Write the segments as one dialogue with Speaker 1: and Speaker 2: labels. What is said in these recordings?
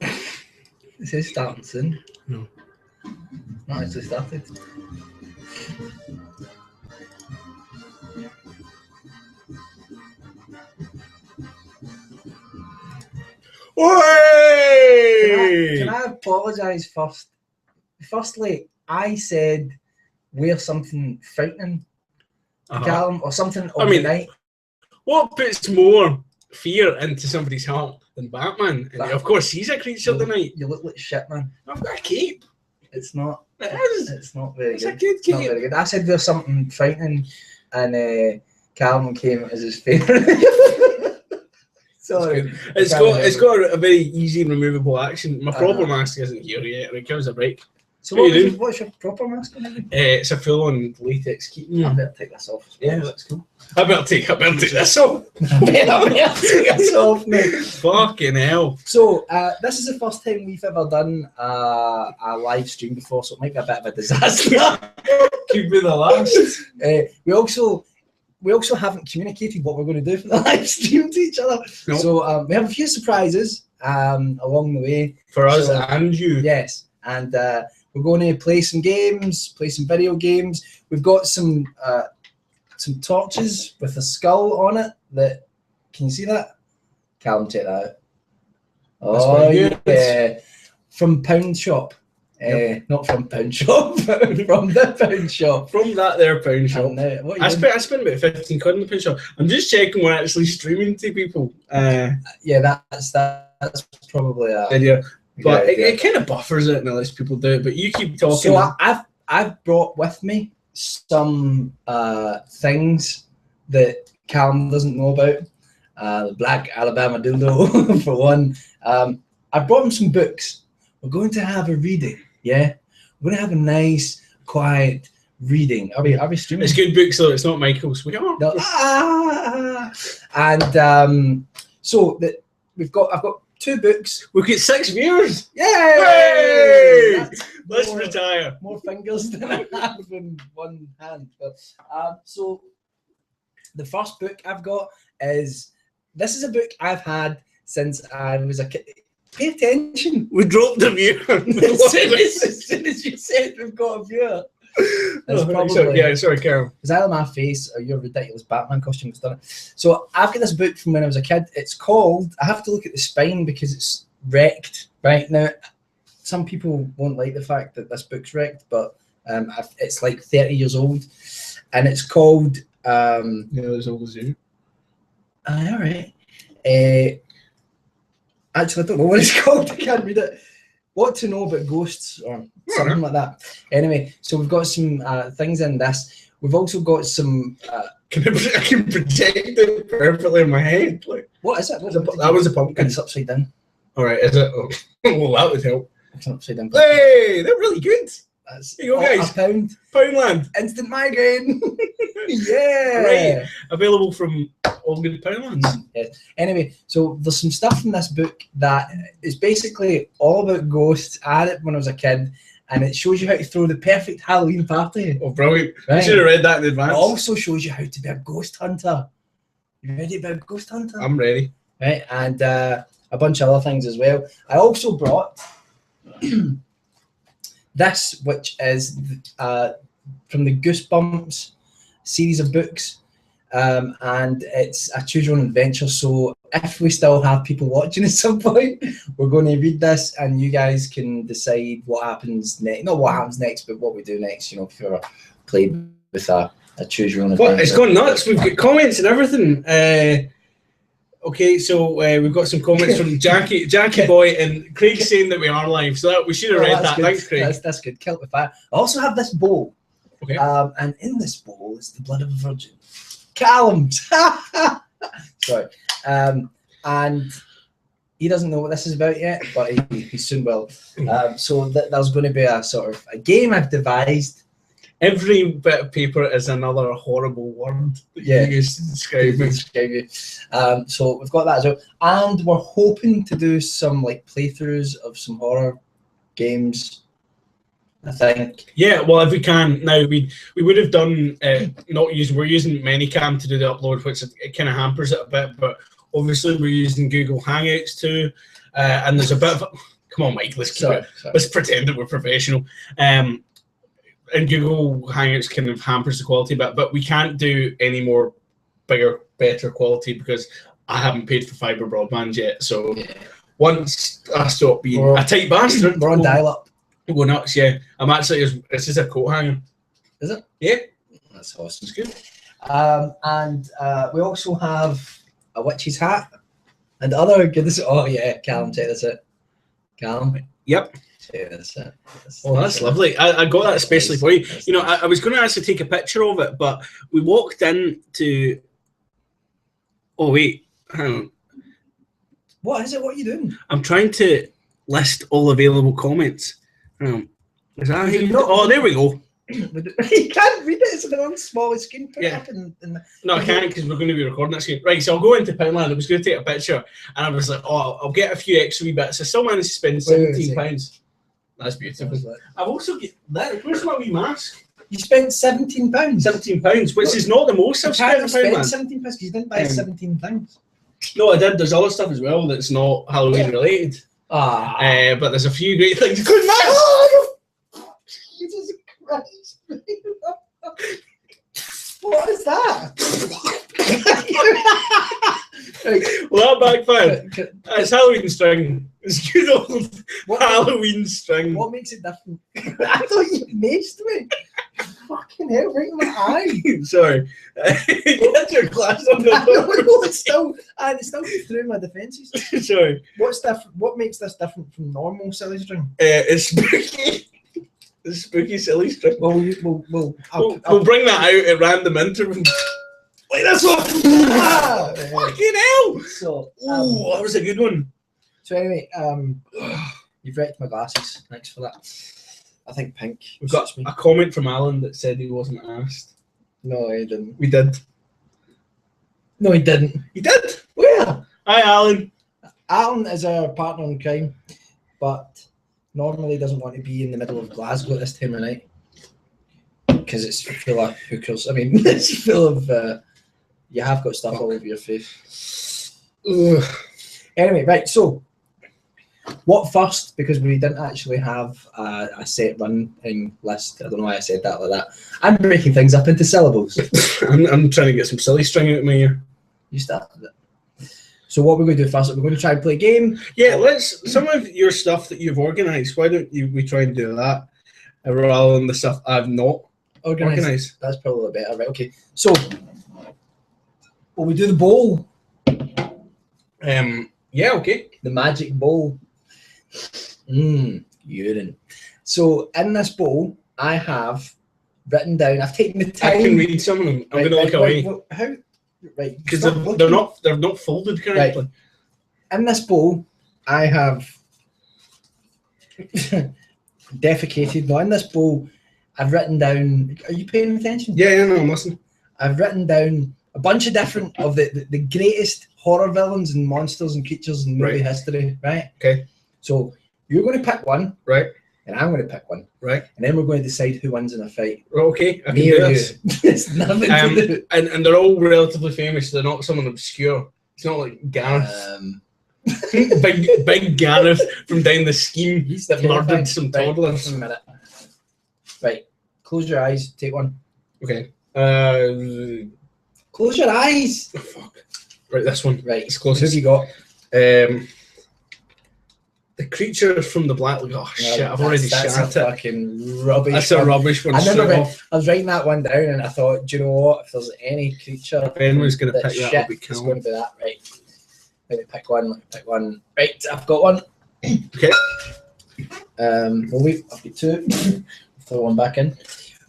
Speaker 1: It says starting soon.
Speaker 2: No.
Speaker 1: Not actually started. Can I apologise first? Firstly, I said wear something frightening, Calum, or something of the night.
Speaker 2: What puts more fear into somebody's heart than Batman? And of course, he's a creature of the night.
Speaker 1: You look like shit, man.
Speaker 2: I've got a cape.
Speaker 1: It's not.
Speaker 2: It is.
Speaker 1: It's not very
Speaker 2: It's
Speaker 1: good.
Speaker 2: a good
Speaker 1: It's not
Speaker 2: cape.
Speaker 1: very good. I said there's something frightening, and Calum came as his favourite. Sorry.
Speaker 2: It's got a very easy removable action. My proper mask isn't here yet. It gives a break.
Speaker 1: So what's your proper mask?
Speaker 2: It's a full-on latex keep.
Speaker 1: I better take this off.
Speaker 2: Yeah, that's cool. I better take this off.
Speaker 1: I better take this off, mate.
Speaker 2: Fucking hell.
Speaker 1: So this is the first time we've ever done a live stream before, so it might be a bit of a disaster.
Speaker 2: Could be the last.
Speaker 1: We also haven't communicated what we're going to do for the live stream to each other. Nope. So we have a few surprises along the way.
Speaker 2: For us and you.
Speaker 1: Yes. And we're going to play some games, play some video games. We've got some torches with a skull on it. Can you see that? Calum, take that out. Oh, yeah. From Pound Shop. Yep. Not from Pound Shop, but from the Pound Shop.
Speaker 2: From that there Pound Shop. I spent about 15 quid in the Pound Shop. I'm just checking we're actually streaming to people.
Speaker 1: Yeah, that's probably a
Speaker 2: idea. But it kind of buffers it and lets people do it. But you keep talking.
Speaker 1: So I've brought with me some things that Calum doesn't know about. The Black Alabama Dildo, for one. I brought him some books. We're going to have a reading. Yeah, we're going to have a nice, quiet reading. Are we streaming?
Speaker 2: It's good books though. It's not Michael's. We are.
Speaker 1: No. And so I've got 2 books.
Speaker 2: We've got 6 viewers.
Speaker 1: Yay!
Speaker 2: Let's retire.
Speaker 1: More fingers than I have in one hand. But, so the first book I've got is, this is a book I've had since I was a kid. Pay attention.
Speaker 2: We dropped a viewer.
Speaker 1: as soon as you said we've got a viewer.
Speaker 2: Sorry, Carol.
Speaker 1: It's either my face or your ridiculous Batman costume that's done it. So I've got this book from when I was a kid. It's called, I have to look at the spine because it's wrecked right now. Some people won't like the fact that this book's wrecked, but it's like 30 years old. And it's called...
Speaker 2: as old as you.
Speaker 1: All right. Actually, I don't know what it's called. I can't read it. What to know about ghosts or something like that. Anyway, so we've got some things in this. We've also got some...
Speaker 2: I can project it perfectly in my head. Like,
Speaker 1: what is it?
Speaker 2: That was a pumpkin.
Speaker 1: It's upside down.
Speaker 2: All right, is it? Oh, well, that would help.
Speaker 1: It's an upside down.
Speaker 2: Hey, they're really good.
Speaker 1: That's
Speaker 2: here you go, guys. Poundland.
Speaker 1: Instant migraine. Yeah.
Speaker 2: Right. Available from all good Poundlands.
Speaker 1: Yes. Anyway, so there's some stuff in this book that is basically all about ghosts. I had it when I was a kid, and it shows you how to throw the perfect Halloween party.
Speaker 2: Oh, brilliant.
Speaker 1: Right.
Speaker 2: I should have read that in advance.
Speaker 1: It also shows you how to be a ghost hunter. You ready to be a ghost hunter?
Speaker 2: I'm ready.
Speaker 1: Right, and a bunch of other things as well. I also brought this, which is from the Goosebumps series of books, and it's a choose your own adventure. So if we still have people watching at some point, we're going to read this, and you guys can decide what happens next. Not what happens next, but what we do next. You know, if you've ever played with a choose your own adventure.
Speaker 2: Well, it's gone nuts. We've got comments and everything. Okay, so we've got some comments from Jackie Boy and Craig saying that we are live. So we should have read that.
Speaker 1: Good.
Speaker 2: Thanks, Craig.
Speaker 1: That's good. Kill the fire. I also have this bowl.
Speaker 2: Okay.
Speaker 1: And in this bowl is the blood of a virgin. Calum. Sorry. And he doesn't know what this is about yet, but he soon will. So there's going to be a sort of a game I've devised.
Speaker 2: Every bit of paper is another horrible word that you use to describe
Speaker 1: you. So we've got that as well. And we're hoping to do some like playthroughs of some horror games, I think.
Speaker 2: Yeah, well, if we can. Now, we would have done, we're using Manycam to do the upload, which it kind of hampers it a bit, but obviously we're using Google Hangouts too. and there's a bit of come on, Mike. Let's pretend that we're professional. And Google Hangouts kind of hampers the quality a bit, but we can't do any more bigger, better quality because I haven't paid for fibre broadband yet. So once I stop being a tight bastard,
Speaker 1: we're on dial-up.
Speaker 2: Go nuts, yeah. I'm actually, this is a coat hanger.
Speaker 1: Is it?
Speaker 2: Yeah.
Speaker 1: That's awesome.
Speaker 2: It's good.
Speaker 1: And we also have a witch's hat and other goodness. Oh yeah, Calum, check this out. Calum.
Speaker 2: Yep.
Speaker 1: Check this out.
Speaker 2: Oh, that's lovely. I got that especially for you. You know, I was going to actually take a picture of it, but we walked into. Oh wait, hang on.
Speaker 1: What is it? What are you doing?
Speaker 2: I'm trying to list all available comments. Is that how you do? Oh, there we go.
Speaker 1: You can't read it. It's on the smallest screen. Put it up in the...
Speaker 2: No, I can't because we're going to be recording that screen. Right, so I'll go into Poundland. I was going to take a picture, and I was like, "Oh, I'll get a few extra wee bits." I still managed to spend £17. That's beautiful. I've also got that. Where's my wee mask?
Speaker 1: You spent £17.
Speaker 2: £17, which is not the most I've spent.
Speaker 1: £17 because you didn't buy 17 things.
Speaker 2: No, I did. There's other stuff as well that's not Halloween related. But there's a few great things. Good man.
Speaker 1: Jesus Christ! What is that?
Speaker 2: Well, that backfired. It's Halloween string. It's good old Halloween string.
Speaker 1: What makes it different? I thought you maced me. Fucking hell, right in my eye.
Speaker 2: Sorry. You had your glass on the
Speaker 1: it's still goes through my defences.
Speaker 2: Sorry.
Speaker 1: What's different? What makes this different from normal silly string?
Speaker 2: It's spooky. It's spooky silly string.
Speaker 1: Well,
Speaker 2: we'll bring that out at random intervals. Like this one. Fucking hell.
Speaker 1: So,
Speaker 2: that was a good one.
Speaker 1: So anyway, you've wrecked my glasses. Thanks for that. I think pink.
Speaker 2: We've got a comment from Alan that said he wasn't asked.
Speaker 1: No, he didn't.
Speaker 2: We did.
Speaker 1: No, he didn't.
Speaker 2: He did?
Speaker 1: Where?
Speaker 2: Hi, Alan.
Speaker 1: Alan is our partner in crime, but normally doesn't want to be in the middle of Glasgow at this time of night because it's full of hookers. I mean, it's full of... you have got stuff all over your face. Ugh. Anyway, right, so what first? Because we didn't actually have a set running list. I don't know why I said that like that. I'm breaking things up into syllables.
Speaker 2: I'm trying to get some silly string out of my ear.
Speaker 1: You started it. So what we're going to do first, we're going to try and play a game.
Speaker 2: Yeah, let's, some of your stuff that you've organised, why don't we try and do that rather than the stuff I've not organised.
Speaker 1: That's probably better, right? Okay, so will we do the bowl?
Speaker 2: Yeah, okay.
Speaker 1: The magic bowl. Urine. So in this bowl, I have written down. I've taken the time.
Speaker 2: I can read some of them. I'm going to look away.
Speaker 1: How? Right.
Speaker 2: Because they're not folded correctly.
Speaker 1: Right. In this bowl, I have defecated. But in this bowl, I've written down. Are you paying attention?
Speaker 2: Yeah, no, I'm listening.
Speaker 1: I've written down a bunch of different of the greatest horror villains and monsters and creatures in movie history, right?
Speaker 2: Okay.
Speaker 1: So you're going to pick one,
Speaker 2: right?
Speaker 1: And I'm going to pick one,
Speaker 2: right?
Speaker 1: And then we're going to decide who wins in a fight.
Speaker 2: Okay, I can do this.
Speaker 1: It's nothing to do.
Speaker 2: And they're all relatively famous. They're not someone obscure. It's not like Gareth. big Gareth from down the scheme that murdered some toddlers.
Speaker 1: Right, a minute. Right, close your eyes. Take one.
Speaker 2: Okay.
Speaker 1: Close your eyes.
Speaker 2: Oh, fuck. Right, this one.
Speaker 1: Right,
Speaker 2: it's closest.
Speaker 1: Who have you got?
Speaker 2: The creature from the Black Lagoon. Oh shit! I've already shot it.
Speaker 1: That's a fucking rubbish.
Speaker 2: That's a rubbish one.
Speaker 1: I was writing that one down, and I thought, do you know what? If there's any creature,
Speaker 2: if anyone's going to pick that, it'll be
Speaker 1: Calum. It's going to be that, right? Let me pick one. Right, I've got one.
Speaker 2: Okay.
Speaker 1: Well, wait. I've got two. Throw one back in.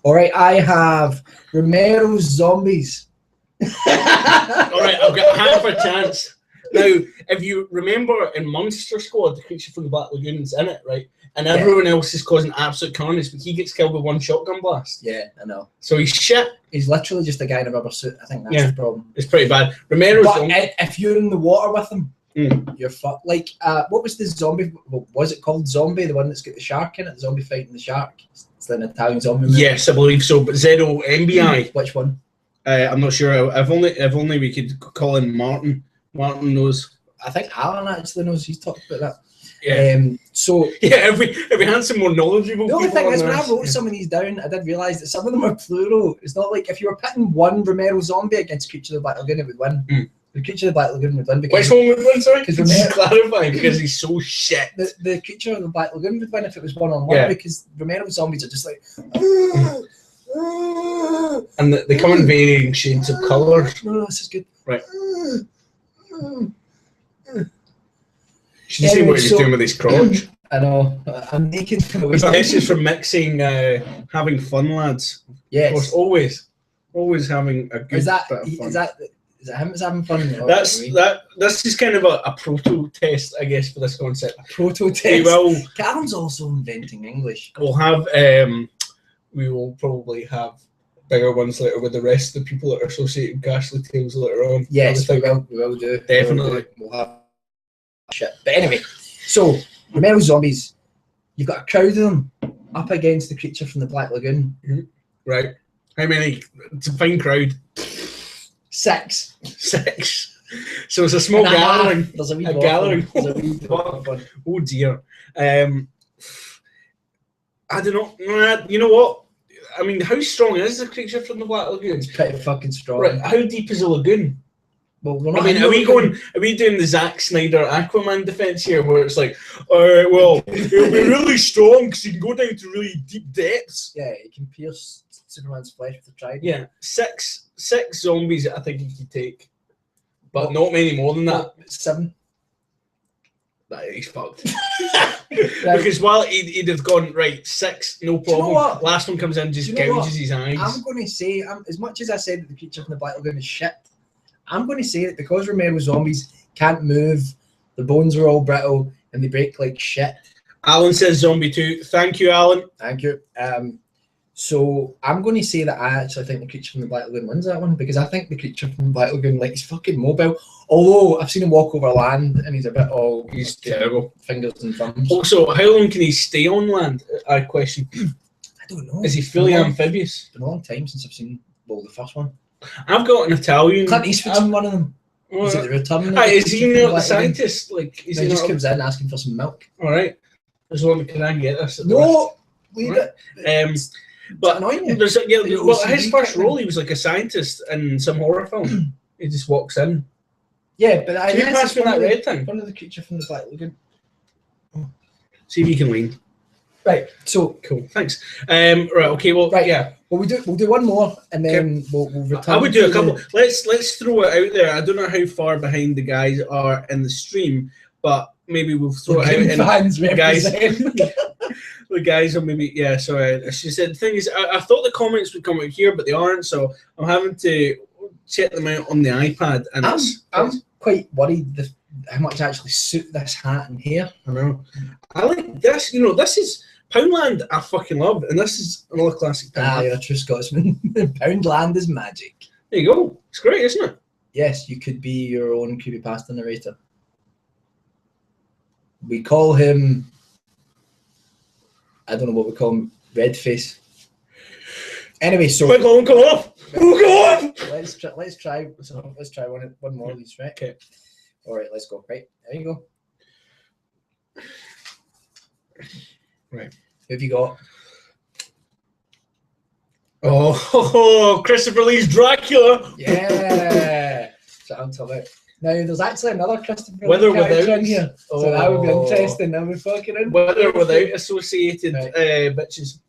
Speaker 1: All right, I have Romero's Zombies.
Speaker 2: All right, I've got half a chance. Now, if you remember in Monster Squad, the creature from the Black Lagoon's in it, right? And everyone else is causing absolute carnage, but he gets killed with one shotgun blast.
Speaker 1: Yeah, I know.
Speaker 2: So he's shit.
Speaker 1: He's literally just a guy in a rubber suit. I think that's the problem.
Speaker 2: It's pretty bad. Romero's
Speaker 1: if you're in the water with him, you're fucked. Like, what was the zombie? Was it called Zombie? The one that's got the shark in it? The zombie fighting the shark? It's an Italian zombie movie.
Speaker 2: Yes, I believe so. But Zero MBI.
Speaker 1: Which one?
Speaker 2: I'm not sure. If only we could call in Martin. Martin knows.
Speaker 1: I think Alan actually knows. He's talked about that.
Speaker 2: Yeah.
Speaker 1: So
Speaker 2: yeah, if we had some more knowledgeable.
Speaker 1: The only
Speaker 2: people
Speaker 1: thing is,
Speaker 2: on
Speaker 1: when I
Speaker 2: this,
Speaker 1: wrote some of these down, I did realise that some of them are plural. It's not like if you were pitting one Romero zombie against Creature of the Black Lagoon, it would win. The Creature of the Black Lagoon would win because.
Speaker 2: Which one would win? Sorry,
Speaker 1: because
Speaker 2: Romero clarifying because he's so shit.
Speaker 1: The Creature of the Black Lagoon would win if it was 1-on-1 because Romero zombies are just like.
Speaker 2: And they come in varying shades of colour.
Speaker 1: No, this is good.
Speaker 2: Right. Should you see what he's doing with his crotch?
Speaker 1: I know. I'm naked.
Speaker 2: This is from mixing, having fun, lads.
Speaker 1: Yes.
Speaker 2: Of course, always having a good bit of fun.
Speaker 1: Is that him that's having fun?
Speaker 2: This is kind of a proto test, I guess, for this concept.
Speaker 1: A proto test. Calum's also inventing English.
Speaker 2: We will probably have bigger ones later with the rest of the people that are associated with Ghastly Tales later on.
Speaker 1: Yes, we will do.
Speaker 2: Definitely.
Speaker 1: We'll have shit. But anyway, so Romero zombies, you've got a crowd of them up against the Creature from the Black Lagoon.
Speaker 2: Right. How many? It's a fine crowd.
Speaker 1: 6.
Speaker 2: So it's a small gathering.
Speaker 1: There's a wee
Speaker 2: gathering.
Speaker 1: Oh
Speaker 2: dear. I don't know. You know what? I mean, how strong is the Creature from the Black Lagoon?
Speaker 1: It's pretty fucking strong.
Speaker 2: Right. How deep is the lagoon?
Speaker 1: Well, we're not
Speaker 2: are we doing the Zack Snyder Aquaman defense here, where it's like, all right, well, it'll be really strong because you can go down to really deep depths.
Speaker 1: Yeah, it can pierce Superman's flesh with a trident.
Speaker 2: Yeah, six zombies I think you could take, but not many more than that.
Speaker 1: 7.
Speaker 2: He's fucked. Because while he'd have gone, right, 6, no problem.
Speaker 1: You know what?
Speaker 2: Last one comes in, just gouges his eyes.
Speaker 1: I'm going to say, as much as I said that the Creature from the Black Lagoon is shit, I'm going to say that because Romero zombies can't move, the bones are all brittle, and they break like shit.
Speaker 2: Alan says Zombie 2. Thank you, Alan.
Speaker 1: Thank you. So I'm going to say that I actually think the Creature from the Black Lagoon wins that one, because I think the Creature from the Black Lagoon, like, he's fucking mobile. Although I've seen him walk over land and he's a bit
Speaker 2: he's terrible.
Speaker 1: Fingers and thumbs.
Speaker 2: Also, how long can he stay on land? I question.
Speaker 1: I don't know.
Speaker 2: Is he fully amphibious?
Speaker 1: It's been a long time since I've seen the first one.
Speaker 2: I've got an Italian.
Speaker 1: Clint Eastwood's in one of them.
Speaker 2: Is
Speaker 1: it the return?
Speaker 2: Is he not the scientist? Like, he
Speaker 1: just comes in asking for some milk.
Speaker 2: All right. As long as can I get this?
Speaker 1: No, leave it.
Speaker 2: But his first role, he was like a scientist in some horror film. He just walks in.
Speaker 1: Yeah, but
Speaker 2: can you pass me that red thing?
Speaker 1: One of the Creature from the Black Lagoon.
Speaker 2: See if you can lean.
Speaker 1: Right. So
Speaker 2: cool. Thanks. Right. Okay. Well.
Speaker 1: Right.
Speaker 2: Yeah.
Speaker 1: Well, we'll do one more, and then we'll return.
Speaker 2: I would do a couple. Let's throw it out there. I don't know how far behind the guys are in the stream, but maybe we'll throw it out. And the guys. The guys are maybe sorry. She said the thing is, I thought the comments would come out here, but they aren't. So I'm having to check them out on the iPad, and
Speaker 1: I'm quite worried how much actually suit this hat and hair.
Speaker 2: I know. I like this. You know, this is Poundland. I fucking love, and this is another classic.
Speaker 1: You're a true Scotsman. Poundland is magic.
Speaker 2: There you go. It's great, isn't it?
Speaker 1: Yes, you could be your own creepypasta narrator. We call him. I don't know what we call him. Redface. Anyway, so.
Speaker 2: Quick, come off. Go on.
Speaker 1: Let's try. So let's try one more of these, right?
Speaker 2: Okay.
Speaker 1: All right, let's go. Right, there you go.
Speaker 2: Right.
Speaker 1: Who have you got?
Speaker 2: Oh, Christopher Lee's Dracula.
Speaker 1: Yeah. So I'm talking about. Now, there's actually another Christopher
Speaker 2: Lee
Speaker 1: character in here. So that would be interesting. That would fucking in.
Speaker 2: With or without associated bitches.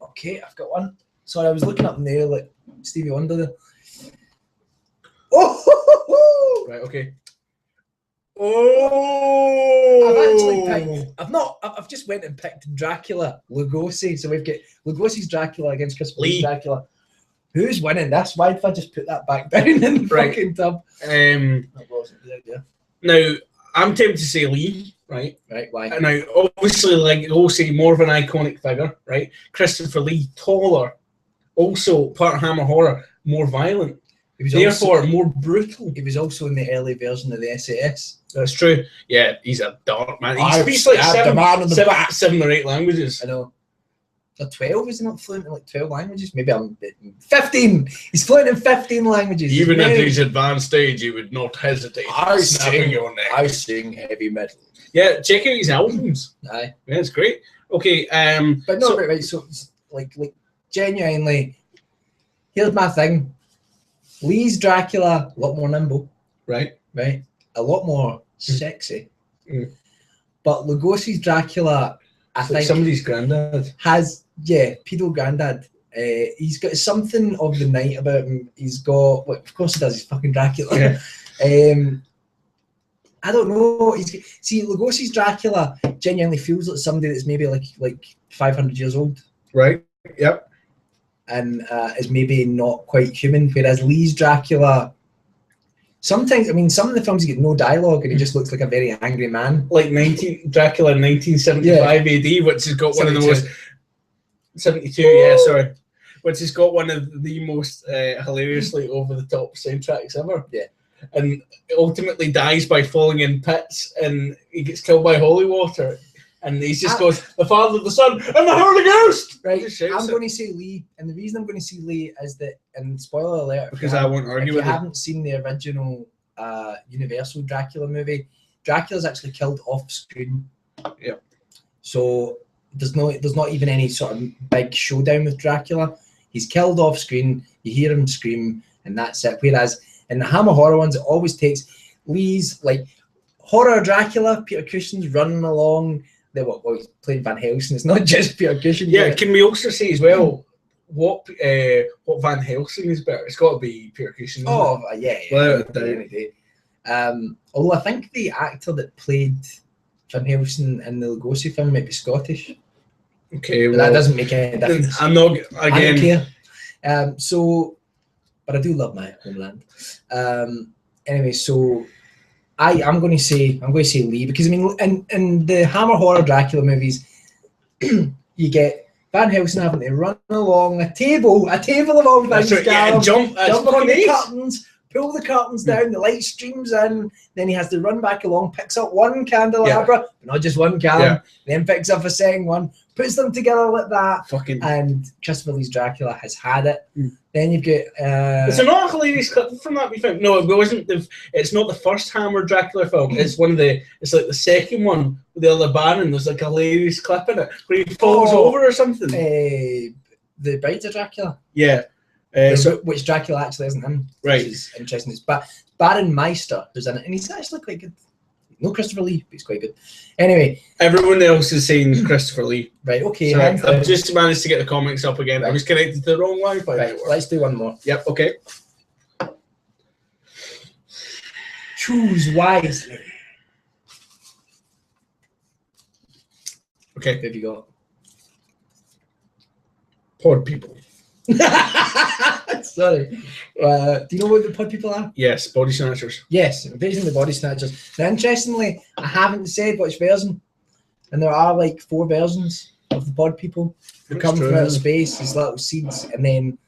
Speaker 1: Okay, I've got one. Sorry, I was looking up in there like Stevie Wonder there. Oh!
Speaker 2: Right, okay.
Speaker 1: Oh! I've just went and picked Dracula, Lugosi. So we've got Lugosi's Dracula against Christopher Lee's Dracula. Who's winning this? Why did I just put that back down in the fucking tub? That wasn't a good idea.
Speaker 2: Now, I'm tempted to say Lee, right?
Speaker 1: Right, why?
Speaker 2: Now, obviously, like, we'll say more of an iconic figure, right? Christopher Lee, taller, also part Hammer Horror, more violent. Therefore, more brutal.
Speaker 1: He was also in the early version of the SAS.
Speaker 2: That's true. Yeah, he's a dark man. He speaks like seven or 8 languages.
Speaker 1: I know. So 12, is he not fluent in like 12 languages? Maybe I'm 15. He's fluent in 15 languages.
Speaker 2: Even at his advanced age, he would not hesitate.
Speaker 1: I
Speaker 2: snapping your neck.
Speaker 1: I sing heavy metal.
Speaker 2: Yeah, check out his albums.
Speaker 1: Aye.
Speaker 2: Yeah, it's great. Okay,
Speaker 1: but no, right. So it's like genuinely, here's my thing. Lee's Dracula, a lot more nimble.
Speaker 2: Right.
Speaker 1: A lot more sexy.
Speaker 2: Mm.
Speaker 1: But Lugosi's Dracula, I think
Speaker 2: somebody's granddad
Speaker 1: has, pedo granddad. He's got something of the night about him. He's got, well, of course he does. He's fucking Dracula. Yeah. I don't know. See, Lugosi's Dracula genuinely feels like somebody that's maybe like 500 years old.
Speaker 2: Right. Yep.
Speaker 1: And is maybe not quite human. Whereas Lee's Dracula, sometimes, I mean, some of the films you get no dialogue and he just looks like a very angry man.
Speaker 2: Like Dracula in 1975 AD, which has got one of the most 72. Yeah, sorry. Which has got one of the most hilariously over the top soundtracks ever.
Speaker 1: Yeah.
Speaker 2: And ultimately dies by falling in pits, and he gets killed by holy water, and he just goes, the Father, the Son, and the Holy Ghost.
Speaker 1: Right, I'm going to say Lee, and the reason I'm going to say Lee is that, and spoiler alert,
Speaker 2: because I won't argue with
Speaker 1: you. If you haven't seen the original Universal Dracula movie, Dracula's actually killed off screen.
Speaker 2: Yeah.
Speaker 1: So there's not even any sort of big showdown with Dracula. He's killed off screen. You hear him scream, and that's it. Whereas in the Hammer horror ones, it always takes Lee's like horror Dracula. Peter Cushing's running along. He's playing Van Helsing. It's not just Peter Cushing.
Speaker 2: Yeah, can we also say as well what Van Helsing is better? It's got to be Peter Cushing.
Speaker 1: Oh yeah.
Speaker 2: Any
Speaker 1: day. Although I think the actor that played Van Helsing in the Lugosi film might be Scottish.
Speaker 2: Okay,
Speaker 1: well, that doesn't make any difference.
Speaker 2: I'm not again.
Speaker 1: I don't care. But I do love my homeland. Anyway, so I'm going to say Lee, because I mean, in the Hammer horror Dracula movies, you get Van Helsing having to run along a table of all things, jump on the curtains, pull the curtains down, the light streams in, then he has to run back along, picks up one candelabra, but not just one Calum, then picks up a second one, puts them together like that, and Christopher Lee's Dracula has had it. Then you've got...
Speaker 2: Is there not a hilarious clip from that we found? No, it wasn't. It's not the first Hammer Dracula film. It's it's like the second one with the other Baron. There's like a hilarious clip in it where he falls over or something.
Speaker 1: The Bride of Dracula.
Speaker 2: Yeah.
Speaker 1: Which Dracula actually isn't in.
Speaker 2: Right.
Speaker 1: Which is interesting. But Baron Meister who's in it, and he's actually quite good. No Christopher Lee, but he's quite good. Anyway.
Speaker 2: Everyone else is saying Christopher Lee.
Speaker 1: Right, okay.
Speaker 2: I've just managed to get the comics up again. Right. I was connected to the wrong Wi-Fi.
Speaker 1: Right, let's do one more.
Speaker 2: Yep, okay.
Speaker 1: Choose wisely.
Speaker 2: Okay.
Speaker 1: What have you got?
Speaker 2: Pod people.
Speaker 1: Sorry. Do you know what the pod people are?
Speaker 2: Yes, body snatchers.
Speaker 1: Yes, Invasion of the Body Snatchers. Now, interestingly, I haven't said which version, and there are like 4 versions of the pod people who come from outer space, these little seeds, and then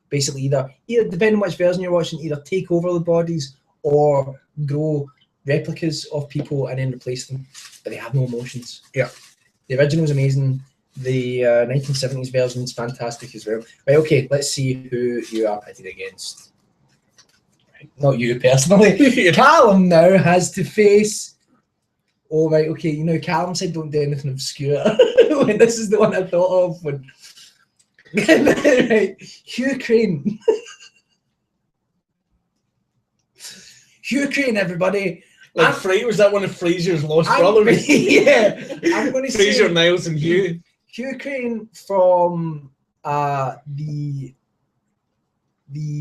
Speaker 1: basically either depending on which version you're watching, either take over the bodies or grow replicas of people and then replace them, but they have no emotions.
Speaker 2: Yeah.
Speaker 1: The original was amazing. The 1970s version is fantastic as well. Right, okay, let's see who you are pitted against. Right, not you personally. Calum now has to face... Oh, right, okay, you know, Calum said don't do anything obscure. This is the one I thought of. When... Right, Hugh Crane. Hugh Crane, everybody.
Speaker 2: Like was that one of Fraser's lost brothers?
Speaker 1: Yeah. I'm going to say...
Speaker 2: Fraser, Niles and Hugh.
Speaker 1: Hugh Crane from the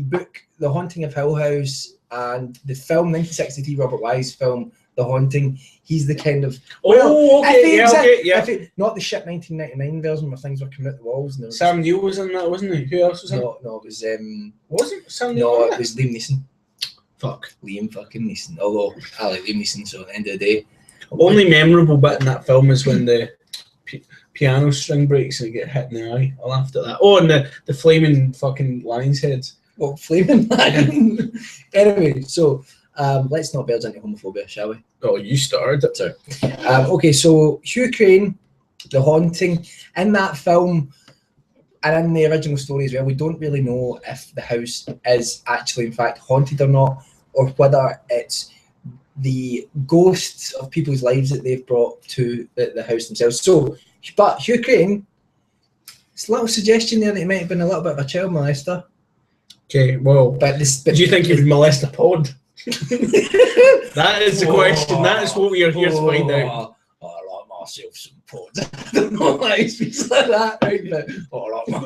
Speaker 1: book The Haunting of Hill House and the film 1963 Robert Wise film The Haunting. He's the kind of not the shit 1999 version where things were coming out the walls. And
Speaker 2: Sam Neill was in that, wasn't he? Who else was in?
Speaker 1: No, it was
Speaker 2: wasn't Sam Neill?
Speaker 1: No, it was Liam Neeson.
Speaker 2: Liam
Speaker 1: fucking Neeson. Although I like Liam Neeson, so at the end of the day,
Speaker 2: only memorable bit in that film is when the piano string breaks and you get hit in the eye. I laughed at that. Oh, and the flaming fucking lion's heads.
Speaker 1: Well, flaming lion. Anyway, so let's not verge into homophobia, shall we?
Speaker 2: Oh, you started it.
Speaker 1: Sorry. Okay, so Hugh Crane, The Haunting, in that film, And in the original story as well, we don't really know if the house is actually in fact haunted or not, or whether it's the ghosts of people's lives that they've brought to the house themselves. So, but Hugh Crane, it's a little suggestion there that he might have been a little bit of a child molester.
Speaker 2: Okay, well,
Speaker 1: but
Speaker 2: do you think he would molest a pod? That is the question. That is what we are here to find out.
Speaker 1: I like myself some pods. I don't know why he speaks like that, right? But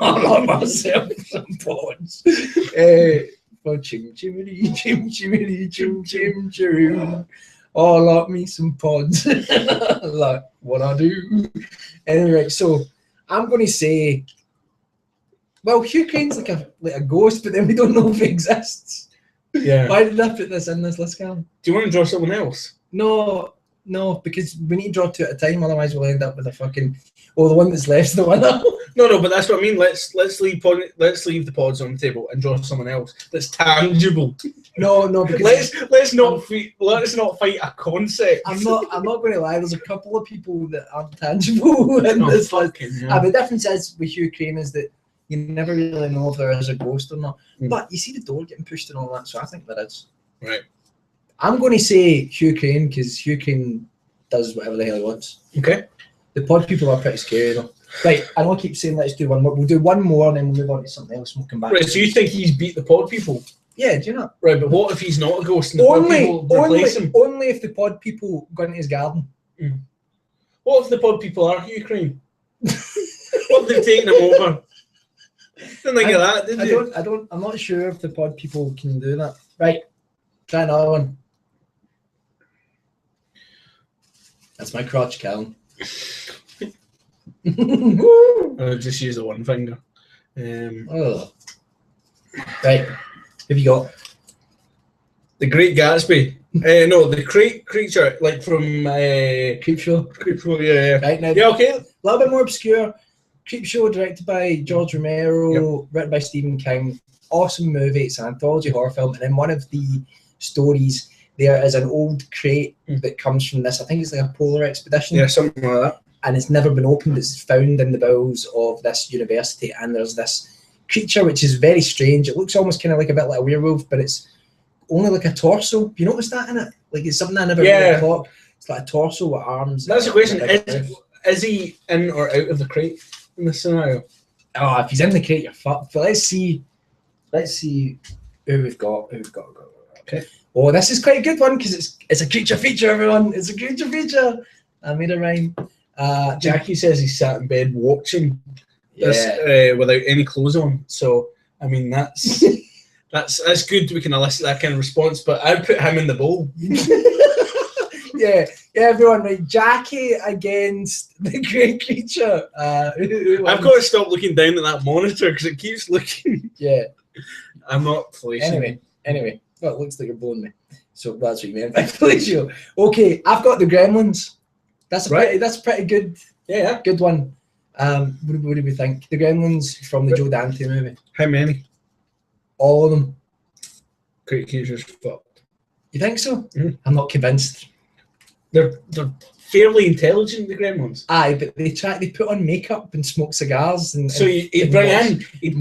Speaker 1: I like myself some pods. Chim chimity, chim chimity, chim chim chim. Oh, I like me some pods. Like what I do. Anyway, so I'm going to say, well, Hugh Crane's like a ghost, but then we don't know if he exists.
Speaker 2: Yeah.
Speaker 1: Why did I put this in this list, Calum?
Speaker 2: Do you want to draw someone else?
Speaker 1: No, because we need to draw two at a time, otherwise we'll end up with a fucking. Well, the one that's left's the winner.
Speaker 2: No, but that's what I mean. Let's leave the pods on the table and draw someone else that's tangible.
Speaker 1: No, because
Speaker 2: let's not fight a concept.
Speaker 1: I'm not going to lie. There's a couple of people that aren't tangible in this list.
Speaker 2: Yeah.
Speaker 1: The difference is with Hugh Crane is that you never really know if there is a ghost or not. But you see the door getting pushed and all that, so I think there is.
Speaker 2: Right.
Speaker 1: I'm going to say Hugh Crane because Hugh Crane does whatever the hell he wants.
Speaker 2: Okay.
Speaker 1: The pod people are pretty scary though. Right, I don't keep saying let's do one more. We'll do one more and then we'll move on to something else and we'll come back.
Speaker 2: Right, so you think he's beat the pod people?
Speaker 1: Yeah, do you know?
Speaker 2: Right, but what if he's not a ghost and the pod people replace him?
Speaker 1: Only if the pod people go into his garden.
Speaker 2: What if the pod people are Hugh Crane? What if they've taken him over? Didn't think of that, did you?
Speaker 1: I'm not sure if the pod people can do that. Right, try another one. That's my crotch, Calum.
Speaker 2: I'll just use the one finger.
Speaker 1: Right, have you got
Speaker 2: the Great Gatsby? No, the creature, like from
Speaker 1: Creepshow.
Speaker 2: Creepshow, yeah.
Speaker 1: Right now,
Speaker 2: yeah, okay.
Speaker 1: A little bit more obscure. Creepshow, directed by George Romero, written by Stephen King. Awesome movie. It's an anthology horror film, and in one of the stories, there is an old crate that comes from this. I think it's like a polar expedition.
Speaker 2: Yeah, something like that.
Speaker 1: And it's never been opened. It's found in the bowels of this university, and there's this creature which is very strange. It looks almost kind of like a bit like a werewolf, but it's only like a torso. Have you noticed that in it? Like it's something I never really thought. It's like a torso with arms.
Speaker 2: That's the question. Is he in or out of the crate in this scenario?
Speaker 1: Oh, if he's in the crate, you're fucked. But let's see who we've got.
Speaker 2: Okay.
Speaker 1: Oh, this is quite a good one because it's a creature feature, everyone. It's a creature feature. I made a rhyme.
Speaker 2: Jackie says he sat in bed watching this without any clothes on. So I mean that's that's good. We can elicit that kind of response. But I'd put him in the bowl.
Speaker 1: yeah, everyone, right? Jackie against the great creature.
Speaker 2: I've got to stop looking down at that monitor because it keeps looking.
Speaker 1: Yeah,
Speaker 2: I'm not placing.
Speaker 1: Anyway, well, it looks like you're blowing me. So that's what you meant by fellatio. Okay, I've got the Gremlins. That's a pretty good.
Speaker 2: Yeah,
Speaker 1: good one. What do we think? The Gremlins from the Joe Dante movie.
Speaker 2: How many?
Speaker 1: All of them.
Speaker 2: Great creatures fucked.
Speaker 1: You think so?
Speaker 2: Mm-hmm.
Speaker 1: I'm not convinced.
Speaker 2: They're fairly intelligent, the Gremlins.
Speaker 1: Aye, but they put on makeup and smoke cigars and
Speaker 2: so he'd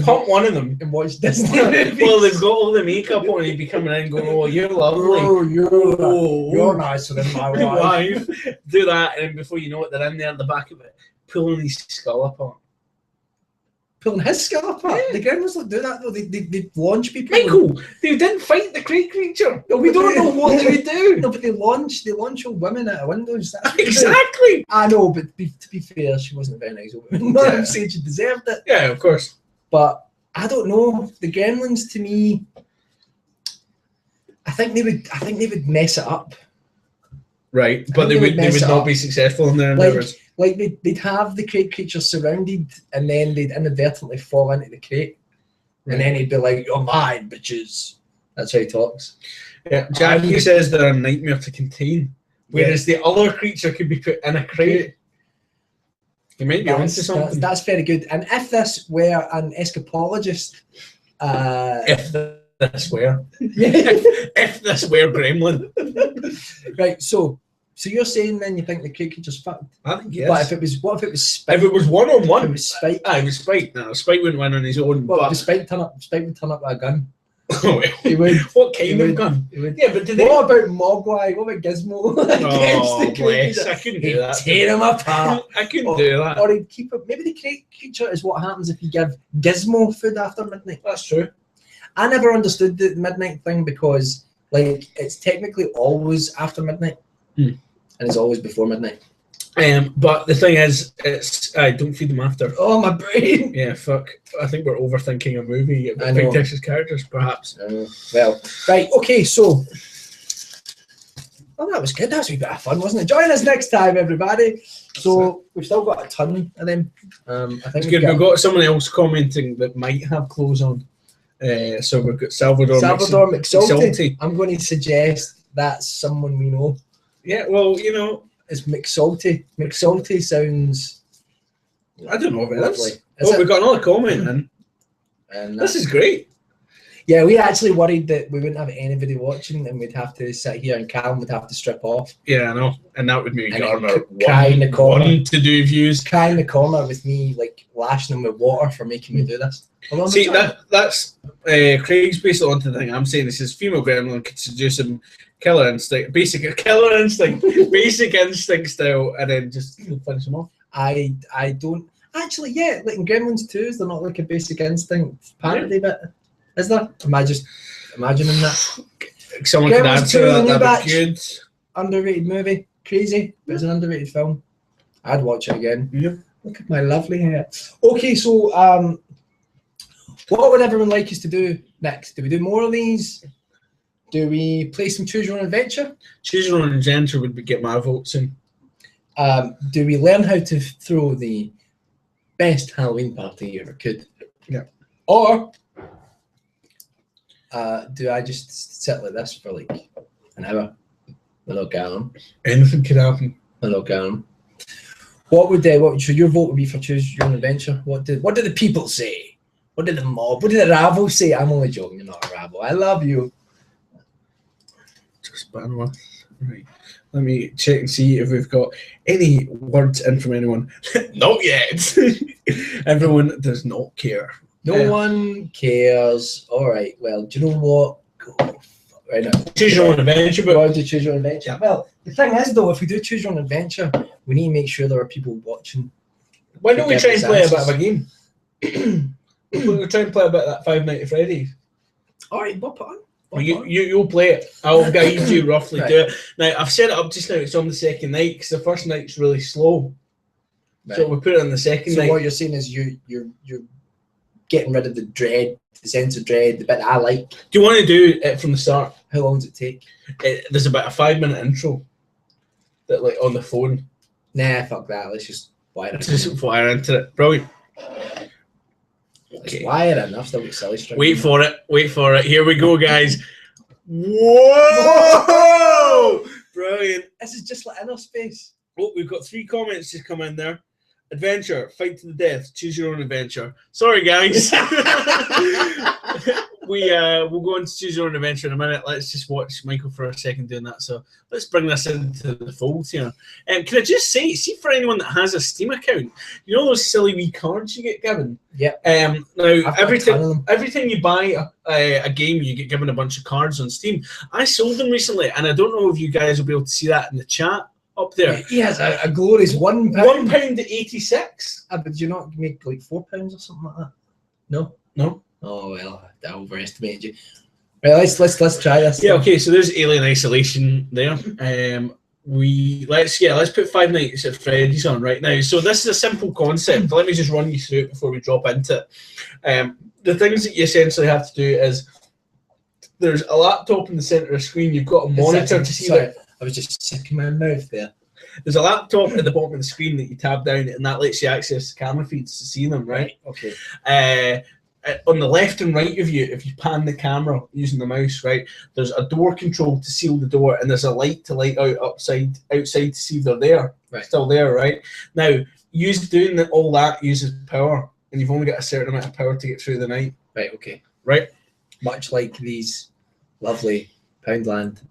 Speaker 2: pump one of them
Speaker 1: and watch Disney movies.
Speaker 2: Well, they've got all the makeup on, he'd be coming in and going, "Oh, you're lovely.
Speaker 1: You're nicer than my wife."
Speaker 2: Do that, and before you know it, they're in there at the back of it, pulling his skull apart.
Speaker 1: Pulling his skull apart? Yeah. The Gremlins don't do that though. They launch people.
Speaker 2: Michael, they didn't fight the great creature.
Speaker 1: No, we don't know what they would do. No, but they launch old women out of windows.
Speaker 2: Exactly.
Speaker 1: I know, but to be fair, she wasn't a very nice old woman. Not I'm saying she deserved it.
Speaker 2: Yeah, of course.
Speaker 1: But I don't know. The Gremlins, to me, I think they would mess it up.
Speaker 2: Right, but they would not be successful in their endeavors.
Speaker 1: Like they'd have the crate creature surrounded, and then they'd inadvertently fall into the crate, and then he'd be like, "You're mine, bitches." That's how he talks.
Speaker 2: Yeah, Jackie says they're a nightmare to contain, whereas the other creature could be put in a crate. You might be onto something.
Speaker 1: That's very good. And if this were an escapologist,
Speaker 2: if this were Gremlin,
Speaker 1: right? So So you're saying then you think the cricket just fucked?
Speaker 2: I think yes.
Speaker 1: But what if it was Spike?
Speaker 2: If it was 1-on-1,
Speaker 1: it was Spike.
Speaker 2: It was Spike. No, Spike wouldn't win on his own.
Speaker 1: Well,
Speaker 2: but
Speaker 1: if Spike would turn up with a gun.
Speaker 2: He would. What kind of gun? Yeah, but
Speaker 1: what about Mogwai? What about Gizmo?
Speaker 2: Oh, bless. I couldn't do that.
Speaker 1: Tear him apart.
Speaker 2: I couldn't do that.
Speaker 1: Or he'd keep it. Maybe the creature is what happens if you give Gizmo food after midnight.
Speaker 2: That's true.
Speaker 1: I never understood the midnight thing because, like, it's technically always after midnight, and it's always before midnight.
Speaker 2: But the thing is, it's don't feed them after.
Speaker 1: Oh, my brain.
Speaker 2: Yeah, fuck. I think we're overthinking a movie about fictitious characters, perhaps.
Speaker 1: Well, right, okay, so. Oh, that was good. That was a wee bit of fun, wasn't it? Join us next time, everybody. So we've still got a ton of them. I think
Speaker 2: it's good. We've got someone else commenting that might have clothes on. So we've got Salvador McSalty.
Speaker 1: I'm going to suggest that's someone we know.
Speaker 2: Yeah, well, you know,
Speaker 1: it's McSalty. McSalty sounds.
Speaker 2: I don't know if it is. Oh, we've got another comment in. And this is great.
Speaker 1: Yeah, we actually worried that we wouldn't have anybody watching and we'd have to sit here and Calum would have to strip off.
Speaker 2: Yeah, I know. And that would make Garner
Speaker 1: cry in the corner.
Speaker 2: One to do views.
Speaker 1: Cry in the corner with me, like, lashing him with water for making me do this.
Speaker 2: See, that's Craig's basically onto the thing I'm saying. This is female gremlin could seduce him, basic instinct style, and then just finish him off.
Speaker 1: I don't... Actually, yeah, like in Gremlins 2, is there not like a basic instinct parody bit? Is there? Am I just imagining that?
Speaker 2: Someone could answer that. That'd be good.
Speaker 1: Underrated movie. Crazy, but it's an underrated film. I'd watch it again.
Speaker 2: Yep.
Speaker 1: Look at my lovely hair. Okay, so what would everyone like us to do next? Do we do more of these? Do we play some Choose Your Own Adventure?
Speaker 2: Choose Your Own Adventure would get my votes in.
Speaker 1: Do we learn how to throw the best Halloween party you ever could?
Speaker 2: Yeah.
Speaker 1: Or do I just sit like this for like an hour? Hello, Calum.
Speaker 2: Anything could happen.
Speaker 1: Hello, Calum. So your vote would be for Choose Your Own Adventure? What did the people say? What did the mob? What did the rabble say? I'm only joking. You're not a rabble. I love you.
Speaker 2: Just ban one. Right. Let me check and see if we've got any words in from anyone. Not yet. Everyone does not care.
Speaker 1: No one cares. All right. Well, do you know what? Go right now.
Speaker 2: Choose Your Own Adventure.
Speaker 1: But to Choose Your Own Adventure. Well, the thing is, though, if we do Choose Your Own Adventure, we need to make sure there are people watching.
Speaker 2: Why don't we try and play a bit of a game? We'll try and play a bit of that Five Nights at Freddy's.
Speaker 1: All right, put on.
Speaker 2: You'll play it. I'll guide you roughly do it. Now, I've set it up just now. It's on the second night because the first night's really slow. Right. So we put it on the second night.
Speaker 1: So what you're saying is you're getting rid of the dread, the sense of dread, the bit I like.
Speaker 2: Do you want to do it from the start?
Speaker 1: How long does it take?
Speaker 2: There's about a 5-minute intro that like on the phone.
Speaker 1: Nah, fuck that. Let's just wire it.
Speaker 2: Just wire into it. Brilliant.
Speaker 1: Okay. Wire in. I've still got silly string.
Speaker 2: Wait for it. Here we go, guys. Whoa! Brilliant.
Speaker 1: This is just like inner space.
Speaker 2: Oh, we've got 3 comments just come in there. Adventure, fight to the death, choose your own adventure. Sorry, guys. We'll go into Choose Your Own Adventure in a minute. Let's just watch Michael for a second doing that. So let's bring this into the fold here. Can I just say, see for anyone that has a Steam account, you know those silly wee cards you get given?
Speaker 1: Yeah.
Speaker 2: Now every time you buy a game, you get given a bunch of cards on Steam. I sold them recently, and I don't know if you guys will be able to see that in the chat up there.
Speaker 1: He has a glorious £1.
Speaker 2: £1.86.
Speaker 1: But do you not make like £4 or something like that? No. Oh well, I overestimated you. Right, let's try this.
Speaker 2: Yeah, okay. So there's Alien Isolation there. Let's put Five Nights at Freddy's on right now. So this is a simple concept. Let me just run you through it before we drop into it. The things that you essentially have to do is there's a laptop in the center of the screen. You've got a monitor to see that.
Speaker 1: I was just sticking my mouth there.
Speaker 2: There's a laptop at the bottom of the screen that you tab down, and that lets you access the camera feeds to see them, right?
Speaker 1: Okay.
Speaker 2: On the left and right of you, if you pan the camera using the mouse, right, there's a door control to seal the door, and there's a light to light out outside to see if they're there.
Speaker 1: Right.
Speaker 2: Still there, right? Now, doing all that uses power, and you've only got a certain amount of power to get through the night.
Speaker 1: Right, okay.
Speaker 2: Right?
Speaker 1: Much like these lovely Poundland.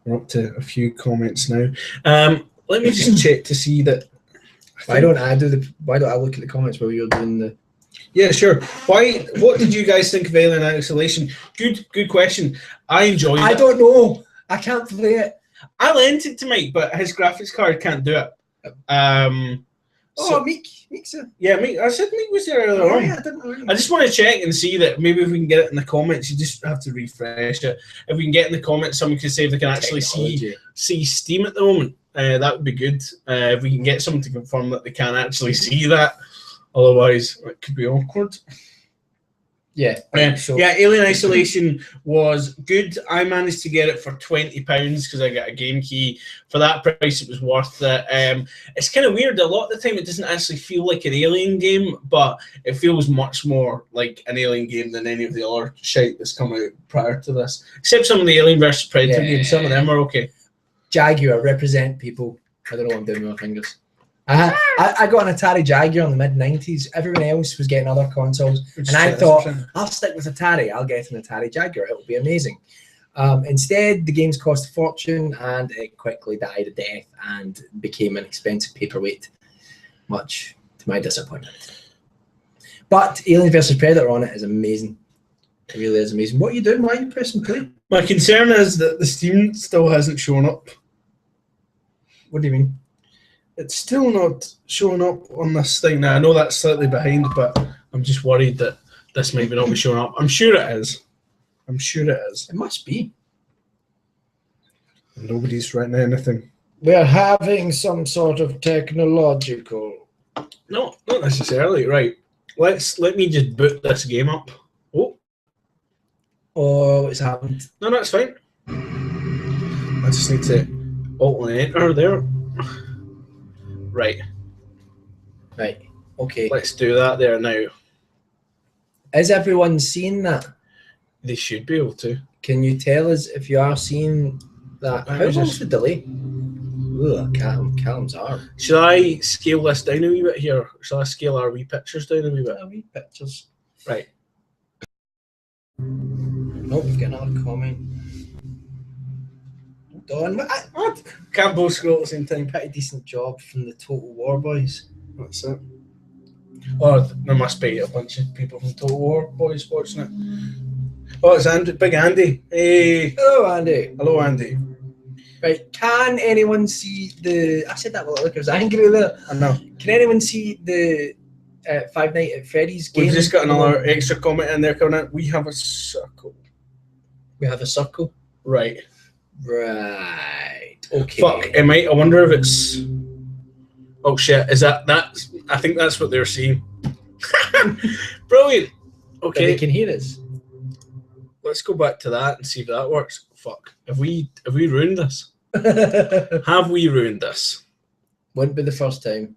Speaker 2: We're up to a few comments now. Let me just check to see that.
Speaker 1: Why don't I look at the comments while you're doing the?
Speaker 2: Yeah, sure. What did you guys think of Alien Isolation? Good question. I enjoyed it.
Speaker 1: I don't know. I can't play it.
Speaker 2: I lent it to Mike, but his graphics card can't do it.
Speaker 1: Meek's a...
Speaker 2: Yeah, Meek. I said Meek was there earlier on.
Speaker 1: Yeah, I didn't know.
Speaker 2: I just want to check and see that maybe if we can get it in the comments. You just have to refresh it. If we can get in the comments, someone can say if they can actually see Steam at the moment. That would be good. If we can get someone to confirm that they can actually see that. Otherwise, it could be awkward.
Speaker 1: Yeah.
Speaker 2: Alien Isolation was good. I managed to get it for £20 because I got a game key. For that price, it was worth it. It's kind of weird. A lot of the time, it doesn't actually feel like an Alien game, but it feels much more like an Alien game than any of the other shite that's come out prior to this. Except some of the Alien vs Predator games. Some of them are okay.
Speaker 1: Jaguar, represent people. I don't know what I'm doing with my fingers. I got an Atari Jaguar in the mid-90s. Everyone else was getting other consoles. And I thought, I'll stick with Atari. I'll get an Atari Jaguar. It'll be amazing. Instead, the games cost a fortune, and it quickly died a death and became an expensive paperweight, much to my disappointment. But Alien vs Predator on it is amazing. It really is amazing. What are you doing? Why are you pressing play?
Speaker 2: My concern is that the Steam still hasn't shown up.
Speaker 1: What do you mean?
Speaker 2: It's still not showing up on this thing now. I know that's slightly behind, but I'm just worried that this might not be showing up. I'm sure it is.
Speaker 1: It must be.
Speaker 2: Nobody's writing anything.
Speaker 1: We're having some sort of technological...
Speaker 2: No, not necessarily. Right. Let me just boot this game up.
Speaker 1: Oh, what's happened?
Speaker 2: No, that's fine. I just need to Alt and Enter there. Right.
Speaker 1: Okay.
Speaker 2: Let's do that there now.
Speaker 1: Is everyone seeing that?
Speaker 2: They should be able to.
Speaker 1: Can you tell us if you are seeing that? How long's the delay? Ooh, Calum's arm.
Speaker 2: Should I scale this down a wee bit here? Shall I scale our wee pictures down a wee bit?
Speaker 1: Wee pictures.
Speaker 2: Right.
Speaker 1: Nope, we've got another comment. Hold on. What?
Speaker 2: Can't both scroll at the same time.
Speaker 1: Pretty decent job from the Total War boys.
Speaker 2: That's it. Oh, there must be a bunch of people from Total War boys watching it. Oh, it's Andy, Big Andy. Hey.
Speaker 1: Hello, Andy.
Speaker 2: Hello, Andy.
Speaker 1: Right, can anyone see the... I said that like I was angry there.
Speaker 2: I know.
Speaker 1: Can anyone see the Five Nights at Freddy's game?
Speaker 2: We've just got another extra comment in there coming in. We have a circle.
Speaker 1: We have a circle?
Speaker 2: Right.
Speaker 1: Right. Okay.
Speaker 2: Fuck, it might. I wonder if it's... Oh, shit. Is that... I think that's what they're seeing. Brilliant. Okay.
Speaker 1: They can hear us.
Speaker 2: Let's go back to that and see if that works. Fuck. Have we ruined this? Have we ruined this?
Speaker 1: Wouldn't be the first time.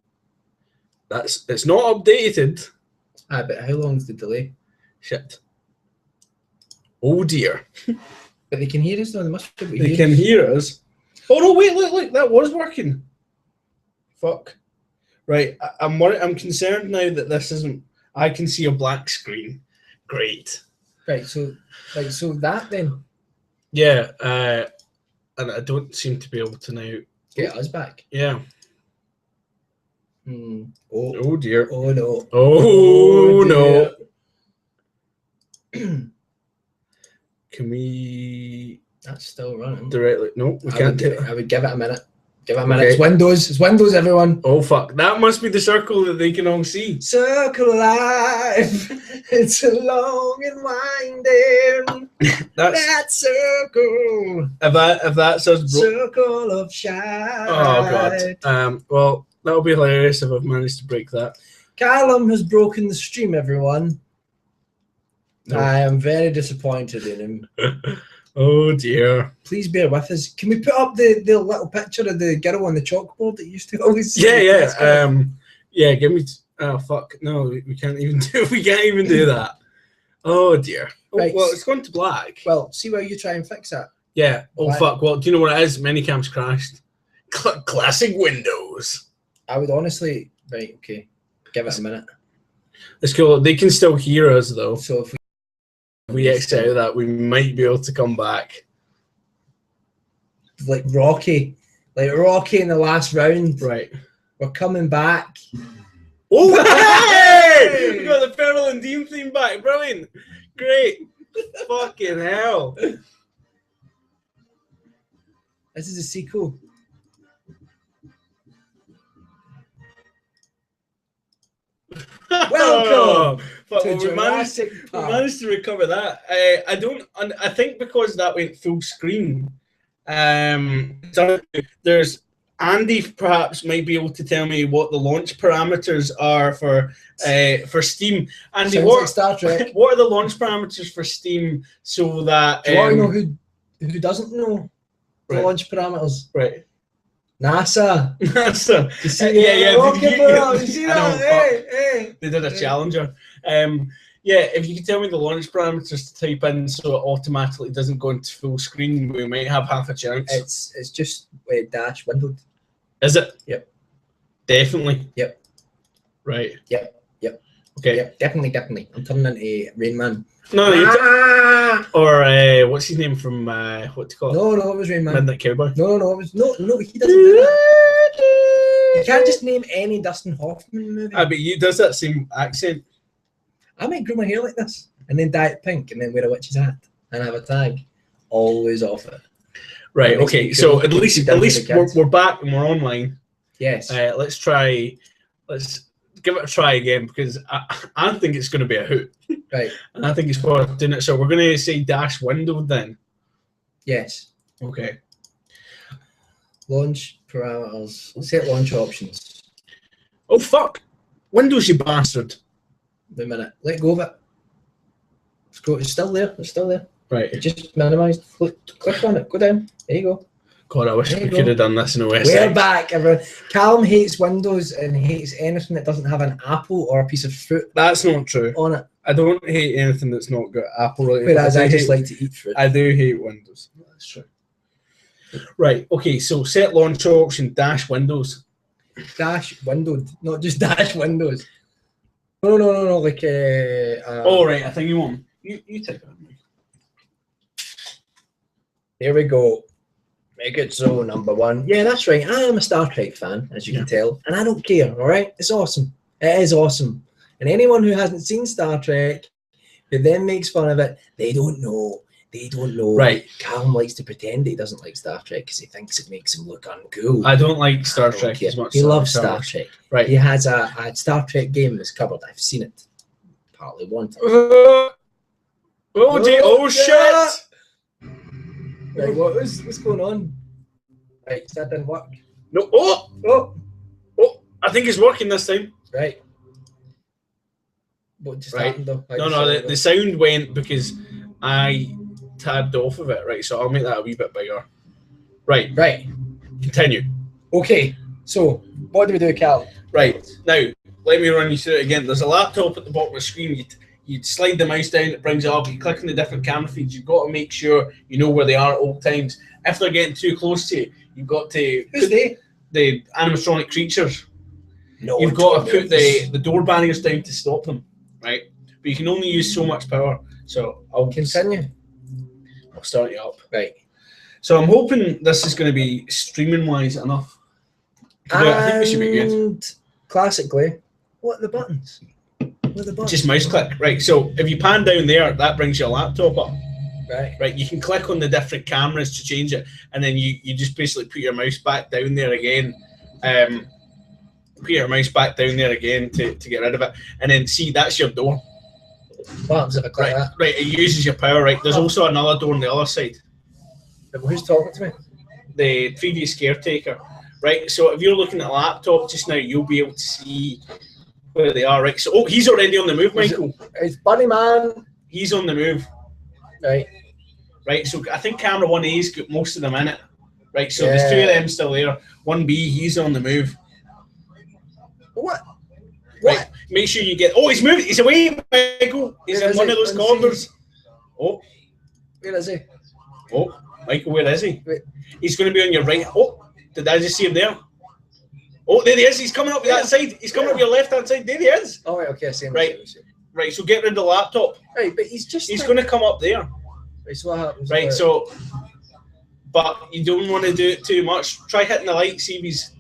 Speaker 2: It's not updated.
Speaker 1: But how long's the delay?
Speaker 2: Shit. Oh dear.
Speaker 1: But they can hear us though. They must be able to
Speaker 2: They can hear us. Oh no! Wait, look! That was working. Fuck. Right. I'm concerned now that this isn't. I can see a black screen. Great.
Speaker 1: Right. So that then.
Speaker 2: Yeah. And I don't seem to be able to now
Speaker 1: get us back.
Speaker 2: Yeah.
Speaker 1: Oh
Speaker 2: dear.
Speaker 1: Oh no.
Speaker 2: Oh no. Can we?
Speaker 1: That's still running.
Speaker 2: Directly? No, we can't do it.
Speaker 1: I would give it a minute. Give it a minute. Okay. It's Windows. It's Windows, everyone.
Speaker 2: Oh fuck! That must be the circle that they can all see.
Speaker 1: Circle life. It's a long and winding. that circle.
Speaker 2: If that says
Speaker 1: circle of shine.
Speaker 2: Oh god. Well, that'll be hilarious if I've managed to break that.
Speaker 1: Calum has broken the stream, everyone. No. I am very disappointed in him.
Speaker 2: Oh dear.
Speaker 1: Please bear with us. Can we put up the little picture of the girl on the chalkboard that used to always
Speaker 2: yeah, give me oh fuck. No, we can't even do that. Oh dear. Oh, right. Well, it's gone to black.
Speaker 1: Well, see where you try and fix that.
Speaker 2: Yeah. Oh black. Fuck. Well, do you know what it is? Minicam's crashed. Classic Windows.
Speaker 1: I would honestly okay. Give it a minute.
Speaker 2: It's cool. They can still hear us though.
Speaker 1: So if
Speaker 2: we exit out of that, we might be able to come back.
Speaker 1: like Rocky in the last round.
Speaker 2: Right.
Speaker 1: We're coming back.
Speaker 2: Oh, hey! We got the Pearl and Dean theme back. Brilliant. Great. Fucking hell.
Speaker 1: This is a sequel. Welcome to Jurassic Park.
Speaker 2: We managed to recover that. I think because that went full screen. There's Andy perhaps might be able to tell me what the launch parameters are for Steam. Andy,
Speaker 1: Sounds like Star Trek.
Speaker 2: What are the launch parameters for Steam so that?
Speaker 1: Do you want to know who doesn't know the launch parameters?
Speaker 2: Right.
Speaker 1: NASA.
Speaker 2: NASA.
Speaker 1: You see you see that? Hey.
Speaker 2: They did a Challenger. If you could tell me the launch parameters to type in so it automatically doesn't go into full screen, we might have half a chance.
Speaker 1: It's just dash windowed.
Speaker 2: Is it?
Speaker 1: Yep.
Speaker 2: Definitely.
Speaker 1: Yep.
Speaker 2: Right.
Speaker 1: Yep.
Speaker 2: Okay.
Speaker 1: Yep. Definitely. I'm turning into Rain Man.
Speaker 2: No, or what's his name from what do you call it?
Speaker 1: No, it was Rain Man.
Speaker 2: Midnight Cowboy.
Speaker 1: No, it was no. He doesn't do that. You can't just name any Dustin Hoffman movie.
Speaker 2: But he does that same accent.
Speaker 1: I might grow my hair like this and then dye it pink and then wear a witch's hat and have a tag always off it.
Speaker 2: Right. Okay. So at least we're back and we're online.
Speaker 1: Yes.
Speaker 2: Let's give it a try again because I think it's going to be a hoot.
Speaker 1: Right.
Speaker 2: And I think it's worth doing it. So we're going to say dash window then.
Speaker 1: Yes.
Speaker 2: Okay.
Speaker 1: Launch parameters. Set launch options.
Speaker 2: Oh fuck! Windows, you bastard.
Speaker 1: Wait a minute. Let go of it. It's still there.
Speaker 2: Right.
Speaker 1: It just minimised. Click on it. Go down. There you go.
Speaker 2: God, I wish we could have done this in OS X.
Speaker 1: We're back, everyone. Calum hates Windows and hates anything that doesn't have an apple or a piece of fruit.
Speaker 2: That's not true.
Speaker 1: On it.
Speaker 2: I don't hate anything that's not got apple related.
Speaker 1: Whereas I just like to eat fruit.
Speaker 2: I do hate Windows. That's true. Right. Okay. So set launch option dash Windows.
Speaker 1: Dash windowed, not just dash Windows. No. Like.
Speaker 2: Oh right. I think you want. You take it.
Speaker 1: Here we go. Make it so, number one. Yeah, that's right. I am a Star Trek fan, as you can tell, and I don't care. All right, it's awesome. It is awesome. And anyone who hasn't seen Star Trek, who then makes fun of it, they don't know.
Speaker 2: Right.
Speaker 1: Calum likes to pretend he doesn't like Star Trek because he thinks it makes him look uncool.
Speaker 2: I don't like Star Trek as much.
Speaker 1: He loves Star Trek.
Speaker 2: Right.
Speaker 1: He has a Star Trek game in his cupboard. I've seen it. Partly one time.
Speaker 2: Oh shit!
Speaker 1: Right, what's going on? Right, that didn't work.
Speaker 2: No.
Speaker 1: Oh!
Speaker 2: I think it's working this time.
Speaker 1: Right. What just
Speaker 2: Right.
Speaker 1: happened though?
Speaker 2: No, the sound went because I tabbed off of it. Right, so I'll make that a wee bit bigger. Right. Continue.
Speaker 1: Okay, so what do we do, Cal?
Speaker 2: Right, now, let me run you through it again. There's a laptop at the bottom of the screen. You slide the mouse down, it brings it up. You click on the different camera feeds. You've got to make sure you know where they are at all times. If they're getting too close to you, you've got to...
Speaker 1: Who's they?
Speaker 2: The animatronic creatures.
Speaker 1: No,
Speaker 2: you've got to put the door barriers down to stop them, right? But you can only use so much power. So I'll
Speaker 1: continue.
Speaker 2: I'll start you up.
Speaker 1: Right.
Speaker 2: So I'm hoping this is going to be streaming-wise enough. I think we should be good.
Speaker 1: Classically, what are the buttons?
Speaker 2: Just mouse click. Right, so if you pan down there, that brings your laptop up. Right, you can click on the different cameras to change it, and then you just basically put your mouse back down there again. Put your mouse back down there again to get rid of it, and then see, that's your door.
Speaker 1: What happens if I click that?
Speaker 2: Right, it uses your power, right? There's also another door on the other side.
Speaker 1: Who's talking to me?
Speaker 2: The previous caretaker. Right, so if you're looking at a laptop just now, you'll be able to see where they are, right? So, he's already on the move, Michael.
Speaker 1: It's Bunny Man.
Speaker 2: He's on the move. Right, so I think camera 1A's got most of them in it. Right, so there's two of them still there. 1B, he's on the move.
Speaker 1: What?
Speaker 2: Right, make sure you get... Oh, he's moving. He's away, Michael. He's in one of those corners. Oh.
Speaker 1: Where is he?
Speaker 2: Oh, Michael, where is he?
Speaker 1: Wait.
Speaker 2: He's going to be on your right. Oh, did I just see him there? Oh, there he is. He's coming up that side. He's coming up your left-hand side. There he is.
Speaker 1: Oh, right, okay, I see him.
Speaker 2: Right, so get rid of the laptop.
Speaker 1: Right, but he's just...
Speaker 2: He's going to come up there.
Speaker 1: Right, so what happens?
Speaker 2: Right, so but you don't want to do it too much. Try hitting the light, see if he's...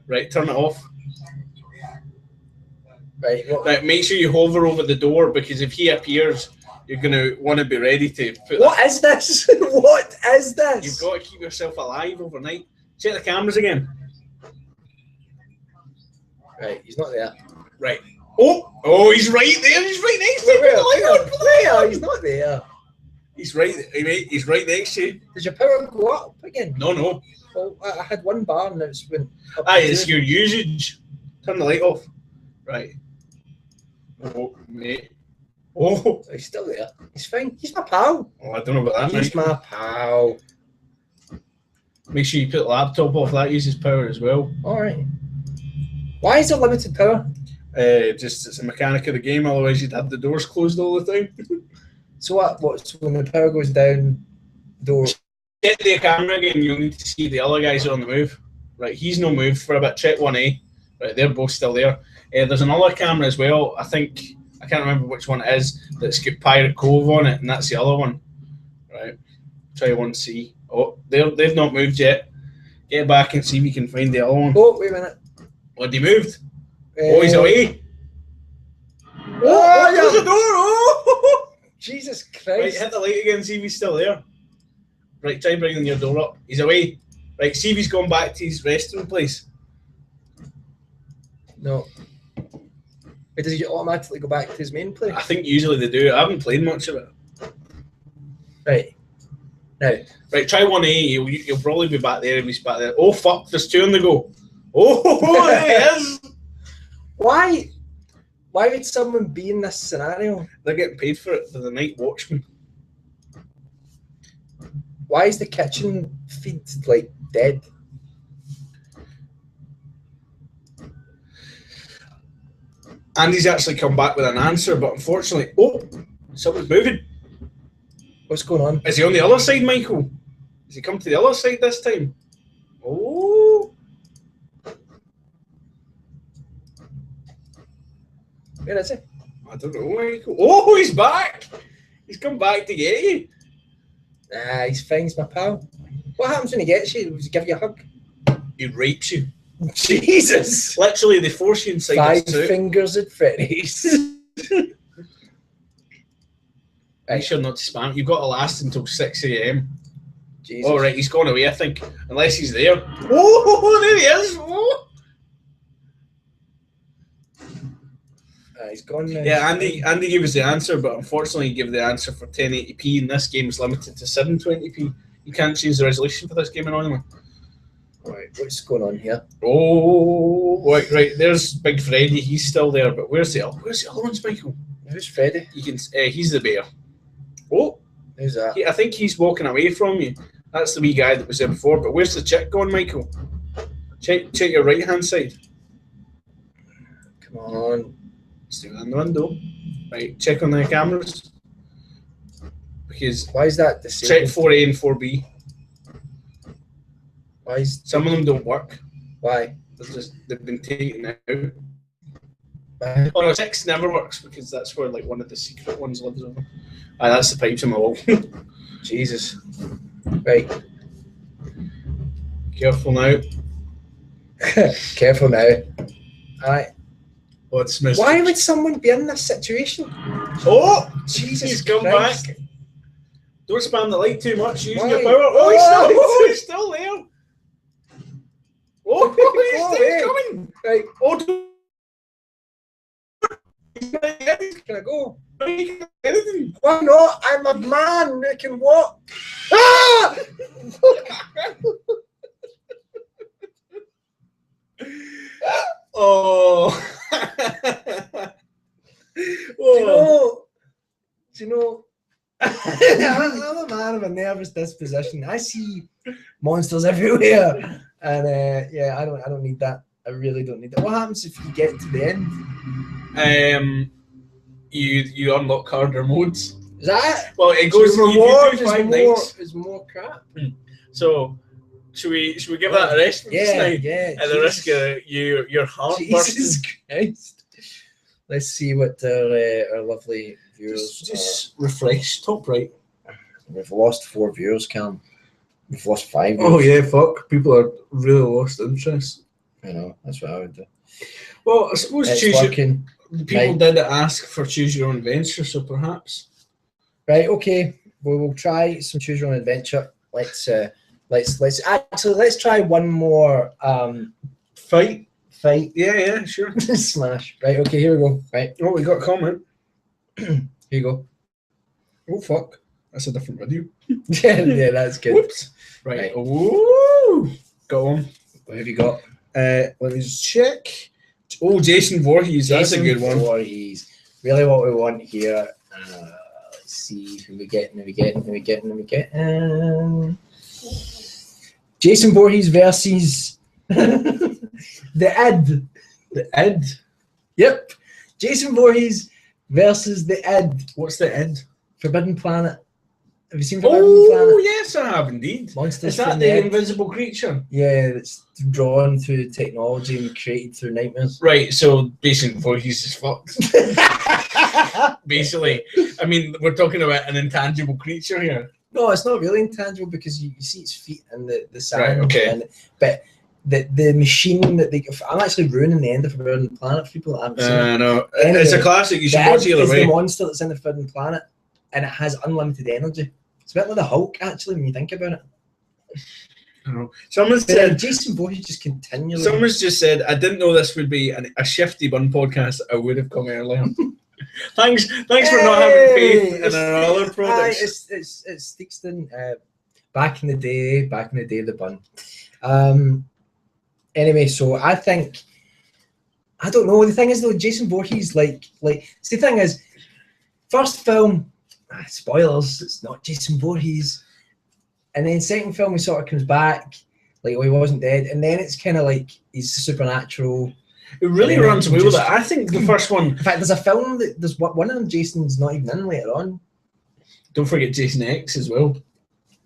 Speaker 2: Right, turn it off.
Speaker 1: Right.
Speaker 2: Right, make sure you hover over the door, because if he appears, you're going to want to be ready to put...
Speaker 1: What is this? What is this?
Speaker 2: You've got to keep yourself alive overnight. Check the cameras again.
Speaker 1: Right, he's not there.
Speaker 2: Right. Oh, he's right there. He's right next to you.
Speaker 1: Where? He's not there.
Speaker 2: He's right, mate. He's right next to you.
Speaker 1: Did your power go up again?
Speaker 2: No.
Speaker 1: Well, I had one bar and it's went up.
Speaker 2: It's your usage. Turn the light off. Right. Oh, mate. Oh.
Speaker 1: He's still there. He's fine. He's my pal.
Speaker 2: Oh, I don't know about that,
Speaker 1: He's my pal.
Speaker 2: Make sure you put the laptop off. That uses power as well.
Speaker 1: All right. Why is it limited power?
Speaker 2: Just it's a mechanic of the game. Otherwise, you'd have the doors closed all the time.
Speaker 1: So what? So when the power goes down, door.
Speaker 2: Check the camera again. You'll need to see the other guys on the move. Right, he's no moved for a bit. Check 1A. Right, they're both still there. There's another camera as well. I can't remember which one it is. That's got Pirate Cove on it, and that's the other one. Right. Try 1C. Oh, they've not moved yet. Get back and see if you can find the other one.
Speaker 1: Oh, wait a minute.
Speaker 2: What, he moved? He's away.
Speaker 1: Oh,
Speaker 2: there's the door. Oh!
Speaker 1: Jesus Christ.
Speaker 2: Right, hit the light again, see if he's still there. Right, try bringing your door up. He's away. Right, see if he's gone back to his resting place.
Speaker 1: No. But does he automatically go back to his main place?
Speaker 2: I think usually they do. I haven't played much of it.
Speaker 1: Right. Now.
Speaker 2: Right, try 1A. He'll probably be back there if he's back there. Oh, fuck, there's two on the go. Oh, there he is.
Speaker 1: Why would someone be in this scenario?
Speaker 2: They're getting paid for it. They're the night watchman.
Speaker 1: Why is the kitchen feed like dead?
Speaker 2: Andy's actually come back with an answer, but unfortunately, someone's moving.
Speaker 1: What's going on?
Speaker 2: Is he on the other side, Michael? Has he come to the other side this time? Oh.
Speaker 1: Where is he?
Speaker 2: I don't know, Michael. Oh, he's back. He's come back to get you.
Speaker 1: Nah, he's fine. He's my pal. What happens when he gets you? Does he give you a hug?
Speaker 2: He rapes you.
Speaker 1: Jesus!
Speaker 2: Literally, they force you inside
Speaker 1: 5
Speaker 2: this suit.
Speaker 1: fingers at Freddy's.
Speaker 2: Make sure not to spam. You've got to last until 6 a.m.
Speaker 1: Jesus.
Speaker 2: Oh, right, he's gone away, I think. Unless he's there. Oh, there he is. Oh.
Speaker 1: He's gone now.
Speaker 2: Yeah, Andy gave us the answer, but unfortunately he gave the answer for 1080p, and this game is limited to 720p. You can't change the resolution for this game annoyingly.
Speaker 1: Right, what's going on here?
Speaker 2: Oh, right. There's Big Freddy. He's still there, but where's the other ones, Michael?
Speaker 1: Who's Freddy?
Speaker 2: You can. He's the bear. Oh,
Speaker 1: who's that?
Speaker 2: I think he's walking away from you. That's the wee guy that was there before. But where's the chick gone, Michael? Check your right hand side.
Speaker 1: Come on.
Speaker 2: Stay in the window. Right, check on the cameras. Because
Speaker 1: why is that disabled?
Speaker 2: Check 4A and 4B.
Speaker 1: Why is
Speaker 2: some of them don't work?
Speaker 1: Why?
Speaker 2: They've been taken out.
Speaker 1: Why?
Speaker 2: Oh no, 6 never works because that's where like one of the secret ones lives over. That's the pipes in my wall.
Speaker 1: Jesus. Right.
Speaker 2: Careful now.
Speaker 1: Careful now. Alright.
Speaker 2: Why
Speaker 1: would someone be in this situation?
Speaker 2: Oh!
Speaker 1: Jesus,
Speaker 2: he's come
Speaker 1: Christ.
Speaker 2: back. Don't spam the light too much using
Speaker 1: Why?
Speaker 2: your power. Oh, he's still there. Oh, he's coming.
Speaker 1: Right.
Speaker 2: Oh,
Speaker 1: can I go? Why not? I'm a man who can walk. Ah!
Speaker 2: Oh.
Speaker 1: Do you know? I'm a man of a nervous disposition. I see monsters everywhere, and I don't need that. I really don't need that. What happens if you get to the end?
Speaker 2: You unlock harder modes.
Speaker 1: Is that?
Speaker 2: Well, it goes
Speaker 1: so reward
Speaker 2: is
Speaker 1: more crap.
Speaker 2: So, should we give that a rest?
Speaker 1: Yeah.
Speaker 2: At the risk of your heart
Speaker 1: Jesus
Speaker 2: bursting.
Speaker 1: Christ. Let's see what our lovely viewers.
Speaker 2: Just refresh top right.
Speaker 1: We've lost 4 viewers, Calum. We've lost 5 viewers.
Speaker 2: Oh yeah, fuck. People are really lost interest.
Speaker 1: You know, that's what I would do.
Speaker 2: Well, I suppose
Speaker 1: It's working.
Speaker 2: People did ask for choose your own adventure, so perhaps.
Speaker 1: Right, okay. We will try some choose your own adventure. Let's try one more
Speaker 2: Fight.
Speaker 1: Yeah, sure. Smash. Right, okay, here we go. Right.
Speaker 2: Oh, we got a comment.
Speaker 1: Here you go.
Speaker 2: Oh fuck. That's a different video.
Speaker 1: yeah, that's good.
Speaker 2: Whoops. Right. Ooh. Go on.
Speaker 1: What have you got?
Speaker 2: Let me just check. Oh, Jason Voorhees. That's a good one.
Speaker 1: Voorhees. Really what we want here. Let's see who we get. Jason Voorhees versus the Id.
Speaker 2: The Id?
Speaker 1: Yep. Jason Voorhees versus the Id.
Speaker 2: What's the Id?
Speaker 1: Forbidden Planet. Have you seen Forbidden Planet?
Speaker 2: Oh, yes, I have indeed.
Speaker 1: Monsters
Speaker 2: Is that the invisible creature?
Speaker 1: Yeah, it's drawn through technology and created through nightmares.
Speaker 2: Right, so Jason Voorhees is fucked. Basically. I mean, we're talking about an intangible creature here.
Speaker 1: No, it's not really intangible because you see its feet and the sand.
Speaker 2: Right, okay.
Speaker 1: But the machine that they... I'm actually ruining the end of Forbidden Planet for people that haven't seen it.
Speaker 2: No, anyway, it's a classic. You should watch it either way.
Speaker 1: It's the monster that's in the Forbidden Planet, and it has unlimited energy. It's a bit like the Hulk, actually, when you think about it.
Speaker 2: I know. Someone said
Speaker 1: Jason Voorhees just continually.
Speaker 2: Someone's just said, I didn't know this would be a Shifty Bun podcast. I would have come earlier. Thanks for not having faith in our other products.
Speaker 1: It's Steakston. Back in the day of the bun. Anyway, so I think I don't know. The thing is though, Jason Voorhees like the thing is, first film, spoilers, it's not Jason Voorhees. And then second film he sort of comes back, like he wasn't dead, and then it's kinda like he's supernatural.
Speaker 2: It really runs away with it. I think the first one.
Speaker 1: In fact, there's a film that there's one of them. Jason's not even in later on.
Speaker 2: Don't forget Jason X as well.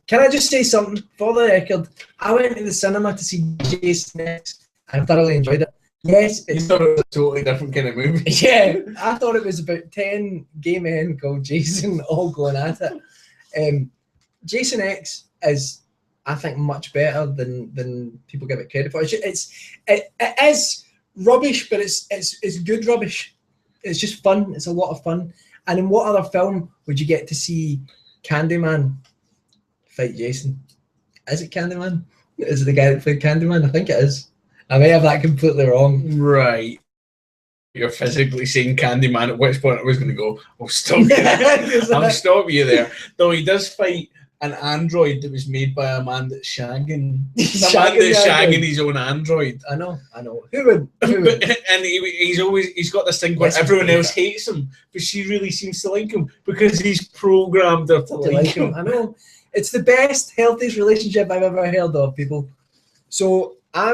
Speaker 1: Can I just say something for the record? I went to the cinema to see Jason X. I thoroughly enjoyed it. Yes,
Speaker 2: you thought it was a totally different kind of movie.
Speaker 1: Yeah, I thought it was about 10 gay men called Jason all going at it. Jason X is, I think, much better than people give it credit for. It is rubbish, but it's good rubbish. It's just fun. It's a lot of fun. And in what other film would you get to see Candyman fight Jason? Is it Candyman? Is it the guy that played Candyman? I think it is. I may have that completely wrong.
Speaker 2: Right. You're physically saying Candyman, at which point I was going to go, I'll stop you there. I'll stop you there. Though he does fight an android that was made by a man that's shagging. shagging his own android.
Speaker 1: I know. Who would?
Speaker 2: And he's got this thing where everyone else hates him, but she really seems to like him because he's programmed her to like him.
Speaker 1: I know. It's the best, healthiest relationship I've ever heard of, people. So I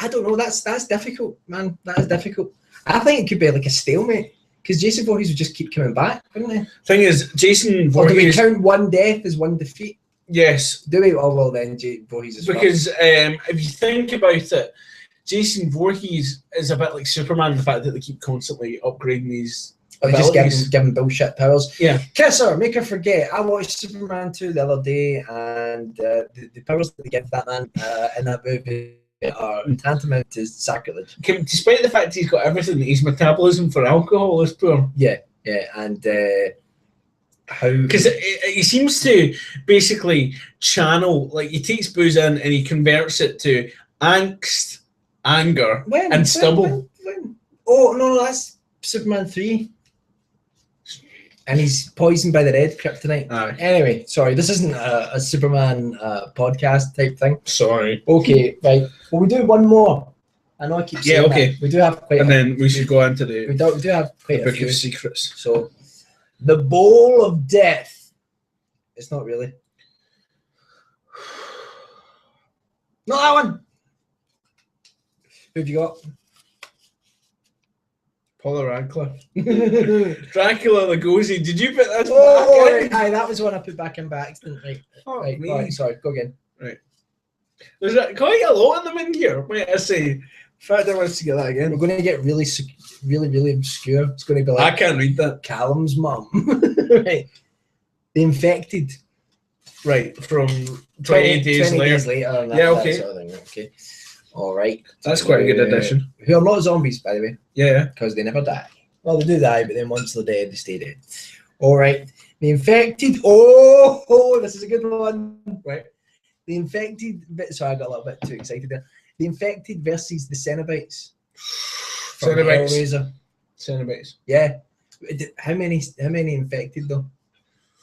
Speaker 1: don't know. That's difficult, man. That is difficult. I think it could be like a stalemate because Jason Voorhees would just keep coming back, wouldn't he?
Speaker 2: Thing is, Jason Voorhees.
Speaker 1: Or do we count one death as one defeat?
Speaker 2: Yes.
Speaker 1: Do we? Oh well, then Voorhees is
Speaker 2: because if you think about it, Jason Voorhees is a bit like Superman. The fact that they keep constantly upgrading these.
Speaker 1: Just give him bullshit powers.
Speaker 2: Yeah.
Speaker 1: Kisser, make her forget. I watched Superman 2 the other day, and the powers that they give that man in that movie are tantamount to sacrilege.
Speaker 2: Despite the fact he's got everything, his metabolism for alcohol is poor.
Speaker 1: Yeah, and how...
Speaker 2: Because he seems to basically channel, like he takes booze in and he converts it to angst, anger, and stubble.
Speaker 1: When? Oh, no, that's Superman 3. And he's poisoned by the red kryptonite. Anyway, sorry, this isn't a Superman podcast type thing.
Speaker 2: Sorry.
Speaker 1: Okay, right. Well, we do one more. I know I keep saying that. We do have quite
Speaker 2: then we should go on to the...
Speaker 1: We do have quite
Speaker 2: a few Book of Secrets.
Speaker 1: So, the Bowl of Death. It's not really. Not that one. Who've you got?
Speaker 2: Paula Radcliffe. Dracula Lugosi. Did you put that
Speaker 1: back in? Aye, that was one I put back in by accident. Right, sorry, go again.
Speaker 2: Right. There's quite a lot of them in here. Wait, I say. In fact, I want to get that again.
Speaker 1: We're going to get really obscure. It's going to be like...
Speaker 2: I can't read that.
Speaker 1: Calum's mum. Right. The Infected.
Speaker 2: Right, from 28 days later.
Speaker 1: Days later and that,
Speaker 2: Yeah, okay.
Speaker 1: that sort of thing. Okay. All right.
Speaker 2: That's quite a good addition.
Speaker 1: Who are not zombies, by the way.
Speaker 2: Yeah.
Speaker 1: Because they never die. Well, they do die, but then once they're dead, they stay dead. All right. The infected. Oh, this is a good one. Right. The infected. Sorry, I got a little bit too excited there. The infected versus the Cenobites.
Speaker 2: Cenobites.
Speaker 1: Yeah. How many infected though?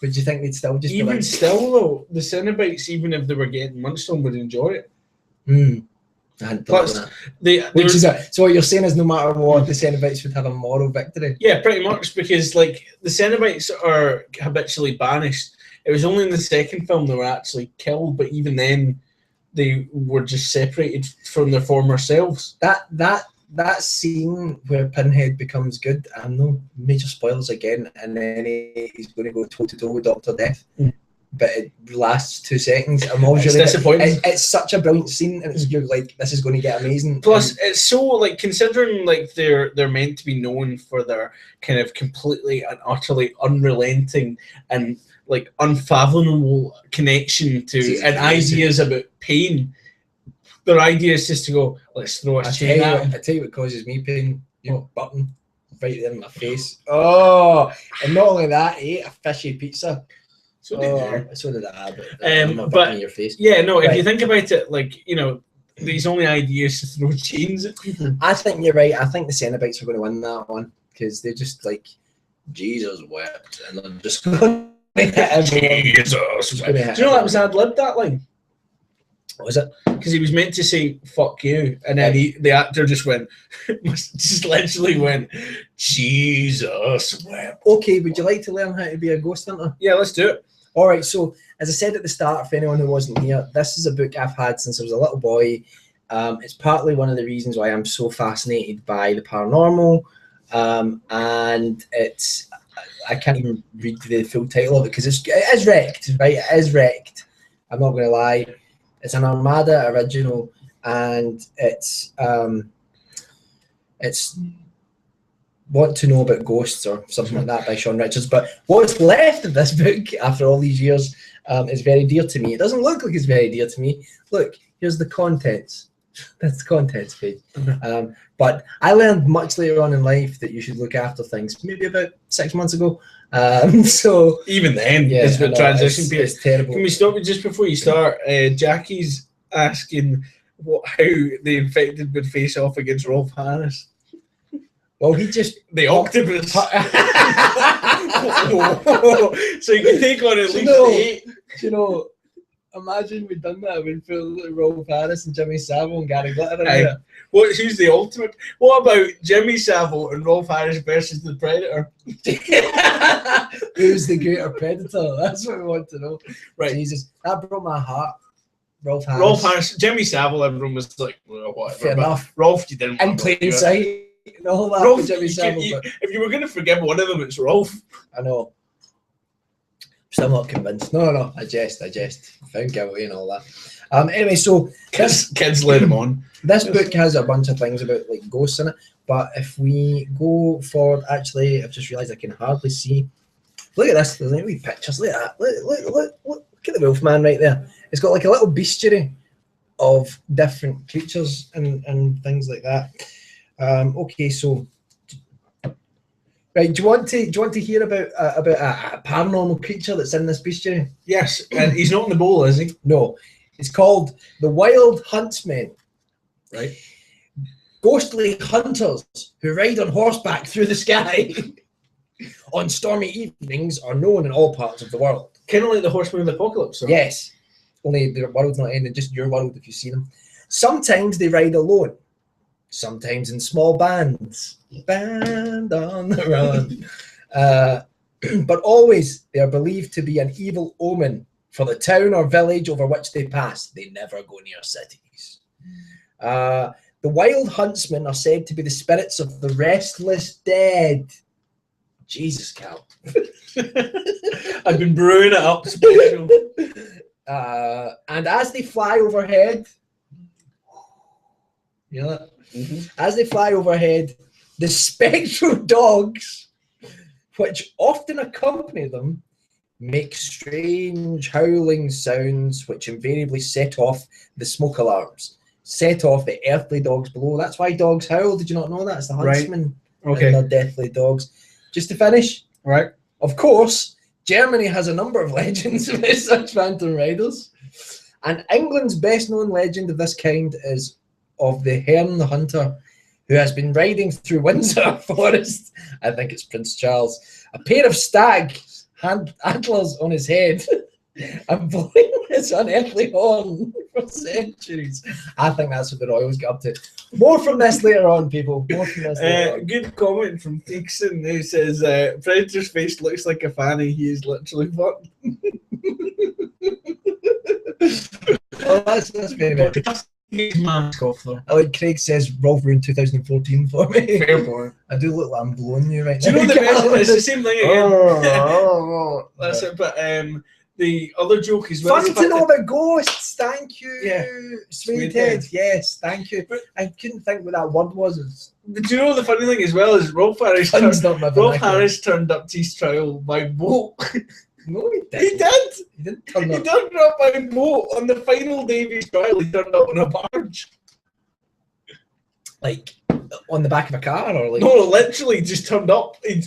Speaker 1: Would you think they'd still just
Speaker 2: even still though, the Cenobites, even if they were getting munched on, would enjoy it.
Speaker 1: Plus, so what you're saying is no matter what, the Cenobites would have a moral victory.
Speaker 2: Yeah, pretty much, because like the Cenobites are habitually banished. It was only in the second film they were actually killed, but even then, they were just separated from their former selves. That
Speaker 1: scene where Pinhead becomes good, no major spoilers again, and then he's going to go toe to toe with Dr. Death. But it lasts 2 seconds. I'm always really disappointed. It's such a brilliant scene, and you're like, this is going to get amazing.
Speaker 2: Plus, it's so like, considering like they're meant to be known for their kind of completely and utterly unrelenting and like unfathomable connection to and ideas about pain. Their idea is just to go, let's throw a chain at him.
Speaker 1: I tell you what causes me pain. Button right there in my face. Oh, and not only that, I ate a fishy pizza. So did I. But in your face.
Speaker 2: Yeah, no. If you think about it, like, you know, these only ideas to throw chains at people.
Speaker 1: I think you're right. I think the Cenobites are going to win that one because they're just like, Jesus wept, and they're just going to hit everyone.
Speaker 2: Jesus. Do you know that was ad-libbed, that line?
Speaker 1: Was it?
Speaker 2: Because he was meant to say "fuck you," and then the actor just literally went, "Jesus wept."
Speaker 1: Okay, would you like to learn how to be a ghost hunter?
Speaker 2: Yeah, let's do it.
Speaker 1: All right. So, as I said at the start, for anyone who wasn't here, this is a book I've had since I was a little boy. It's partly one of the reasons why I'm so fascinated by the paranormal, and I can't even read the full title of it because it is wrecked, right? It is wrecked. I'm not going to lie. It's an Armada original, and it's What to Know About Ghosts or something like that by Sean Richards. But what's left of this book after all these years is very dear to me. It doesn't look like it's very dear to me. Look, here's the contents. That's the contents page. But I learned much later on in life that you should look after things. Maybe about 6 months ago. So
Speaker 2: even then, it's the transition period.
Speaker 1: It's terrible.
Speaker 2: Can we stop it just before you start? Jackie's asking how the infected would face off against Rolf Harris.
Speaker 1: Well, he just
Speaker 2: the octopus. So you can take on at least 8.
Speaker 1: You know, imagine we'd done that. We'd put Rolf Harris and Jimmy Savile and Gary Glitter in there.
Speaker 2: Who's the ultimate? What about Jimmy Savile and Rolf Harris versus the Predator?
Speaker 1: Who's the greater predator? That's what we want to know.
Speaker 2: Right.
Speaker 1: Jesus, that broke my heart. Rolf
Speaker 2: Harris. Jimmy Savile, everyone was like, well, whatever.
Speaker 1: Fair enough.
Speaker 2: Rolf, you didn't.
Speaker 1: In plain sight. No, that
Speaker 2: Rolf,
Speaker 1: Jimmy Savile,
Speaker 2: if you were going to forgive one of them, it's Rolf.
Speaker 1: I know. Still not convinced. No. I jest. Found guilty and all that. Anyway, so
Speaker 2: kids let him on.
Speaker 1: This book has a bunch of things about like ghosts in it, but if we go forward, actually, I've just realised I can hardly see. Look at this. There's like wee pictures. Look at that. Look at the Wolfman right there. It's got like a little bestiary of different creatures and things like that. Okay, so. Right, do you want to hear about a paranormal creature that's in this bestiary?
Speaker 2: Yes, and he's not in the bowl, is he?
Speaker 1: No, it's called the Wild Huntsmen. Right, ghostly hunters who ride on horseback through the sky on stormy evenings are known in all parts of the world.
Speaker 2: Kind of like the Horsemen of the Apocalypse. Or?
Speaker 1: Yes, only the world's not ending, just your world if you see them. Sometimes they ride alone. Sometimes in small bands, band on the run. But always they are believed to be an evil omen for the town or village over which they pass. They never go near cities. The Wild Huntsmen are said to be the spirits of the restless dead. Jesus, Cal.
Speaker 2: I've been brewing it up special.
Speaker 1: And as they fly overhead, you know that? As they fly overhead, the spectral dogs, which often accompany them, make strange howling sounds which invariably set off the smoke alarms, set off the earthly dogs below. That's why dogs howl. Did you not know that? It's the huntsmen and their deathly dogs. Just to finish,
Speaker 2: right?
Speaker 1: Of course, Germany has a number of legends about such phantom riders. And England's best-known legend of this kind is of the Herne the Hunter, who has been riding through Windsor Forest, I think it's Prince Charles, a pair of stag antlers on his head and blowing his unearthly horn for centuries. I think that's what the royals get up to. More from this later on, people. More from this later on.
Speaker 2: Good comment from Dixon, who says, Predator's face looks like a fanny. He is literally fucked.
Speaker 1: Oh, that's very good. Like Craig says, Rolf ruined 2014 for me.
Speaker 2: Fair point.
Speaker 1: I do look like I'm blowing you right
Speaker 2: now. Do you know the best? It's the same thing again. That's it. But the other joke is
Speaker 1: fun to know about ghosts. Thank you.
Speaker 2: Yeah.
Speaker 1: Sweet Ted. Yes, thank you. But I couldn't think what that word was.
Speaker 2: Do you know the funny thing as well is Rolf Harris turned up to his trial by boat.
Speaker 1: No, he didn't.
Speaker 2: He did.
Speaker 1: He didn't turn up.
Speaker 2: He turned up by boat on the final day of his trial. He turned up on a barge.
Speaker 1: Like on the back of a car, or like?
Speaker 2: No, literally just turned up. He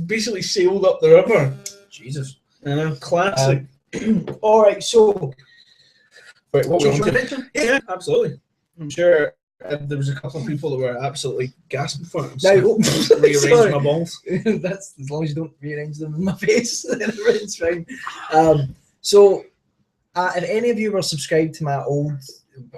Speaker 2: basically sailed up the river.
Speaker 1: Jesus.
Speaker 2: I know, classic.
Speaker 1: All right, so.
Speaker 2: Wait, what was your Yeah, absolutely. I'm sure there was a couple of people that were absolutely gasping for it.
Speaker 1: Now,
Speaker 2: rearrange my balls.
Speaker 1: That's as long as you don't rearrange them in my face, then everything's fine. So, if any of you were subscribed to my old,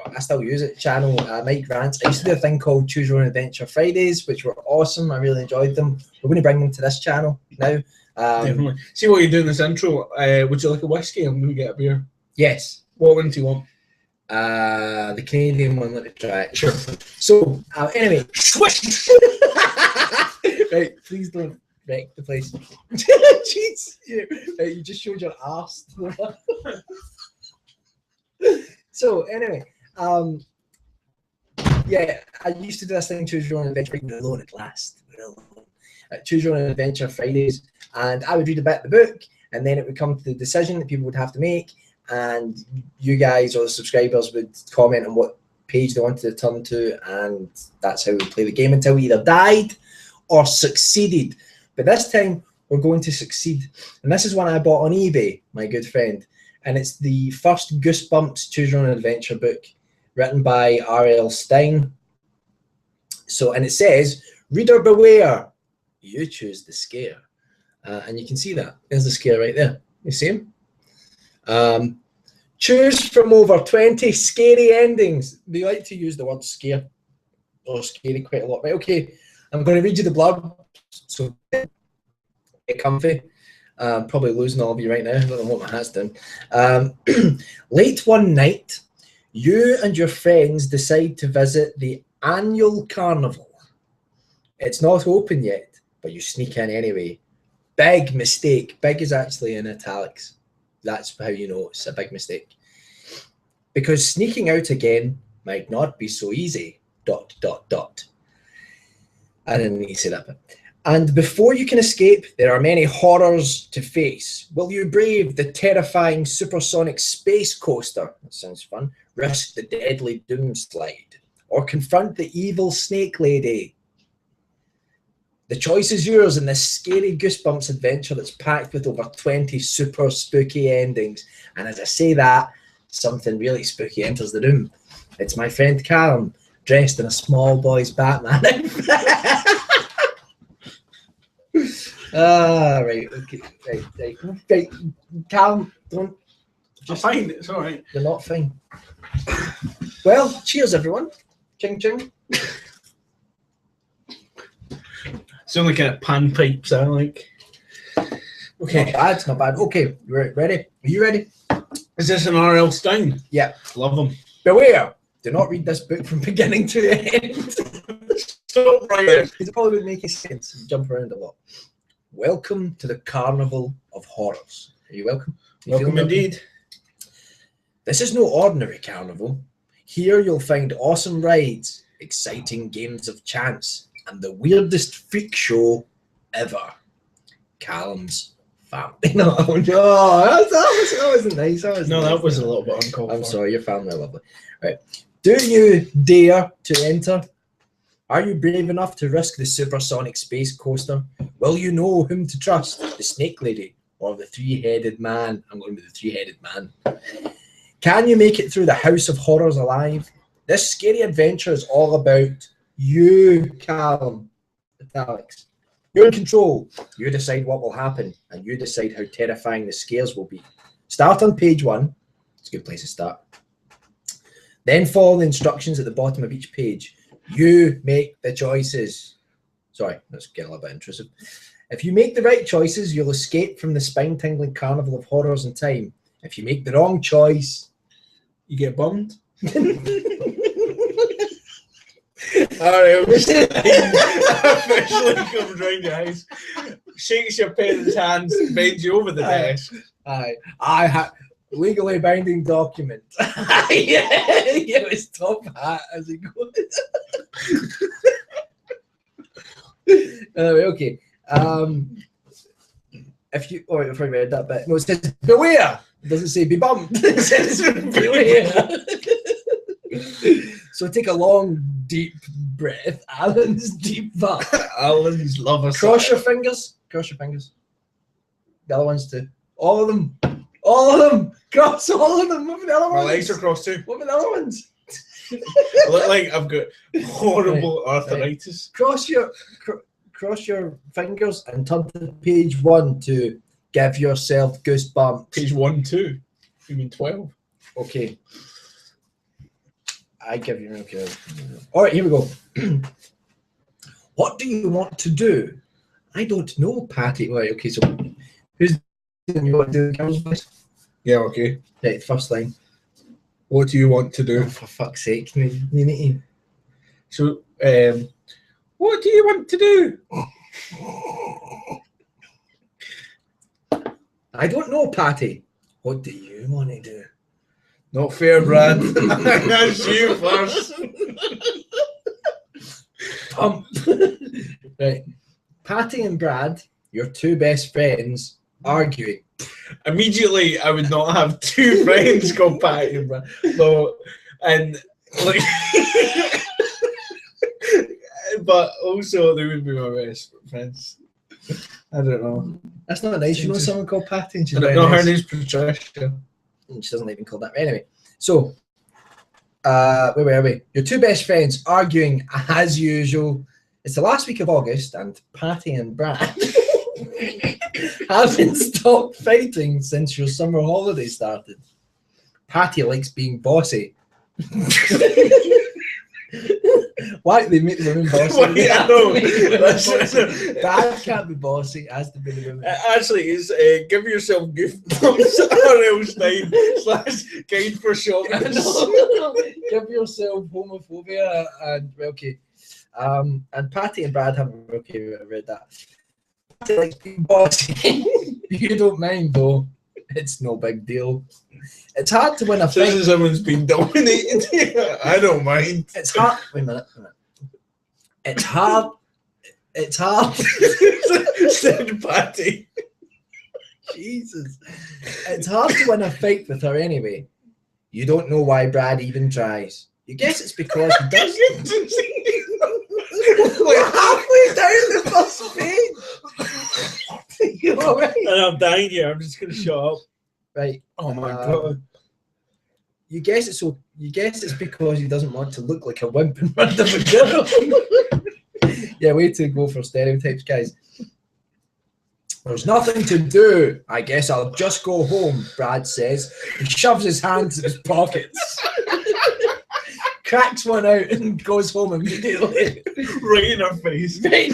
Speaker 1: I still use it, channel, Mike Rants, I used to do a thing called Choose Your Own Adventure Fridays, which were awesome. I really enjoyed them. We're going to bring them to this channel now.
Speaker 2: Definitely. See what you do in this intro. Would you like a whiskey? I'm going to get a beer.
Speaker 1: Yes.
Speaker 2: What one do you want?
Speaker 1: The Canadian one. Let me try it.
Speaker 2: Sure.
Speaker 1: So anyway,
Speaker 2: swish.
Speaker 1: Right, please don't wreck the place. Jeez, you just showed your arse. So anyway, yeah, I used to do this thing, Choose Your Own Adventure. We're alone at last. We're alone. Choose Your Own Adventure Fridays, and I would read about the book, and then it would come to the decision that people would have to make. And you guys or the subscribers would comment on what page they wanted to turn to, and that's how we play the game until we either died or succeeded. But this time we're going to succeed, and this is one I bought on eBay, my good friend, and it's the first Goosebumps Choose Your Own Adventure book, written by R.L. Stine. So, and it says, "Reader beware, you choose the scare," and you can see that. There's the scare right there. You see him? Choose from over 20 scary endings. They like to use the word scare or scary quite a lot. Right, okay, I'm going to read you the blurb, so get comfy. Probably losing all of you right now. I don't know what my hat's done. Late one night, you and your friends decide to visit the annual carnival. It's not open yet, but you sneak in anyway. Big mistake. Big is actually in italics. That's how you know it's a big mistake. Because sneaking out again might not be so easy. ... I didn't need to say that bit. And before you can escape, there are many horrors to face. Will you brave the terrifying supersonic space coaster? That sounds fun. Risk the deadly doom slide, or confront the evil snake lady? The choice is yours in this scary Goosebumps adventure that's packed with over 20 super spooky endings. And as I say that, something really spooky enters the room. It's my friend Calum, dressed in a small boy's Batman outfit. Right, okay, right. Calum, don't.
Speaker 2: Just fine, it's all right.
Speaker 1: You're not fine. Well, cheers, everyone. Ching ching.
Speaker 2: Sound like a panpipe sound like. Okay.
Speaker 1: Not bad. Okay, you're ready? Are you ready?
Speaker 2: Is this an R.L. Stine?
Speaker 1: Yeah.
Speaker 2: Love them.
Speaker 1: Beware! Do not read this book from beginning to end.
Speaker 2: Stop right there.
Speaker 1: Because it probably would make sense. You jump around a lot. Welcome to the Carnival of Horrors. Are you welcome?
Speaker 2: Welcome indeed.
Speaker 1: This is no ordinary carnival. Here you'll find awesome rides, exciting games of chance, and the weirdest freak show ever. Calum's family. No, that wasn't nice. That
Speaker 2: was a little bit uncalled for.
Speaker 1: I'm sorry, your family are lovely. Right. Do you dare to enter? Are you brave enough to risk the supersonic space coaster? Will you know whom to trust, the snake lady or the three-headed man? I'm going with the three-headed man. Can you make it through the House of Horrors alive? This scary adventure is all about you, Calum. Italics. You're in control. You decide what will happen, and you decide how terrifying the scares will be. Start on page 1. It's a good place to start. Then follow the instructions at the bottom of each page. You make the choices. Sorry, that's getting a little bit intrusive. If you make the right choices, you'll escape from the spine-tingling carnival of horrors and time. If you make the wrong choice,
Speaker 2: you get bummed. Alright, officially comes round your house, shakes your parents' hands, bends you over the desk.
Speaker 1: I have legally binding document. Yeah, his top hat as he goes. Anyway, okay. If you, if I read that bit, no, it says beware. It doesn't say be bummed. It says beware. So take a long, deep breath. Alan's deep breath.
Speaker 2: Alan's lover.
Speaker 1: Cross your fingers. Cross your fingers. The other ones too. All of them. All of them. Cross all of them. What about the other ones?
Speaker 2: My legs are crossed too.
Speaker 1: What about the other ones?
Speaker 2: I look like I've got horrible arthritis.
Speaker 1: Right. Cross your fingers and turn to page 1 to give yourself goosebumps.
Speaker 2: Page 1, 2. You mean 12?
Speaker 1: Okay. I give you okay. All right, here we go. What do you want to do? I don't know, Patty. Right, okay, so who's you want to do the girl's voice?
Speaker 2: Yeah, okay.
Speaker 1: Right, first line.
Speaker 2: What do you want to do?
Speaker 1: Oh, for fuck's sake, you need to.
Speaker 2: So, what do you want to do?
Speaker 1: I don't know, Patty. What do you want to do?
Speaker 2: Not fair, Brad. That's you first.
Speaker 1: Pump. Right. Patty and Brad, your two best friends, arguing.
Speaker 2: Immediately, I would not have two friends called Patty and Brad. So, and like, but also they would be my best friends. I don't know.
Speaker 1: That's not nice. You know someone called Patty and she's
Speaker 2: very nice. Her name's Patricia.
Speaker 1: And she doesn't even call that. Anyway, so where were we? Your two best friends arguing as usual. It's the last week of August, and Patty and Brad haven't stopped fighting since your summer holiday started. Patty likes being bossy. Why do they make the women bossy?
Speaker 2: Well, yeah, no.
Speaker 1: Dad can't be bossy, has to be the women.
Speaker 2: Actually, it's give yourself goosebumps RL9 / guide for shopping.
Speaker 1: Give yourself homophobia and okay. And Patty and Brad haven't I read that. Patty likes being bossy. You don't mind though. It's no big deal. It's hard to win a fight.
Speaker 2: Since someone's been dominated, I don't mind.
Speaker 1: It's hard. Wait a minute. It's hard. It's hard.
Speaker 2: Said Patty.
Speaker 1: Jesus. It's hard to win a fight with her anyway. You don't know why Brad even tries. You guess it's because he does. We're halfway down the first page. You all right?
Speaker 2: And I'm dying here. I'm just gonna shut up.
Speaker 1: Right.
Speaker 2: Oh my god.
Speaker 1: You guess it's because he doesn't want to look like a wimp in front of a girl. Yeah, way to go for stereotypes, guys. There's nothing to do. I guess I'll just go home, Brad says. He shoves his hands in his pockets. Cracks one out and goes home immediately.
Speaker 2: Right in her face.
Speaker 1: Right.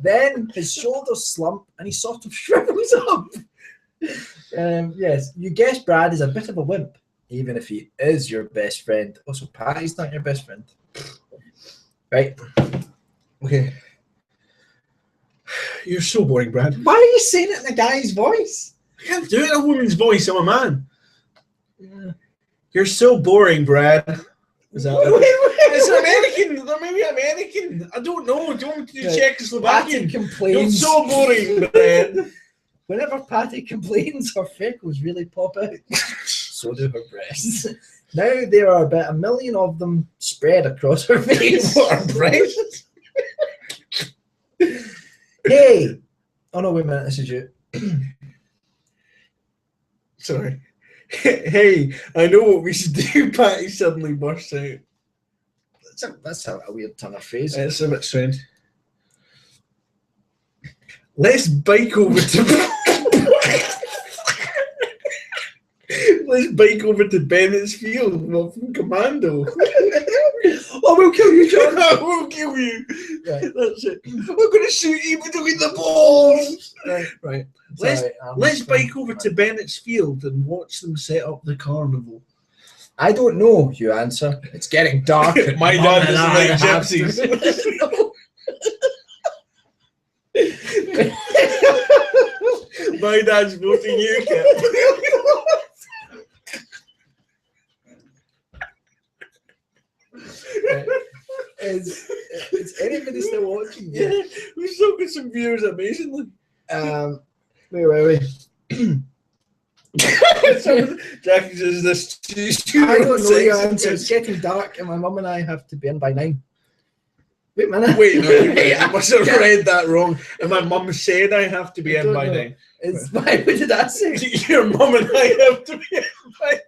Speaker 1: Then his shoulders slump and he sort of shrivels up. Yes, you guess Brad is a bit of a wimp, even if he is your best friend. Also, Patty's not your best friend. Right?
Speaker 2: Okay. You're so boring, Brad.
Speaker 1: Why are you saying it in a guy's voice?
Speaker 2: I can't do it in a woman's voice. I'm a man.
Speaker 1: Yeah.
Speaker 2: You're so boring, Brad. Is that it's American? They're maybe American. I don't know. Do you want me to do Czechoslovakian?
Speaker 1: Patty complains.
Speaker 2: You're so boring, man.
Speaker 1: Whenever Patty complains, her freckles really pop out. So do her breasts. Now there are about 1 million of them spread across her face.
Speaker 2: What, her breasts?
Speaker 1: Hey! Oh no, wait a minute, this is you.
Speaker 2: Sorry. Hey, I know what we should do. Patty suddenly bursts out.
Speaker 1: That's a weird turn of phrase.
Speaker 2: It's a bit strange. Let's bike over to... Let's bike over to Bennett's Field. Well, from Commando.
Speaker 1: Oh, we'll kill you, John.
Speaker 2: I will kill you.
Speaker 1: Right.
Speaker 2: That's it. I'm going to shoot you between the balls. Right. Let's bike over to Bennett's Field and watch them set up the carnival.
Speaker 1: I don't know, you answer. It's getting dark.
Speaker 2: My dad doesn't like gypsies. My dad's voting UKIP.
Speaker 1: Is anybody still watching?
Speaker 2: Yeah, we've still got some viewers, amazingly.
Speaker 1: Wait.
Speaker 2: Jackie says this.
Speaker 1: I don't know your answer. It's getting dark, and my mum and I have to be in by 9. Wait a minute.
Speaker 2: Wait, no, I must have read that wrong. And my mum said I have to be in by 9.
Speaker 1: Why? What did I say?
Speaker 2: Your mum and I have to be in by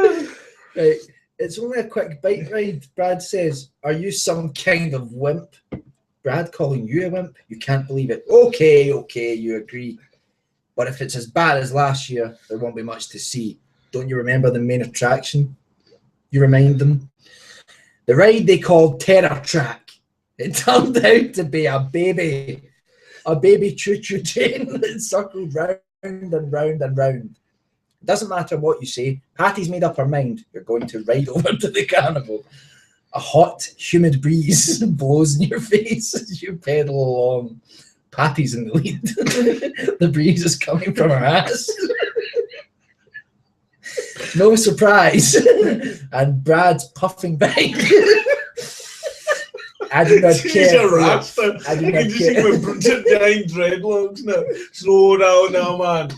Speaker 2: 9.
Speaker 1: Right. It's only a quick bike ride, Brad says. Are you some kind of wimp? Brad calling you a wimp? You can't believe it. Okay, you agree. But if it's as bad as last year, there won't be much to see. Don't you remember the main attraction? You remind them. The ride they called Terror Track. It turned out to be a baby choo-choo train that circled round and round and round. It doesn't matter what you say. Patty's made up her mind. You're going to ride over to the carnival. A hot, humid breeze blows in your face as you pedal along. Patty's in the lead. The breeze is coming from her ass. No surprise. And Brad's puffing back. I do not care.
Speaker 2: He's a rasta. I can just see my giant dreadlocks now. Slow down now, man.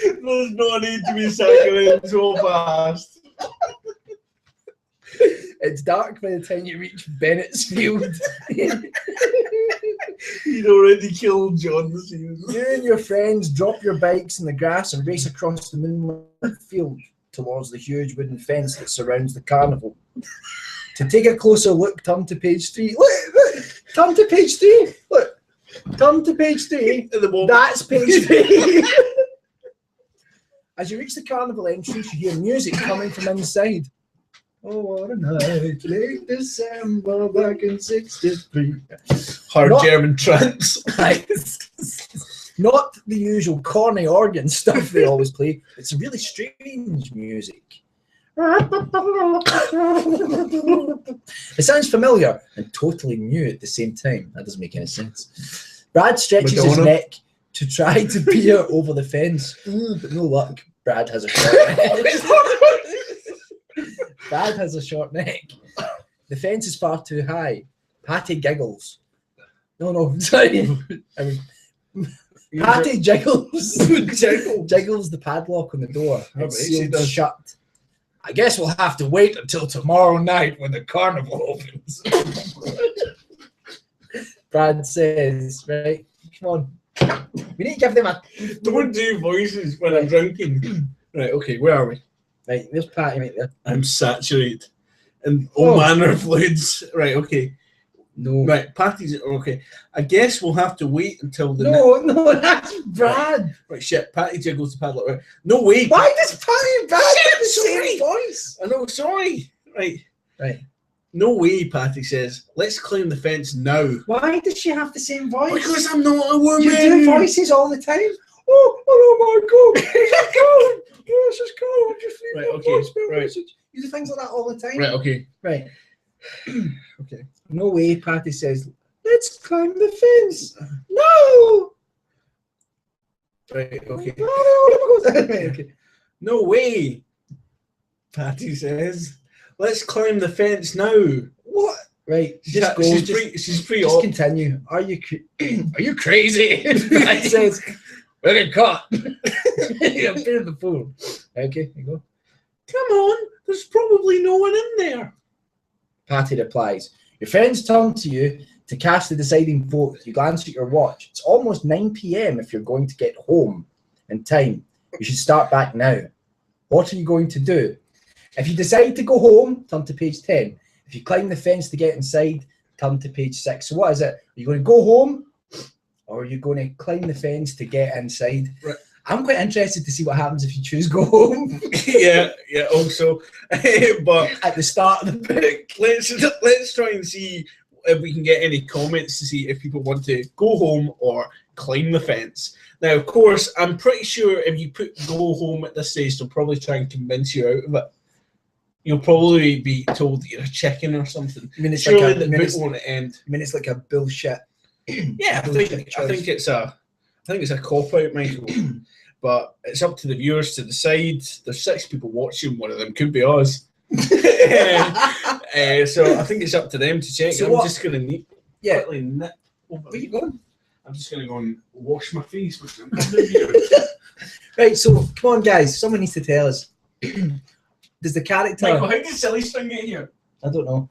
Speaker 2: There's no need to be cycling so fast.
Speaker 1: It's dark by the time you reach Bennett's Field.
Speaker 2: He'd already killed John this season.
Speaker 1: You and your friends drop your bikes in the grass and race across the moonlit field towards the huge wooden fence that surrounds the carnival. To take a closer look, turn to page 3. Look, turn to page 3. Look, turn to page 3. That's page 3. As you reach the carnival entrance, you hear music coming from inside. Oh, what a night, late December, back in '63.
Speaker 2: German trance.
Speaker 1: Not the usual corny organ stuff they always play. It's really strange music. It sounds familiar and totally new at the same time. That doesn't make any sense. Brad stretches his neck to try to peer over the fence, but no luck. Brad has a short neck. Brad has a short neck. The fence is far too high. Patty giggles. No, sorry. Patty jiggles. Jiggles the padlock on the door. It's sealed shut. I guess we'll have to wait until tomorrow night when the carnival opens. Brad says, right, come on. We need to give them a...
Speaker 2: Don't do voices when I'm drinking. Right, okay, where are we?
Speaker 1: Right, there's Patty right there.
Speaker 2: I'm saturated in all manner of fluids. Right, okay.
Speaker 1: No.
Speaker 2: Right, Patty's okay. I guess we'll have to wait until the...
Speaker 1: No, that's Brad.
Speaker 2: Right, shit, Patty jiggles the padlock. Right. No way.
Speaker 1: Why does Patty and Brad have the same voice?
Speaker 2: I know, sorry.
Speaker 1: Right.
Speaker 2: No way, Patty says. Let's climb the fence now.
Speaker 1: Why does she have the same voice?
Speaker 2: Because I'm not a woman.
Speaker 1: You do voices all the time. Oh my God. This is cool. Just leave a voicemail message. You do things like that all the time.
Speaker 2: Right, okay.
Speaker 1: Right. Okay. No way, Patty says, let's climb the fence. No!
Speaker 2: Right, okay.
Speaker 1: Okay.
Speaker 2: No way, Patty says. Let's climb the fence now.
Speaker 1: What? Right, just go.
Speaker 2: She's free.
Speaker 1: Just continue. Are you crazy?
Speaker 2: Patty
Speaker 1: says, we're getting caught. I'm fearing the fool. Okay, you go.
Speaker 2: Come on, there's probably no one in there.
Speaker 1: Patty replies, your friends turn to you to cast the deciding vote. You glance at your watch. It's almost 9 p.m. if you're going to get home in time. You should start back now. What are you going to do? If you decide to go home, turn to page 10. If you climb the fence to get inside, turn to page 6. So what is it? Are you going to go home, or are you going to climb the fence to get inside?
Speaker 2: Right.
Speaker 1: I'm quite interested to see what happens if you choose go home.
Speaker 2: yeah. Also, but
Speaker 1: at the start of the book,
Speaker 2: let's try and see if we can get any comments to see if people want to go home or climb the fence. Now, of course, I'm pretty sure if you put go home at this stage, they'll probably try and convince you out of it. You'll probably be told that you're a chicken or something.
Speaker 1: I mean, it's
Speaker 2: surely
Speaker 1: like
Speaker 2: the book won't end.
Speaker 1: I mean, it's like a bullshit.
Speaker 2: Yeah, I think it's a cop out, Michael. But it's up to the viewers to decide. There's 6 people watching. One of them could be us. So I think it's up to them to check.
Speaker 1: So
Speaker 2: I'm
Speaker 1: what?
Speaker 2: just going to quickly nip over.
Speaker 1: Where you going?
Speaker 2: I'm just going to go and wash my face.
Speaker 1: Right, so come on, guys. Someone needs to tell us. Does the character...
Speaker 2: Michael, how did Silly String get here?
Speaker 1: I don't know.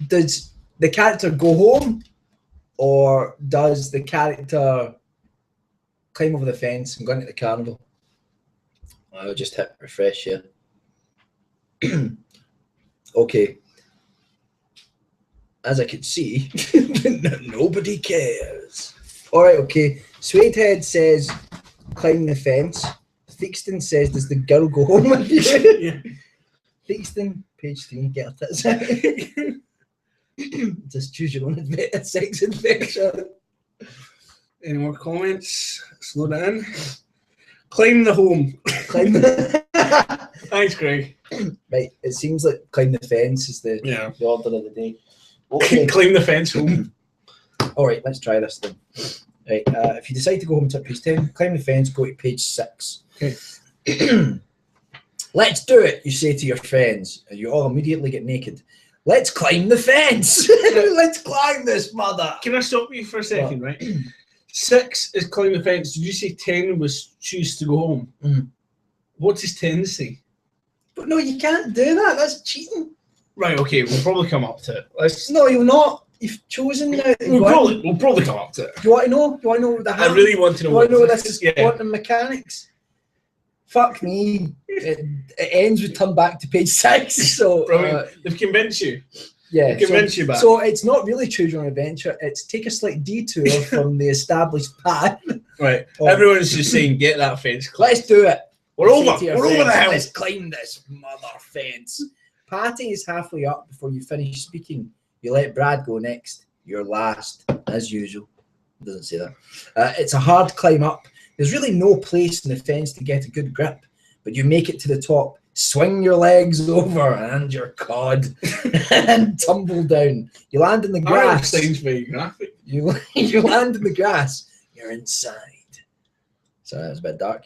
Speaker 1: Does the character go home, or does the character climb over the fence and go into the carnival? I'll just hit refresh here. Okay. As I could see, nobody cares. All right, okay. Suedehead says, climb the fence. Theakston says, does the girl go home with you?
Speaker 2: Yeah.
Speaker 1: Theakston, page 3, get her tits out. Just choose your own sex adventure.
Speaker 2: Any more comments? Slow down. Climb the home.
Speaker 1: Climb the...
Speaker 2: Thanks, Greg.
Speaker 1: Right, it seems like climb the fence is the order of the day. Okay.
Speaker 2: Climb the fence home.
Speaker 1: All right, let's try this then. Right, if you decide to go home to page 10, climb the fence, go to page 6.
Speaker 2: Okay.
Speaker 1: Let's do it, you say to your friends. You all immediately get naked. Let's climb the fence. Let's climb this, mother.
Speaker 2: Can I stop you for a second, right? 6 is climb the fence. Did you say 10 was choose to go home?
Speaker 1: Mm.
Speaker 2: What does 10 say?
Speaker 1: But no, you can't do that. That's cheating.
Speaker 2: Right, okay, we'll probably come up to it.
Speaker 1: No, you'll not. You've chosen now.
Speaker 2: We'll probably come up to it.
Speaker 1: Do you want to know? Do you want to know what the
Speaker 2: I really want to know.
Speaker 1: Do you want to know this is quantum mechanics? Fuck me. It ends with turn back to page 6. So
Speaker 2: they've convinced you.
Speaker 1: Yeah,
Speaker 2: you back.
Speaker 1: So it's not really choose your own adventure. It's take a slight detour from the established path.
Speaker 2: Right. Everyone's just saying, get that fence.
Speaker 1: Let's do it.
Speaker 2: We're over the hill.
Speaker 1: Let's climb this mother fence. Patty is halfway up before you finish speaking. You let Brad go next. You're last, as usual. It doesn't say that. It's a hard climb up. There's really no place in the fence to get a good grip, but you make it to the top. Swing your legs over and your cod and tumble down. You land in the grass.
Speaker 2: Sounds very graphic.
Speaker 1: You land in the grass. You're inside. Sorry, that was a bit dark.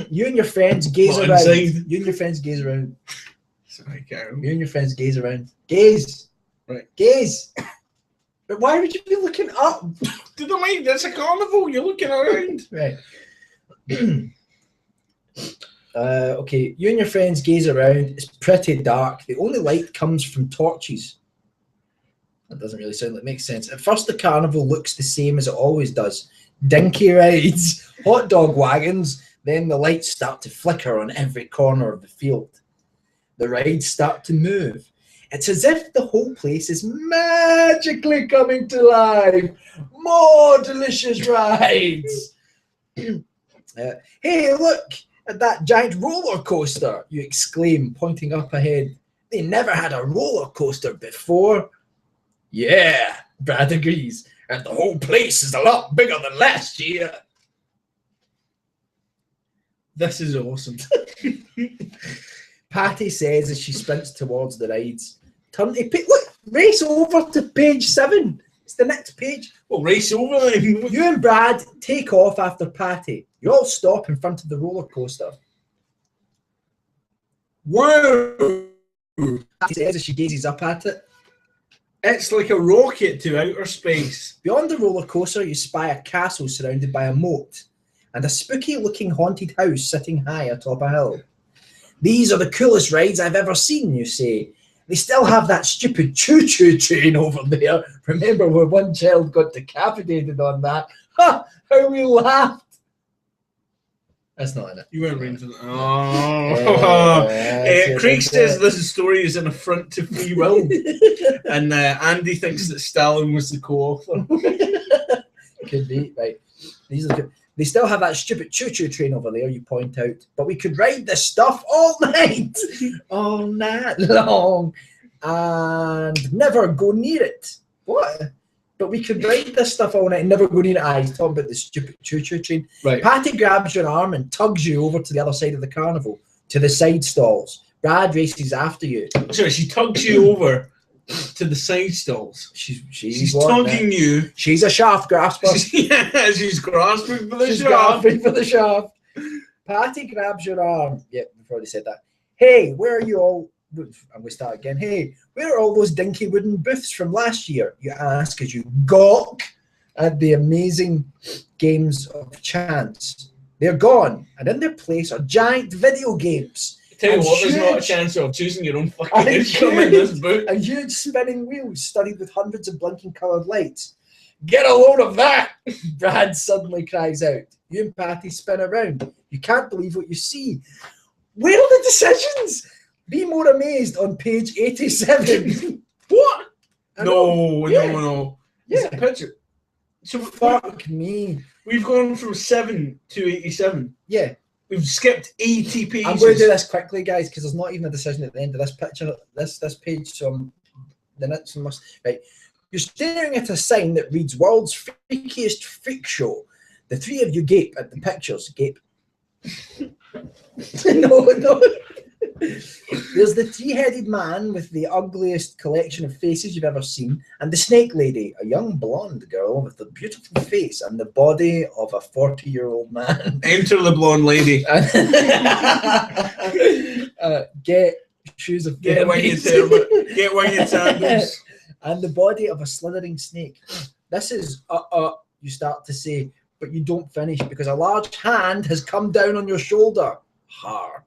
Speaker 1: You and your friends gaze around.
Speaker 2: Inside.
Speaker 1: You and your friends gaze around.
Speaker 2: Sorry, Calum.
Speaker 1: You and your friends gaze around. Gaze.
Speaker 2: Right.
Speaker 1: Gaze. But why would you be looking up?
Speaker 2: Do the mind? That's a carnival. You're looking around.
Speaker 1: Right. Okay, you and your friends gaze around. It's pretty dark. The only light comes from torches. That doesn't really sound like it makes sense. At first, the carnival looks the same as it always does. Dinky rides, hot dog wagons. Then the lights start to flicker on every corner of the field. The rides start to move. It's as if the whole place is magically coming to life. More delicious rides. Hey, look at that giant roller coaster, you exclaim, pointing up ahead. They never had a roller coaster before. Yeah, Brad agrees. And the whole place is a lot bigger than last year.
Speaker 2: This is awesome.
Speaker 1: Patty says as she sprints towards the rides. Look, race over to page 7. It's the next page.
Speaker 2: Well, race over then.
Speaker 1: You and Brad take off after Patty. You all stop in front of the roller coaster.
Speaker 2: Wow!
Speaker 1: Patty says as she gazes up at it.
Speaker 2: It's like a rocket to outer space.
Speaker 1: Beyond the roller coaster, you spy a castle surrounded by a moat and a spooky-looking haunted house sitting high atop a hill. These are the coolest rides I've ever seen, you say. They still have that stupid choo-choo train over there. Remember where one child got decapitated on that? Ha! How we laughed. That's not in it.
Speaker 2: You weren't reading that. Oh. Craig says this story is an affront to free will. And Andy thinks that Stalin was the co-author.
Speaker 1: Could be, right. These are good. They still have that stupid choo-choo train over there, you point out. But we could ride this stuff all night. All night long. And never go near it. What? But we could ride this stuff all night and never go near it. He's talking about the stupid choo-choo train.
Speaker 2: Right.
Speaker 1: Patty grabs your arm and tugs you over to the other side of the carnival, to the side stalls. Brad races after you.
Speaker 2: So she tugs you over to the side stalls. She's tugging you.
Speaker 1: She's a shaft grasper.
Speaker 2: Yeah, she's grasping for the
Speaker 1: She's
Speaker 2: shaft.
Speaker 1: grasping for the shaft. Patty grabs your arm. Yep, we've already said that. Hey, where are you all? I'm going to start again. Hey, where are all those dinky wooden booths from last year? You ask as you gawk at the amazing games of chance. They're gone, and in their place are giant video games.
Speaker 2: Tell you what, there's not a chance of choosing your own fucking income in this book.
Speaker 1: And huge spinning wheels studded with hundreds of blinking coloured lights. Get a load of that! Brad suddenly cries out. You and Patty spin around. You can't believe what you see. Where are the decisions? Be more amazed on page 87.
Speaker 2: What?
Speaker 1: No.
Speaker 2: Yeah.
Speaker 1: Yeah.
Speaker 2: It's a picture. So
Speaker 1: Fuck me.
Speaker 2: We've gone from 7 to 87.
Speaker 1: Yeah.
Speaker 2: We've skipped 80 pages.
Speaker 1: I'm going to do this quickly, guys, because there's not even a decision at the end of this picture, this page. So the next one must right. You're staring at a sign that reads "World's Freakiest Freak Show." The three of you gape at the pictures. Gape. No. There's the three-headed man with the ugliest collection of faces you've ever seen, and the snake lady, a young blonde girl with a beautiful face and the body of a 40-year-old man.
Speaker 2: Enter the blonde lady.
Speaker 1: Get shoes of
Speaker 2: get winged sandals.
Speaker 1: And the body of a slithering snake. This is you start to say, but you don't finish because a large hand has come down on your shoulder. Hard.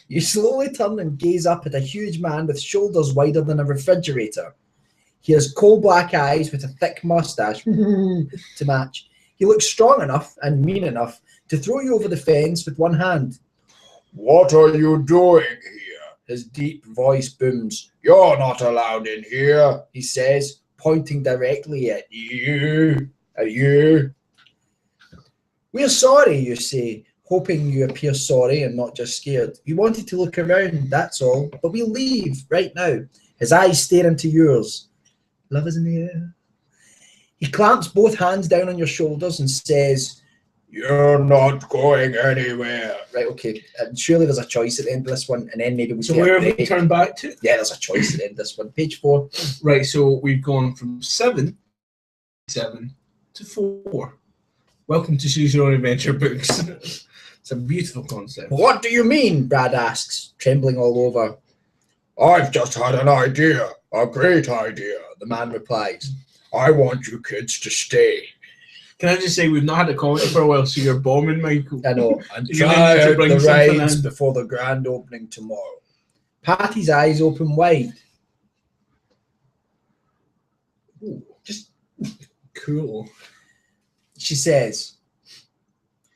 Speaker 1: You slowly turn and gaze up at a huge man with shoulders wider than a refrigerator. He has coal black eyes with a thick mustache to match. He looks strong enough and mean enough to throw you over the fence with one hand. What are you doing here? His deep voice booms. You're not allowed in here, he says, pointing directly at you. We're sorry, you say, hoping you appear sorry and not just scared. We wanted to look around, that's all, but we'll leave right now. His eyes stare into yours. Love is in the air. He clamps both hands down on your shoulders and says, you're not going anywhere. Right, okay. And surely there's a choice at the end of this one, and then maybe we
Speaker 2: So where have we turned back to?
Speaker 1: Yeah, there's a choice at the end of this one. Page 4.
Speaker 2: Right, so we've gone from 7 to 4. Welcome to Choose Your Own Adventure books. It's a beautiful concept.
Speaker 1: What do you mean? Brad asks, trembling all over. I've just had an idea. A great idea, the man replies. I want you kids to stay.
Speaker 2: Can I just say, we've not had a comedy for a while, so you're bombing, Michael.
Speaker 1: I know. And try out the rides before the grand opening tomorrow. Patty's eyes open wide.
Speaker 2: Ooh, just cool.
Speaker 1: She says,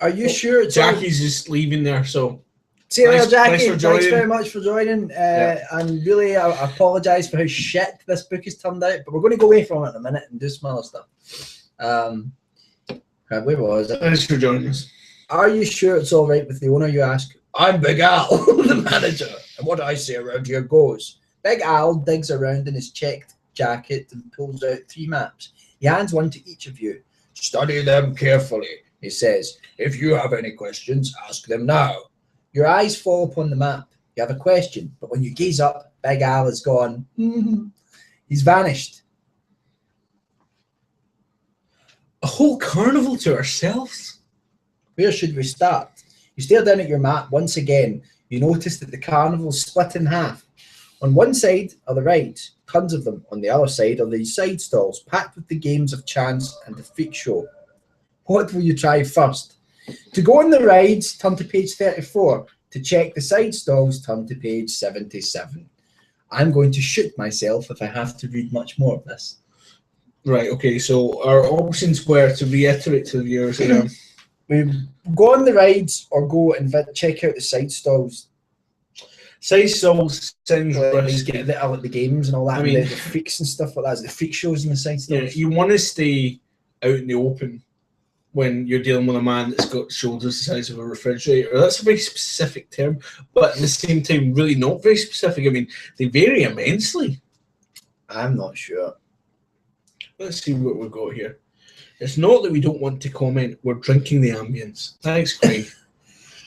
Speaker 1: are you sure it's
Speaker 2: Jackie's just leaving there, so...
Speaker 1: See you later, Jackie. Thanks very much for joining. And really, I apologise for how shit this book has turned out, but we're going to go away from it in a minute and do some other stuff. Where was it?
Speaker 2: Thanks for joining us.
Speaker 1: Are you sure it's all right with the owner, you ask? I'm Big Al, the manager, and what I say around here goes. Big Al digs around in his checked jacket and pulls out 3 maps. He hands one to each of you. Study them carefully, he says. If you have any questions, ask them now. Your eyes fall upon the map. You have a question, but when you gaze up, Big Al is gone. He's vanished.
Speaker 2: A whole carnival to ourselves?
Speaker 1: Where should we start? You stare down at your map once again. You notice that the carnival's split in half. On one side are the rides, tons of them. On the other side are the side stalls, packed with the games of chance and the freak show. What will you try first? To go on the rides, turn to page 34. To check the side stalls, turn to page 77. I'm going to shoot myself if I have to read much more of this.
Speaker 2: Right, okay, so our options were, to reiterate to the viewers,
Speaker 1: we go on the rides or go and check out the side stalls.
Speaker 2: Side stalls sounds risky.
Speaker 1: Get the games and all that,
Speaker 2: I mean,
Speaker 1: and the freaks and stuff like that. The freak shows in the side stalls.
Speaker 2: Yeah, you want to stay out in the open when you're dealing with a man that's got shoulders the size of a refrigerator. That's a very specific term, but at the same time, really not very specific. I mean, they vary immensely.
Speaker 1: I'm not sure.
Speaker 2: Let's see what we've got here. It's not that we don't want to comment. We're drinking the ambience. Thanks, Craig.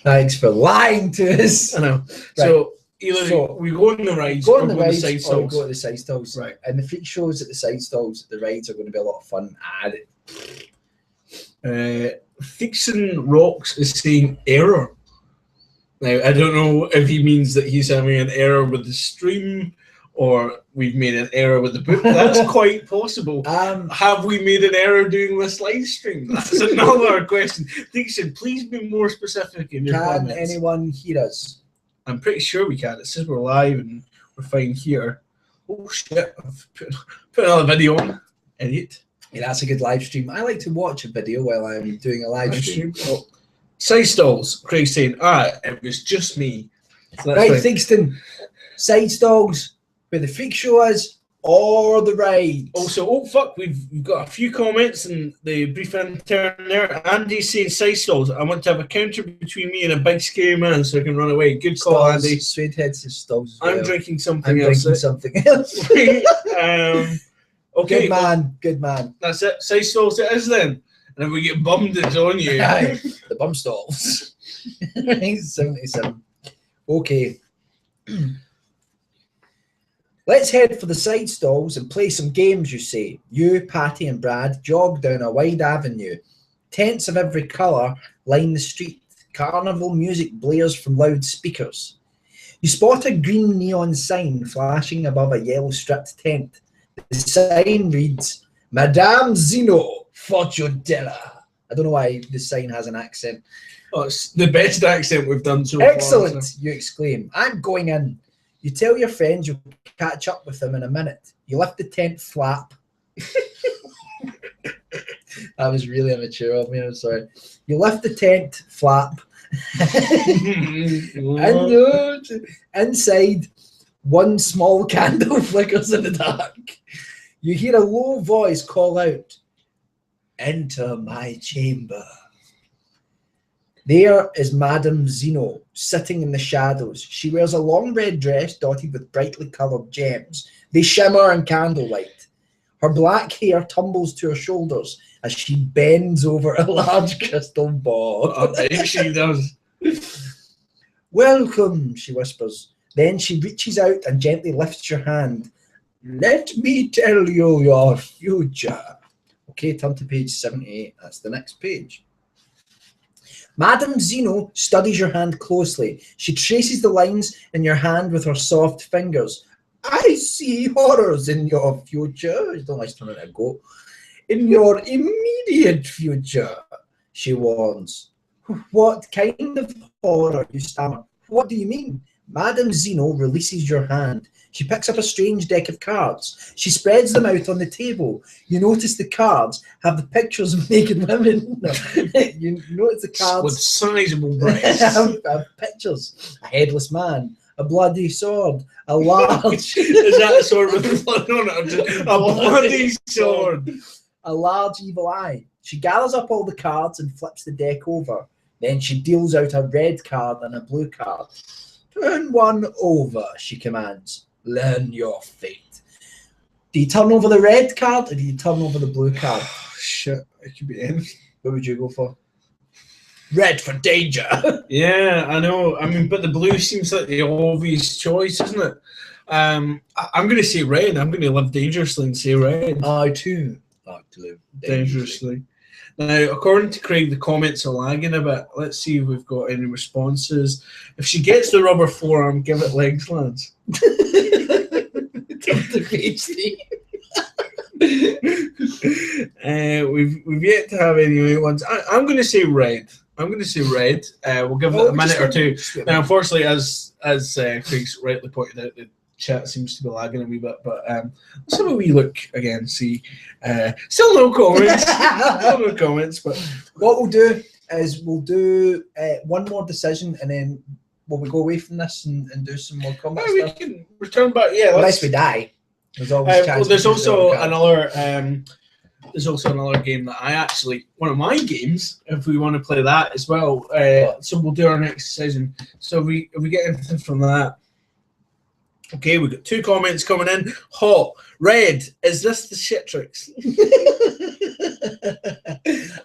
Speaker 1: Thanks for lying to us.
Speaker 2: I know.
Speaker 1: Right.
Speaker 2: So either we go on the rides
Speaker 1: go
Speaker 2: or
Speaker 1: on the rides
Speaker 2: side
Speaker 1: or
Speaker 2: stalls.
Speaker 1: go to the side stalls.
Speaker 2: Right.
Speaker 1: And the freak shows at the side stalls, the rides are going to be a lot of fun.
Speaker 2: Fixin' Rocks is saying error. Now, I don't know if he means that he's having an error with the stream or we've made an error with the book. That's quite possible. Have we made an error doing this live stream? That's another question. Fixin', please be more specific in your comments.
Speaker 1: Can anyone hear us?
Speaker 2: I'm pretty sure we can. It says we're live and we're fine here. Oh shit, I've put another video on. Idiot.
Speaker 1: Yeah, that's a good live stream. I like to watch a video while I'm doing a live stream.
Speaker 2: Oh. Side stalls, Craig saying, it was just me. So
Speaker 1: right, Thigston, side stalls, where the freak show is, or the rides.
Speaker 2: Also, oh fuck, we've got a few comments in the brief intern there. Andy's saying side stalls. I want to have a counter between me and a big scary man so I can run away. Good call, Andy.
Speaker 1: Suede heads and stalls.
Speaker 2: I'm drinking something else. Okay,
Speaker 1: good man.
Speaker 2: That's it. Side stalls it is then. And if we get bummed, it's on you.
Speaker 1: The bum stalls. 77. Okay. Let's head for the side stalls and play some games, you say. You, Patty and Brad jog down a wide avenue. Tents of every colour line the street. Carnival music blares from loudspeakers. You spot a green neon sign flashing above a yellow-stripped tent. The sign reads, Madame Zeno, fortune teller. I don't know why the sign has an accent.
Speaker 2: Oh, it's the best accent we've done so far.
Speaker 1: Excellent, you exclaim. I'm going in. You tell your friends you'll catch up with them in a minute. You lift the tent flap. That was really immature of me, I'm sorry. You lift the tent flap. And inside, one small candle flickers in the dark. You hear a low voice call out, Enter my chamber. There is Madame Zeno, sitting in the shadows. She wears a long red dress dotted with brightly coloured gems. They shimmer in candlelight. Her black hair tumbles to her shoulders as she bends over a large crystal ball.
Speaker 2: I think she does.
Speaker 1: Welcome, she whispers. Then she reaches out and gently lifts your hand. Let me tell you your future. Okay, turn to page 78. That's the next page. Madame Zeno studies your hand closely. She traces the lines in your hand with her soft fingers. I see horrors in your future. I don't like to turn it a goat. In your immediate future, she warns. What kind of horror? You stammer. What do you mean? Madame Zeno releases your hand. She picks up a strange deck of cards. She spreads them out on the table. You notice the cards have the pictures of naked women. No. You notice the cards
Speaker 2: with sizable breasts.
Speaker 1: have pictures. A headless man, a bloody sword, a large...
Speaker 2: Is that a sword with blood on it? A bloody sword.
Speaker 1: A large evil eye. She gathers up all the cards and flips the deck over. Then she deals out a red card and a blue card. Turn one over, she commands. Learn your fate. Do you turn over the red card or do you turn over the blue card?
Speaker 2: Oh, shit, it could be anything.
Speaker 1: What would you go for? Red for danger.
Speaker 2: Yeah, I know. I mean, but the blue seems like the obvious choice, isn't it? I'm going to say red. I'm going to live dangerously and say red.
Speaker 1: I too like to live dangerously.
Speaker 2: Now, according to Craig, the comments are lagging a bit. Let's see if we've got any responses. If she gets the rubber forearm, give it legs, lads.
Speaker 1: The page 3.
Speaker 2: We've yet to have any new ones. I'm going to say red. We'll give it a minute or two. Now, unfortunately, as Craig's rightly pointed out, the chat seems to be lagging a wee bit. But let's have a wee look again. See, still no comments. Still no comments. But
Speaker 1: what we'll do is we'll do one more decision, and then will we go away from this and do some more combat stuff?
Speaker 2: We can return back. Yeah,
Speaker 1: unless we die. There's always
Speaker 2: well, there's also another. There's also another game that I actually, one of my games, if we want to play that as well. So we'll do our next decision. So if we get anything from that. Okay, we've got 2 comments coming in. Hot. Red. Is this the shit tricks?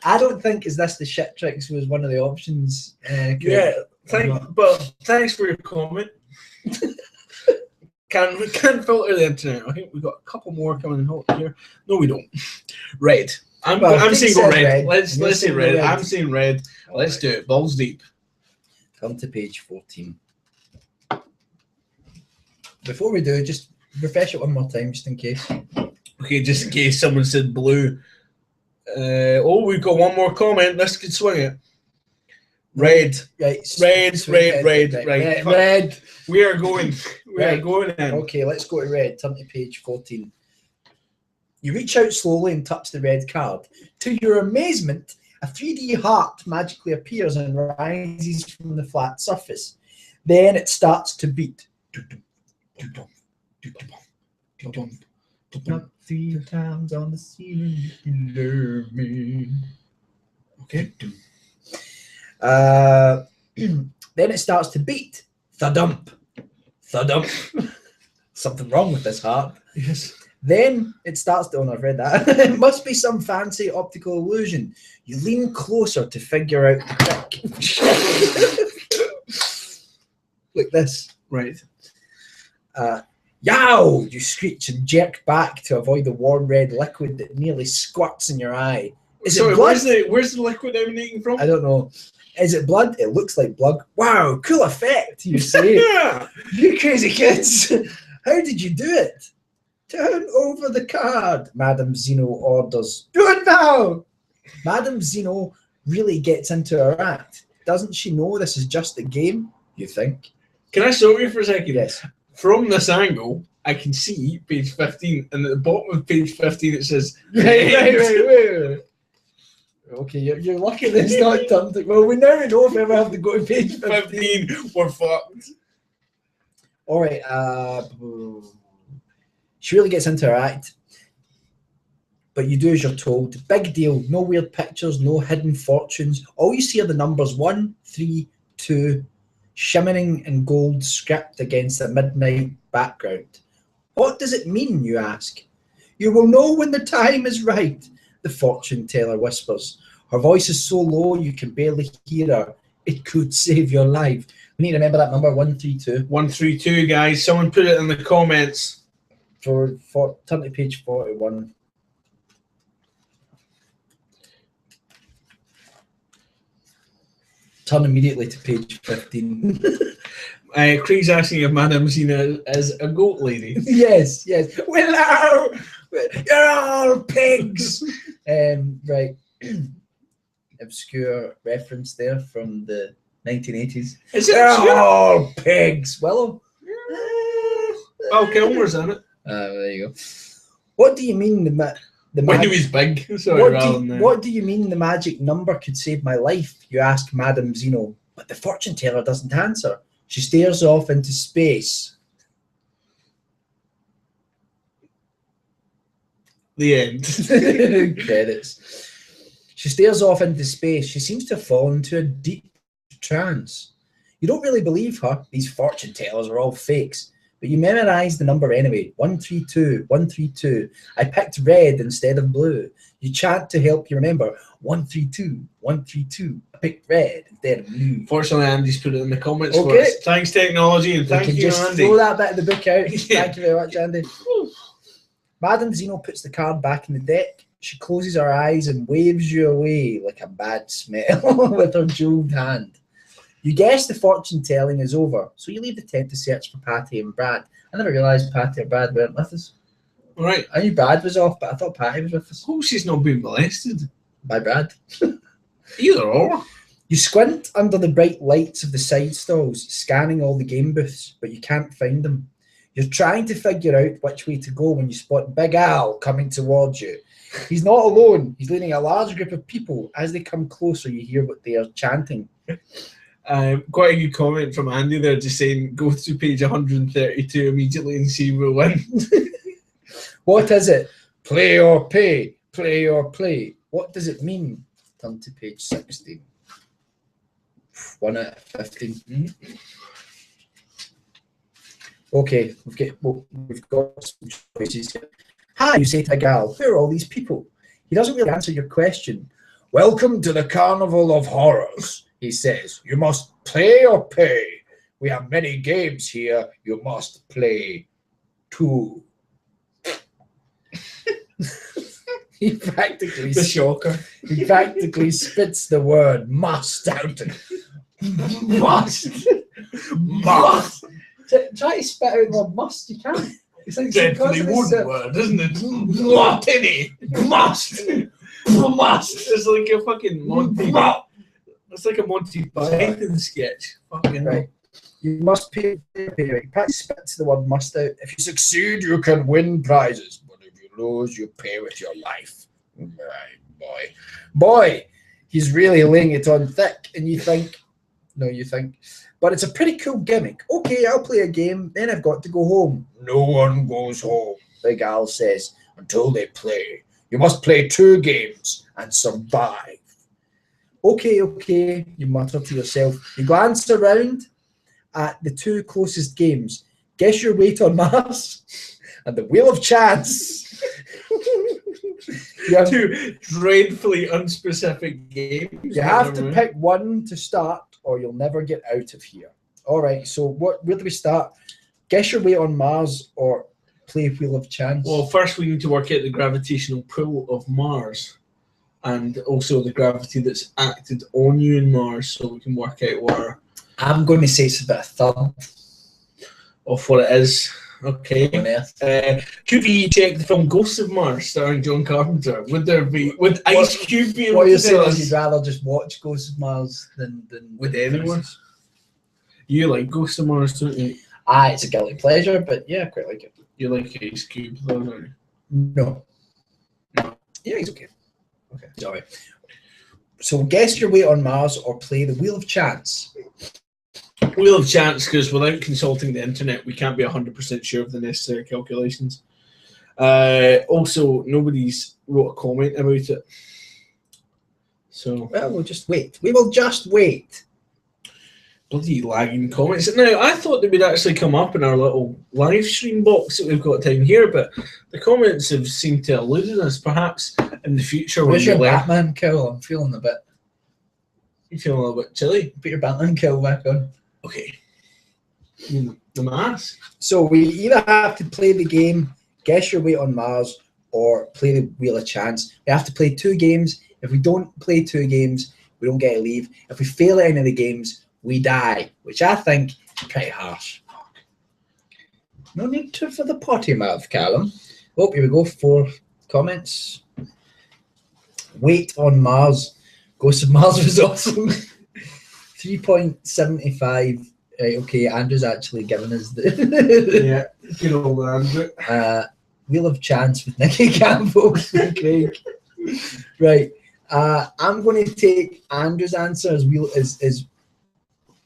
Speaker 1: I don't think is this the shit tricks was one of the options.
Speaker 2: Yeah, thanks for your comment. We can't filter the internet. I think we've got a couple more coming in hot here. No, we don't. Red. I'm saying go red. Let's say red. I'm saying red. Let's do it. Balls deep.
Speaker 1: Come to page 14. Before we do, just refresh it one more time, just in case.
Speaker 2: Okay, just in case someone said blue. We've got one more comment. Let's get swing it. Red. Right. Red. We are going. We are going in.
Speaker 1: Okay, let's go to red. Turn to page 14. You reach out slowly and touch the red card. To your amazement, a 3D heart magically appears and rises from the flat surface. Then it starts to beat. Not 3 times on the ceiling, you can love me. Okay. Then it starts to beat. Thudump. Thudump. Something wrong with this heart.
Speaker 2: Yes.
Speaker 1: Then it starts to, I've read that. It must be some fancy optical illusion. You lean closer to figure out the trick. Like this.
Speaker 2: Right.
Speaker 1: Yow! You screech and jerk back to avoid the warm red liquid that nearly squirts in your eye. Is it blood?
Speaker 2: Where's the liquid emanating from?
Speaker 1: I don't know. Is it blood? It looks like blood. Wow, cool effect, you say.
Speaker 2: Yeah.
Speaker 1: You crazy kids. How did you do it? Turn over the card, Madame Zeno orders. Do it now! Madame Zeno really gets into her act. Doesn't she know this is just a game, you think?
Speaker 2: Can I stop you for a second?
Speaker 1: Yes.
Speaker 2: From this angle, I can see page 15, and at the bottom of page 15 it says...
Speaker 1: Right. Okay, you're lucky that it's not turned to... Well, we now know if we ever have to go to page 15.
Speaker 2: We're fucked.
Speaker 1: All right, she really gets into her act, but you do as you're told. Big deal. No weird pictures, no hidden fortunes. All you see are the numbers 1, 3, 2, shimmering in gold script against a midnight background. What does it mean, you ask? You will know when the time is right, the fortune teller whispers. Her voice is so low you can barely hear her. It could save your life. We need to remember that number, 132.
Speaker 2: 132, guys. Someone put it in the comments.
Speaker 1: For turn to page 41. Turn immediately to page 15.
Speaker 2: Craig's asking if Madame Zena is a goat lady.
Speaker 1: Yes. Willow! You're all pigs! Right. Obscure reference there from the 1980s.
Speaker 2: Is it
Speaker 1: You're all pigs! Willow?
Speaker 2: Oh, Kilmer's in it.
Speaker 1: There you go. What do you mean the
Speaker 2: when he was big? Sorry,
Speaker 1: what do you mean the magic number could save my life? You ask Madame Zeno, but the fortune teller doesn't answer. She stares off into space.
Speaker 2: The end.
Speaker 1: Credits. She stares off into space. She seems to have fallen into a deep trance. You don't really believe her. These fortune tellers are all fakes. But you memorize the number anyway. 132, 132. I picked red instead of blue. You chant to help you remember. 132, 132. I picked red instead of blue.
Speaker 2: Fortunately, Andy's put it in the comments for us. Thanks, technology, and thank you,
Speaker 1: just
Speaker 2: Andy.
Speaker 1: Throw that bit of the book out. Thank you very much, Andy. Madame Zeno puts the card back in the deck. She closes her eyes and waves you away like a bad smell with her jeweled hand. You guess the fortune telling is over, so you leave the tent to search for Patty and Brad. I never realised Patty or Brad weren't with us.
Speaker 2: Right.
Speaker 1: I knew Brad was off, but I thought Patty was with us.
Speaker 2: Hope she's not been molested.
Speaker 1: By Brad.
Speaker 2: Either or.
Speaker 1: You squint under the bright lights of the side stalls, scanning all the game booths, but you can't find them. You're trying to figure out which way to go when you spot Big Al coming towards you. He's not alone. He's leading a large group of people. As they come closer, you hear what they are chanting.
Speaker 2: Quite a good comment from Andy there, just saying, go through page 132 immediately and see who will win.
Speaker 1: What is it? Play or pay? Play or play? What does it mean? Turn to page 16. 1 out of 15. Mm-hmm. Okay, we've got some choices here. Hi, you say to a gal, who are all these people? He doesn't really answer your question. Welcome to the Carnival of Horrors, he says. You must play or pay. We have many games here. You must play too. He practically spits the word must out. Must. Try to spit out the word must, you can't. It's like
Speaker 2: definitely one word, isn't it? What penny? Must. Must. It's like a fucking Monty. It's like a Monty Python sketch. Fucking
Speaker 1: right. You must pay. Practice spits the word must out. If you succeed, you can win prizes. But if you lose, you pay with your life. Right, boy. He's really laying it on thick, and you think, but it's a pretty cool gimmick. Okay, I'll play a game, then I've got to go home. No one goes home, Big Al says, until they play. You must play 2 games and survive. Okay, you mutter to yourself. You glance around at the 2 closest games. Guess your weight on Mars and the Wheel of Chance.
Speaker 2: You have 2 dreadfully unspecific games.
Speaker 1: You have to pick one to start, or you'll never get out of here. All right, so where do we start? Guess your weight on Mars or play Wheel of Chance?
Speaker 2: Well, first we need to work out the gravitational pull of Mars and also the gravity that's acted on you in Mars, so we can work out where...
Speaker 1: I'm going to say it's about a third
Speaker 2: of what it is. Okay. Could we check the film Ghosts of Mars starring John Carpenter? Would Ice Cube be able
Speaker 1: what
Speaker 2: to
Speaker 1: you're saying
Speaker 2: tell
Speaker 1: is
Speaker 2: us?
Speaker 1: you'd rather just watch Ghosts of Mars than
Speaker 2: With anyone? You like Ghosts of Mars, don't you?
Speaker 1: It's a guilty pleasure, but yeah, I quite like it.
Speaker 2: You like Ice Cube, though, don't you?
Speaker 1: No. Yeah, he's okay. Okay, sorry. So guess your weight on Mars or play the Wheel of Chance.
Speaker 2: Wheel of Chance, because without consulting the internet, we can't be 100% sure of the necessary calculations. Also, nobody's wrote a comment about it. So,
Speaker 1: well, we'll just wait. We will just wait.
Speaker 2: Bloody lagging comments. Now, I thought they would actually come up in our little live stream box that we've got down here, but the comments have seemed to elude us. Perhaps in the future,
Speaker 1: where's your Batman kill? I'm feeling a bit.
Speaker 2: You feeling a little bit chilly?
Speaker 1: Put your Batman kill back on.
Speaker 2: Okay. The mask.
Speaker 1: So we either have to play the game, guess your weight on Mars, or play the Wheel of Chance. We have to play 2 games. If we don't play 2 games, we don't get to leave. If we fail at any of the games, we die, which I think is pretty harsh. No need to for the potty mouth, Calum. Oh, here we go. 4 comments. Weight on Mars. Ghost of Mars was awesome. 3.75. Right, okay, Andrew's actually given us the...
Speaker 2: yeah, good old Andrew.
Speaker 1: Wheel of Chance with Nicky Campbell. Craig. Right. I'm going to take Andrew's answer as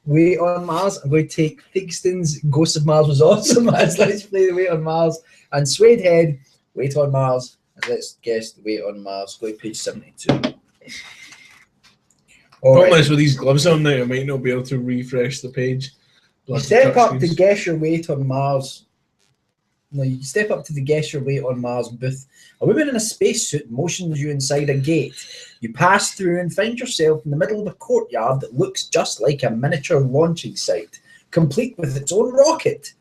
Speaker 1: weight on Mars. I'm going to take Thigston's Ghost of Mars was awesome as let's play the weight on Mars. And Suede Head, weight on Mars. And let's guess the weight on Mars. Go to page 72.
Speaker 2: Problem is with these gloves on now, I might not be able to refresh the page.
Speaker 1: You step up to guess your weight on Mars. No, you step up to the guess your weight on Mars booth. A woman in a spacesuit motions you inside a gate. You pass through and find yourself in the middle of a courtyard that looks just like a miniature launching site, complete with its own rocket.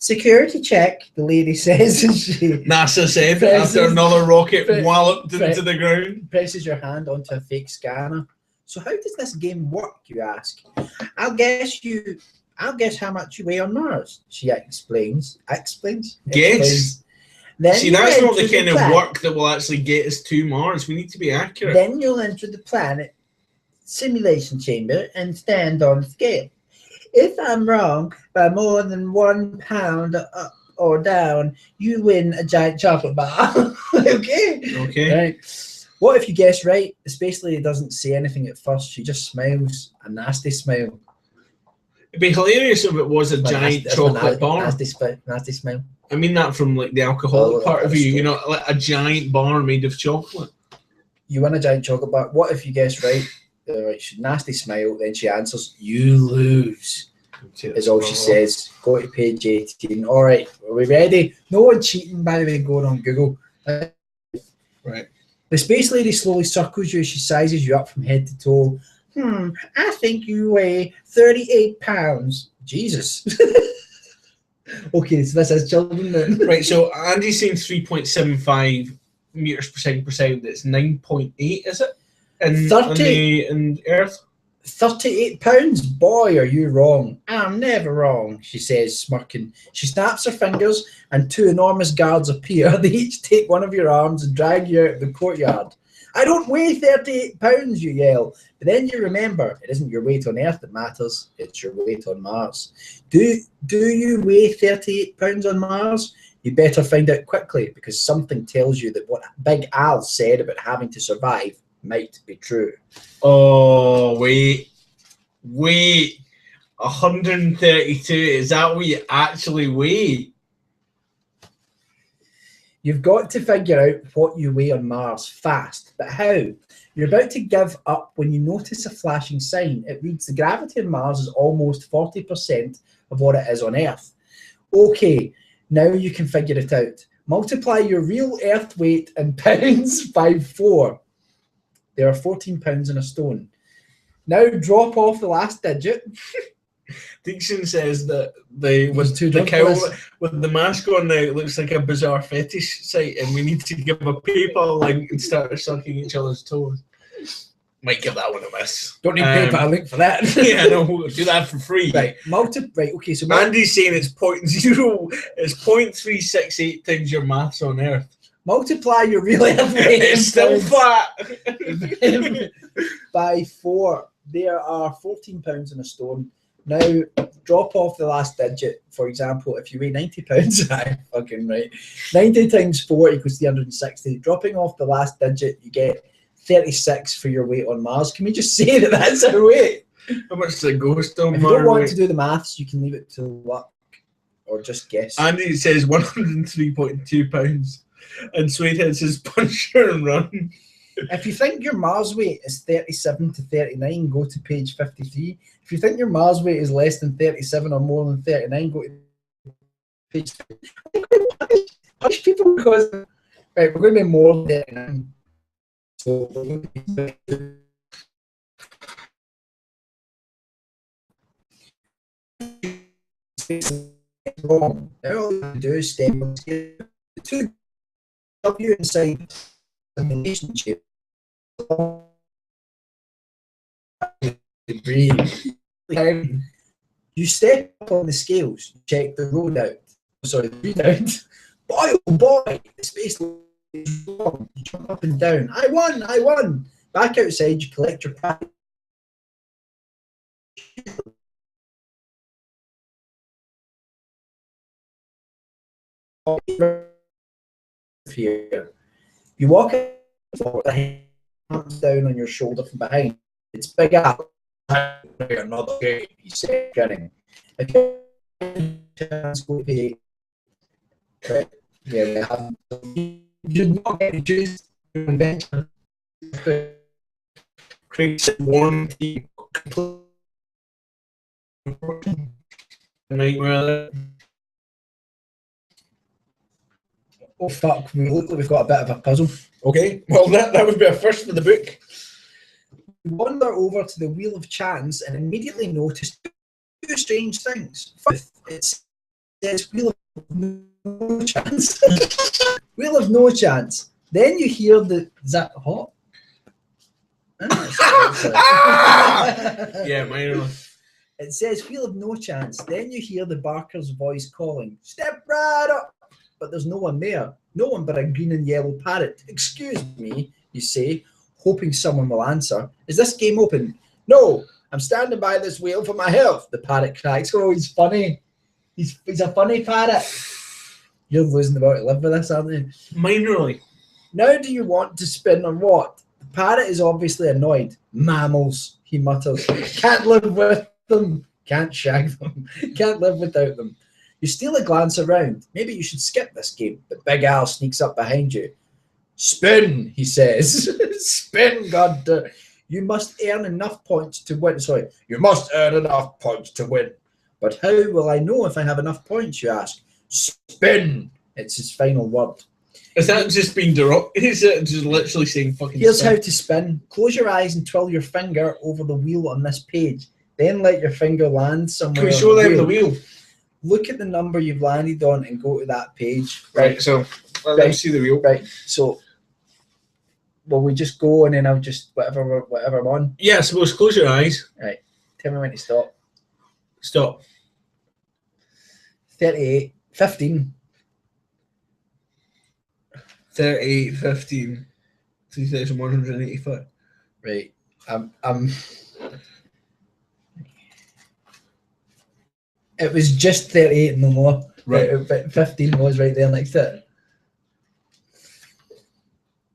Speaker 1: Security check, the lady says, and she
Speaker 2: NASA said
Speaker 1: presses,
Speaker 2: after another rocket
Speaker 1: pre-
Speaker 2: walloped into the ground.
Speaker 1: Presses your hand onto a fake scanner. So how does this game work, you ask? I'll guess how much you weigh on Mars, she explains.
Speaker 2: Guess?
Speaker 1: Then
Speaker 2: see, that's not the kind of work that will actually get us to Mars. We need to be accurate.
Speaker 1: Then you'll enter the planet simulation chamber and stand on the scale. If I'm wrong by more than 1 pound up or down, you win a giant chocolate bar. Okay. Right. What if you guess right? The space lady doesn't say anything at first. She just smiles, a nasty smile.
Speaker 2: It'd be hilarious if it was a giant chocolate bar.
Speaker 1: Nasty smile.
Speaker 2: I mean that from like the alcoholic part of you, you know, like a giant bar made of chocolate.
Speaker 1: You win a giant chocolate bar. What if you guess right? She nasty smile, then she answers, "You lose," is all she says. Go to page 18. All right, are we ready? No one cheating, by the way, going on Google.
Speaker 2: Right.
Speaker 1: The space lady slowly circles you. She sizes you up from head to toe. I think you weigh 38 pounds. Jesus. Okay, so this is children then.
Speaker 2: Right, so Andy's saying 3.75 meters per second. It's 9.8, is it? In Earth?
Speaker 1: 38 pounds? Boy, are you wrong. I'm never wrong, she says, smirking. She snaps her fingers and 2 enormous guards appear. They each take one of your arms and drag you out of the courtyard. I don't weigh 38 pounds, you yell. But then you remember, it isn't your weight on Earth that matters, it's your weight on Mars. Do you weigh 38 pounds on Mars? You better find out quickly, because something tells you that what Big Al said about having to survive might be true.
Speaker 2: Oh, wait. 132, is that what you actually weigh?
Speaker 1: You've got to figure out what you weigh on Mars fast, but how? You're about to give up when you notice a flashing sign. It reads the gravity on Mars is almost 40% of what it is on Earth. Okay, now you can figure it out. Multiply your real Earth weight in pounds by 4. There are 14 pounds in a stone. Now drop off the last digit.
Speaker 2: Dixon says that with the cow with the mask on now, it looks like a bizarre fetish site, and we need to give a PayPal link and start sucking each other's toes. Might give that one a miss.
Speaker 1: Don't need PayPal link for that.
Speaker 2: Yeah, no, we'll do that for free.
Speaker 1: Right, okay. So
Speaker 2: Andy's saying it's 0.368 times your mass on Earth.
Speaker 1: Multiply your real Earth weight.
Speaker 2: It's still flat.
Speaker 1: By 4. There are 14 pounds in a stone. Now, drop off the last digit. For example, if you weigh 90 pounds, I'm fucking right. 90 times 4 equals 360. Dropping off the last digit, you get 36 for your weight on Mars. Can we just say that that's our weight?
Speaker 2: How much does it ghost on Mars?
Speaker 1: If you don't want to do the maths, you can leave it to luck or just guess.
Speaker 2: Andy says 103.2 pounds. And Sweethead says punch her and run.
Speaker 1: If you think your Mars weight is 37 to 39, go to page 53. If you think your Mars weight is less than 37 or more than 39, go to page 53. Punish people because right, we're going to be more than 39. So we're going to be wrong. All you do is step on the scale. The two of you inside the relationship. You step up on the scales, check the road out. Sorry, the read out. Boy, oh boy, the space is long. You jump up and down. I won. Back outside, you collect your package. Here. You walk forward, hands down on your shoulder from behind. It's Big Al. Another game, he said, grinning. Okay, chance go pay. Right? Yeah, we have. You not get to choose your invention.
Speaker 2: Creates warranty. Nightmare.
Speaker 1: Oh fuck, we look like we've got a bit of a puzzle.
Speaker 2: Okay, well that would be a first for the book.
Speaker 1: You wander over to the Wheel of Chance and immediately notice two strange things. First, it says wheel of no chance. Wheel of no chance. Then you hear the, is that hot?
Speaker 2: Yeah, mine.
Speaker 1: It says wheel of no chance. Then you hear the barker's voice calling, step right up. But there's no one there. No one but a green and yellow parrot. Excuse me, you say, hoping someone will answer. Is this game open? No, I'm standing by this wheel for my health. The parrot cries. Oh, he's funny. He's a funny parrot. You're losing the will to live with this, aren't you?
Speaker 2: Minorly.
Speaker 1: Now do you want to spin on what? The parrot is obviously annoyed. Mammals, he mutters. Can't live with them. Can't shag them. Can't live without them. You steal a glance around. Maybe you should skip this game. But Big Al sneaks up behind you. Spin, he says. Spin, God. You must earn enough points to win. Sorry, you must earn enough points to win. But how will I know if I have enough points, you ask? Spin. It's his final word.
Speaker 2: Is that just being derogatory? Is it just literally saying fucking
Speaker 1: Here's
Speaker 2: spin?
Speaker 1: how to spin. Close your eyes and twirl your finger over the wheel on this page. Then let your finger land somewhere.
Speaker 2: Can we show them the wheel?
Speaker 1: Look at the number you've landed on and go to that page.
Speaker 2: Right, so let's see the wheel.
Speaker 1: Right, so will we just go and then I'll just whatever I'm on?
Speaker 2: Yeah, I suppose close your eyes.
Speaker 1: Right. Tell me when to stop.
Speaker 2: Stop.
Speaker 1: 38, 15.
Speaker 2: 38, 15, 3,185.
Speaker 1: Right. It was just 38 and no more.
Speaker 2: Right.
Speaker 1: But 15 was right there next to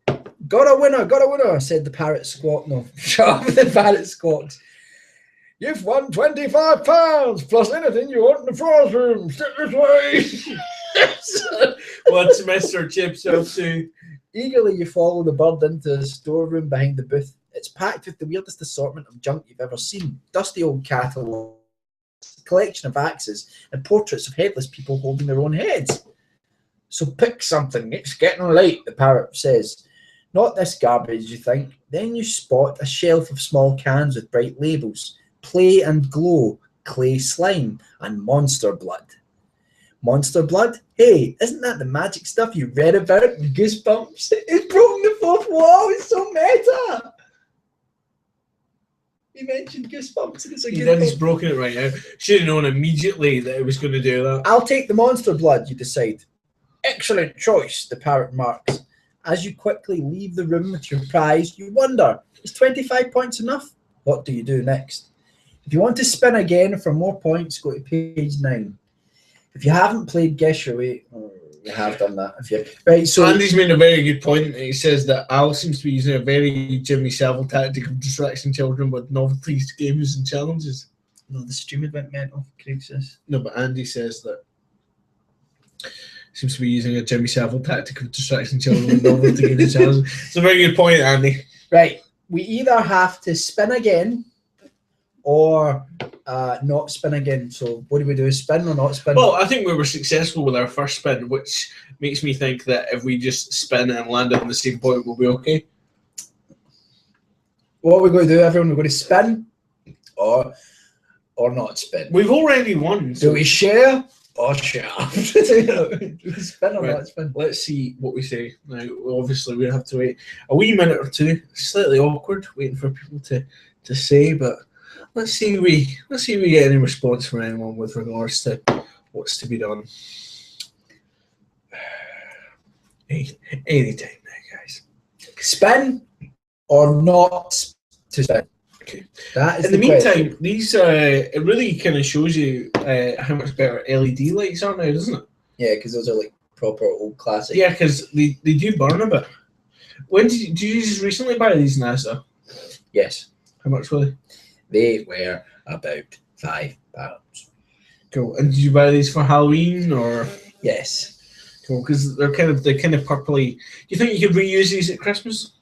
Speaker 1: it. Got a winner, said the parrot squawk. No, shut up, the parrot squawks. You've won £25 plus anything you want in the prize room. Sit this way.
Speaker 2: What's Mr. Chips up to?
Speaker 1: Eagerly, you follow the bird into the storeroom behind the booth. It's packed with the weirdest assortment of junk you've ever seen. Dusty old catalogs, a collection of axes, and portraits of headless people holding their own heads. So pick something. It's getting late, the parrot says. Not this garbage, you think. Then you spot a shelf of small cans with bright labels. Play and glow, clay slime, and monster blood. Monster blood? Hey, isn't that the magic stuff you read about in Goosebumps? It's broken the fourth wall. It's so meta. He mentioned Goosebumps and it's a good
Speaker 2: He's broken it right now. Should have known immediately that it was going to do that.
Speaker 1: I'll take the monster blood, you decide. Excellent choice, the parrot marks. As you quickly leave the room with your prize, you wonder, is 25 points enough? What do you do next? If you want to spin again for more points, go to page 9. If you haven't played Guess Your Way, you have done that. Right, so
Speaker 2: Andy's made a very good point. He says that Al seems to be using a very Jimmy Savile tactic of distracting children with novelties, games, and challenges.
Speaker 1: No, the stream had went mental. Craig says.
Speaker 2: No, but Andy says that seems to be using a Jimmy Savile tactic of distracting children with novelty, games, and challenges. It's a very good point, Andy.
Speaker 1: Right, we either have to spin again or not spin again. So what do we do? Spin or not spin?
Speaker 2: Well, I think we were successful with our first spin, which makes me think that if we just spin and land on the same point, we'll be okay.
Speaker 1: What are we going to do, everyone? We're going to spin or not spin.
Speaker 2: We've already won.
Speaker 1: So do we share or share? Spin or not spin?
Speaker 2: Let's see what we say. Now, obviously, we have to wait a wee minute or two. It's slightly awkward waiting for people to say, but let's see if we get any response from anyone with regards to what's to be done. Anytime now, guys.
Speaker 1: Spin or not to spin.
Speaker 2: Okay.
Speaker 1: That is
Speaker 2: in the meantime,
Speaker 1: question.
Speaker 2: These it really kind of shows you how much better LED lights are now, doesn't it?
Speaker 1: Yeah, because those are like proper old classic.
Speaker 2: Yeah, because they do burn a bit. When did you just recently buy these, NASA?
Speaker 1: Yes.
Speaker 2: How much were they?
Speaker 1: They were about £5.
Speaker 2: Cool. And did you buy these for Halloween or?
Speaker 1: Yes.
Speaker 2: Cool, because they're kind of purpley. Do you think you could reuse these at Christmas?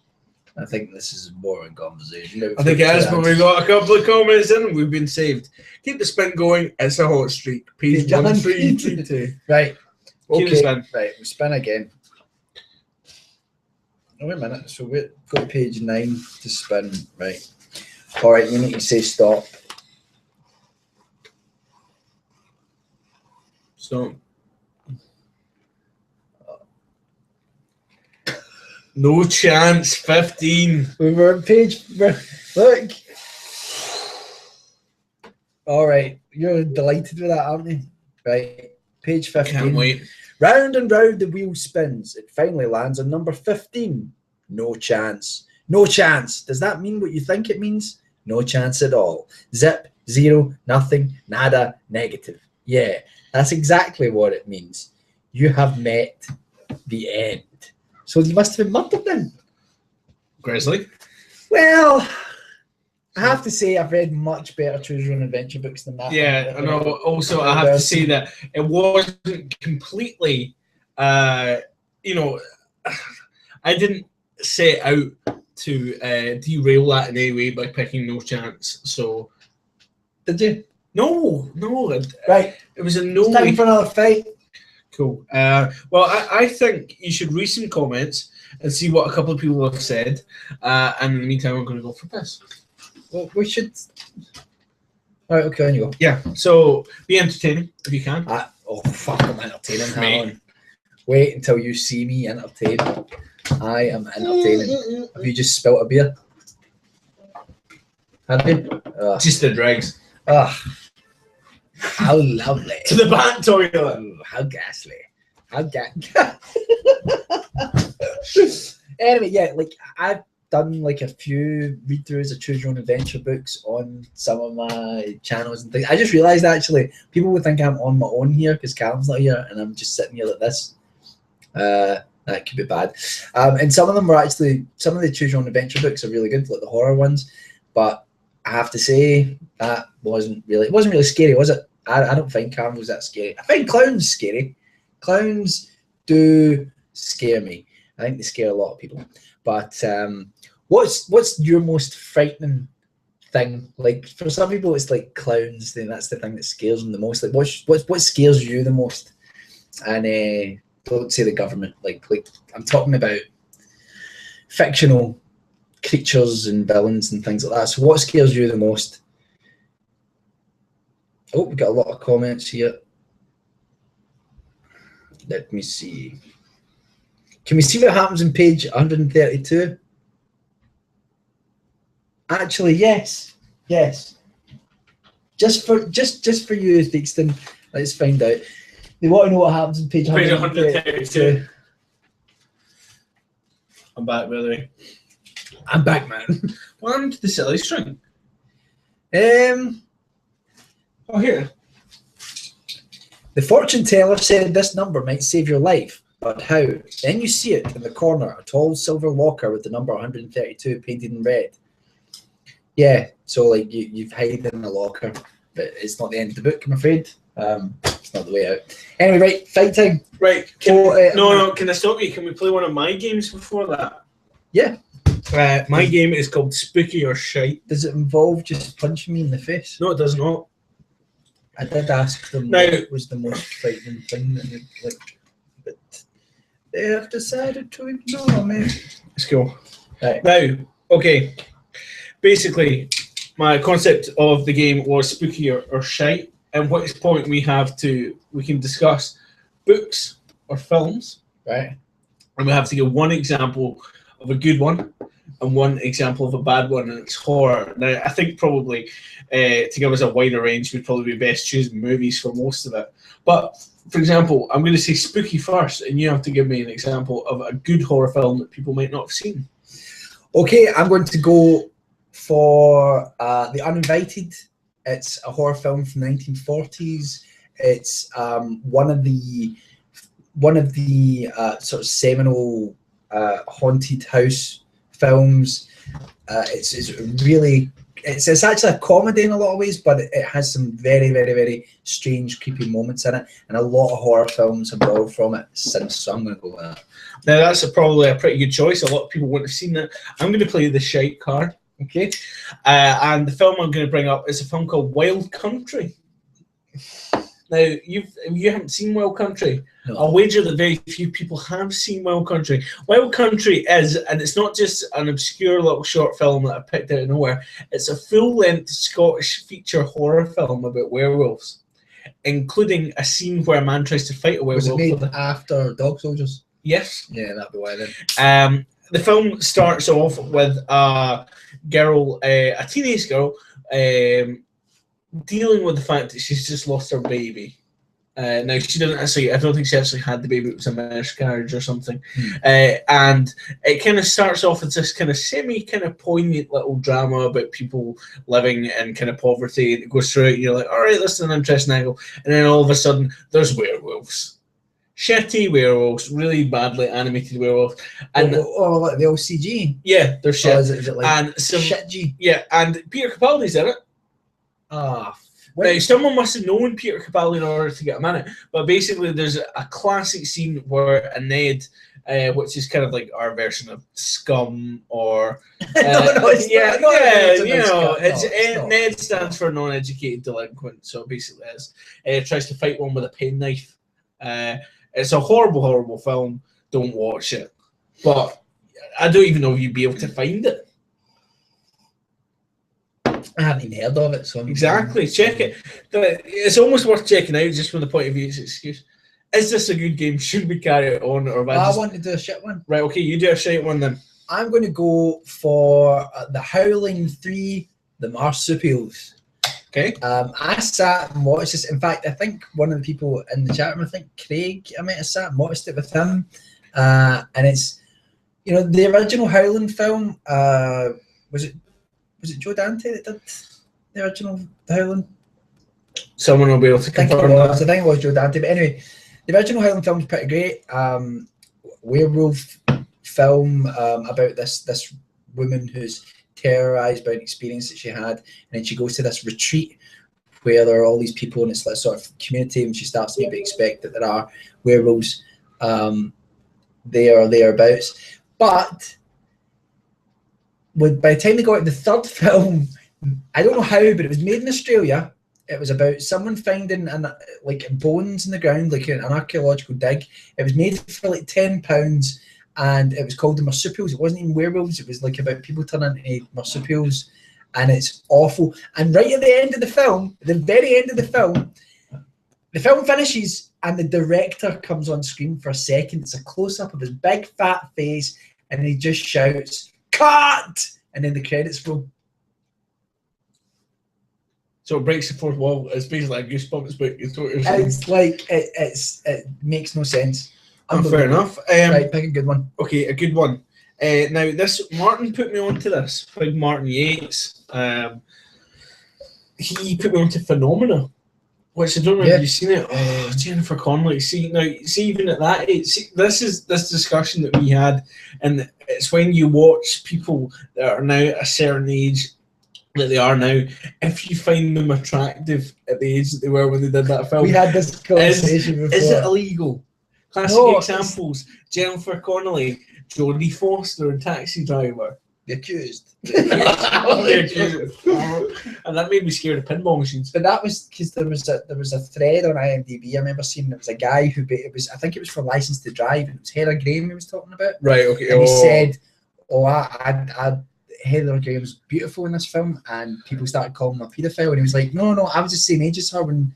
Speaker 1: I think this is more in conversation.
Speaker 2: I think it is, but we've got a couple of comments in and we've been saved. Keep the spin going. It's a hot streak. Page 1332.
Speaker 1: Right.
Speaker 2: Okay.
Speaker 1: Keep the spin. Right. We spin again. Oh, wait a minute. So we go to page 9 to spin. Right. All right. You need to say stop.
Speaker 2: So, no chance. 15.
Speaker 1: We were on page. Look. All right, you're delighted with that, aren't you? Right, page 15.
Speaker 2: Can't wait.
Speaker 1: Round and round the wheel spins. It finally lands on number 15. No chance. No chance. Does that mean what you think it means? No chance at all. Zip, zero, nothing, nada, negative. Yeah, that's exactly what it means. You have met the end. So you must have been murdered then.
Speaker 2: Grizzly?
Speaker 1: Well, I have to say I've read much better choose your own adventure books than that.
Speaker 2: Yeah, and also I have to say that it wasn't completely, you know, I didn't set out to derail that in any way by picking No Chance. So,
Speaker 1: did you?
Speaker 2: No.
Speaker 1: Right.
Speaker 2: It was a no.
Speaker 1: It's time for another fight.
Speaker 2: Cool. Well, I think you should read some comments and see what a couple of people have said. And in the meantime, I'm going to go for this.
Speaker 1: Well, we should. All right, okay, on you go.
Speaker 2: Yeah, so be entertaining if you can.
Speaker 1: Oh, fuck, I'm entertaining. Hang on. Wait until you see me entertain. I am entertaining. Have you just spilt a beer? Have you?
Speaker 2: Just the dregs.
Speaker 1: How lovely.
Speaker 2: To the back toilet.
Speaker 1: Ooh, how ghastly. How Anyway, yeah, like I've done like a few read-throughs of choose your own adventure books on some of my channels and things. I just realized actually people would think I'm on my own here because Calum's not here and I'm just sitting here like this. That could be bad. And some of them were actually, some of the choose your own adventure books are really good, like the horror ones, but I have to say that it wasn't really scary, was it? I don't think Calum was that scary. I find clowns scary. Clowns do scare me. I think they scare a lot of people. But what's your most frightening thing? Like for some people, it's like clowns. Then that's the thing that scares them the most. Like what scares you the most? And don't say the government. Like I'm talking about fictional creatures and villains and things like that. So what scares you the most? Oh, we've got a lot of comments here. Let me see. Can we see what happens in page 132? Actually, yes. Just for you, Theakston. Let's find out. They want to know what happens in page 132.
Speaker 2: I'm back, by the way.
Speaker 1: I'm back, man.
Speaker 2: What happened to the silly string?
Speaker 1: Oh, here. The fortune teller said this number might save your life, but how? Then you see it in the corner, a tall silver locker with the number 132 painted in red. Yeah, so like you've hid in the locker, but it's not the end of the book, I'm afraid. It's not the way out. Anyway, right, fight time.
Speaker 2: Right. No, can I stop you? Can we play one of my games before that?
Speaker 1: Yeah.
Speaker 2: My game is called Spooky or Shite.
Speaker 1: Does it involve just punching me in the face?
Speaker 2: No, it does not.
Speaker 1: I did ask them
Speaker 2: now,
Speaker 1: what was the most frightening thing that they like, but they have decided to ignore me.
Speaker 2: Let's go.
Speaker 1: Right.
Speaker 2: Now, okay. Basically, my concept of the game was spooky or shite, and what point we can discuss books or films,
Speaker 1: right?
Speaker 2: And we have to give one example of a good one and one example of a bad one, and it's horror. Now, I think probably to give us a wider range, we'd probably be best choosing movies for most of it. But, for example, I'm going to say spooky first, and you have to give me an example of a good horror film that people might not have seen. Okay,
Speaker 1: I'm going to go for The Uninvited. It's a horror film from the 1940s. It's one of the sort of seminal haunted house films. It's actually a comedy in a lot of ways, but it has some very, very, very strange, creepy moments in it, and a lot of horror films have borrowed from it since. So I'm going to go with that.
Speaker 2: Now that's probably a pretty good choice. A lot of people wouldn't have seen that. I'm going to play the shite card.
Speaker 1: Okay.
Speaker 2: And the film I'm going to bring up is a film called Wild Country. Now, you haven't seen Wild Country.
Speaker 1: No.
Speaker 2: I'll wager that very few people have seen Wild Country. Wild Country is, and it's not just an obscure little short film that I picked out of nowhere, it's a full-length Scottish feature horror film about werewolves. including a scene where a man tries to fight a werewolf.
Speaker 1: Was it made after Dog Soldiers?
Speaker 2: Yes.
Speaker 1: Yeah, that'd be why then.
Speaker 2: The film starts off with a girl, a teenage girl, dealing with the fact that she's just lost her baby. Now she didn't actually. I don't think she actually had the baby. It was a miscarriage or something. And it kind of starts off as this kind of poignant little drama about people living in kind of poverty. And it goes through it. And you're like, all right, that's an interesting angle. And then all of a sudden, there's werewolves, shitty werewolves, really badly animated werewolves, and
Speaker 1: like the old CG.
Speaker 2: Yeah, they're shit.
Speaker 1: Is it like
Speaker 2: and some
Speaker 1: shit G?
Speaker 2: Yeah, and Peter Capaldi's in it. Now, someone must have known Peter Capaldi in order to get him in it, but basically there's a classic scene where a Ned, which is kind of like our version of Scum, or Ned stands for non-educated delinquent, so basically tries to fight one with a penknife. It's a horrible, horrible film. Don't watch it, but I don't even know if you'd be able to find it.
Speaker 1: I haven't even heard of it, so
Speaker 2: exactly. Check it. It's almost worth checking out just from the point of view it's an excuse. Is this a good game? Should we carry it on, or
Speaker 1: I want to do a shit one?
Speaker 2: Right. Okay, you do a shit one then.
Speaker 1: I'm going to go for the Howling 3, the Marsupials.
Speaker 2: Okay.
Speaker 1: I sat and watched this. In fact, I think one of the people in the chat room, I think Craig, I might have sat and watched it with him. And it's, the original Howling film. Was it Joe Dante that did the original Howling?
Speaker 2: Someone will be able to confirm that.
Speaker 1: I think it was Joe Dante. But anyway, the original Howling film is pretty great. Werewolf film about this woman who's terrorized by an experience that she had, and then she goes to this retreat where there are all these people, and it's like sort of community, and she starts to maybe expect that there are werewolves there or thereabouts. But by the time they got to the third film, I don't know how, but it was made in Australia. It was about someone finding bones in the ground, like an archaeological dig. It was made for like £10, and it was called The Marsupials. It wasn't even werewolves. It was like about people turning into marsupials, and it's awful. And right at the end of the film, the very end of the film finishes, and the director comes on screen for a second. It's a close-up of his big fat face, and he just shouts, "Cut!" And then the credits roll.
Speaker 2: So it breaks the fourth wall. It's basically like Goosebumps, but
Speaker 1: it's like it makes no sense.
Speaker 2: Fair enough.
Speaker 1: Right, pick a good one.
Speaker 2: Okay, a good one. Now this Martin put me onto this. Big Martin Yates. He put me onto Phenomena, which I don't know if you've seen it. Oh, Jennifer Connelly. See even at that age, this discussion that we had, and it's when you watch people that are now at a certain age that they are now, if you find them attractive at the age that they were when they did that film.
Speaker 1: We had this conversation before.
Speaker 2: Is it illegal? Classic examples: Jennifer Connelly, Jodie Foster in Taxi Driver.
Speaker 1: The Accused.
Speaker 2: And that made me scared of pinball machines.
Speaker 1: But that was because there was a thread on IMDb I remember seeing. It was a guy who I think it was for License to Drive, and it was Heather Graham he was talking about.
Speaker 2: Right. Okay.
Speaker 1: And he said, Heather Graham's beautiful in this film, and people started calling him a paedophile, and he was like, no, I was the same age as her when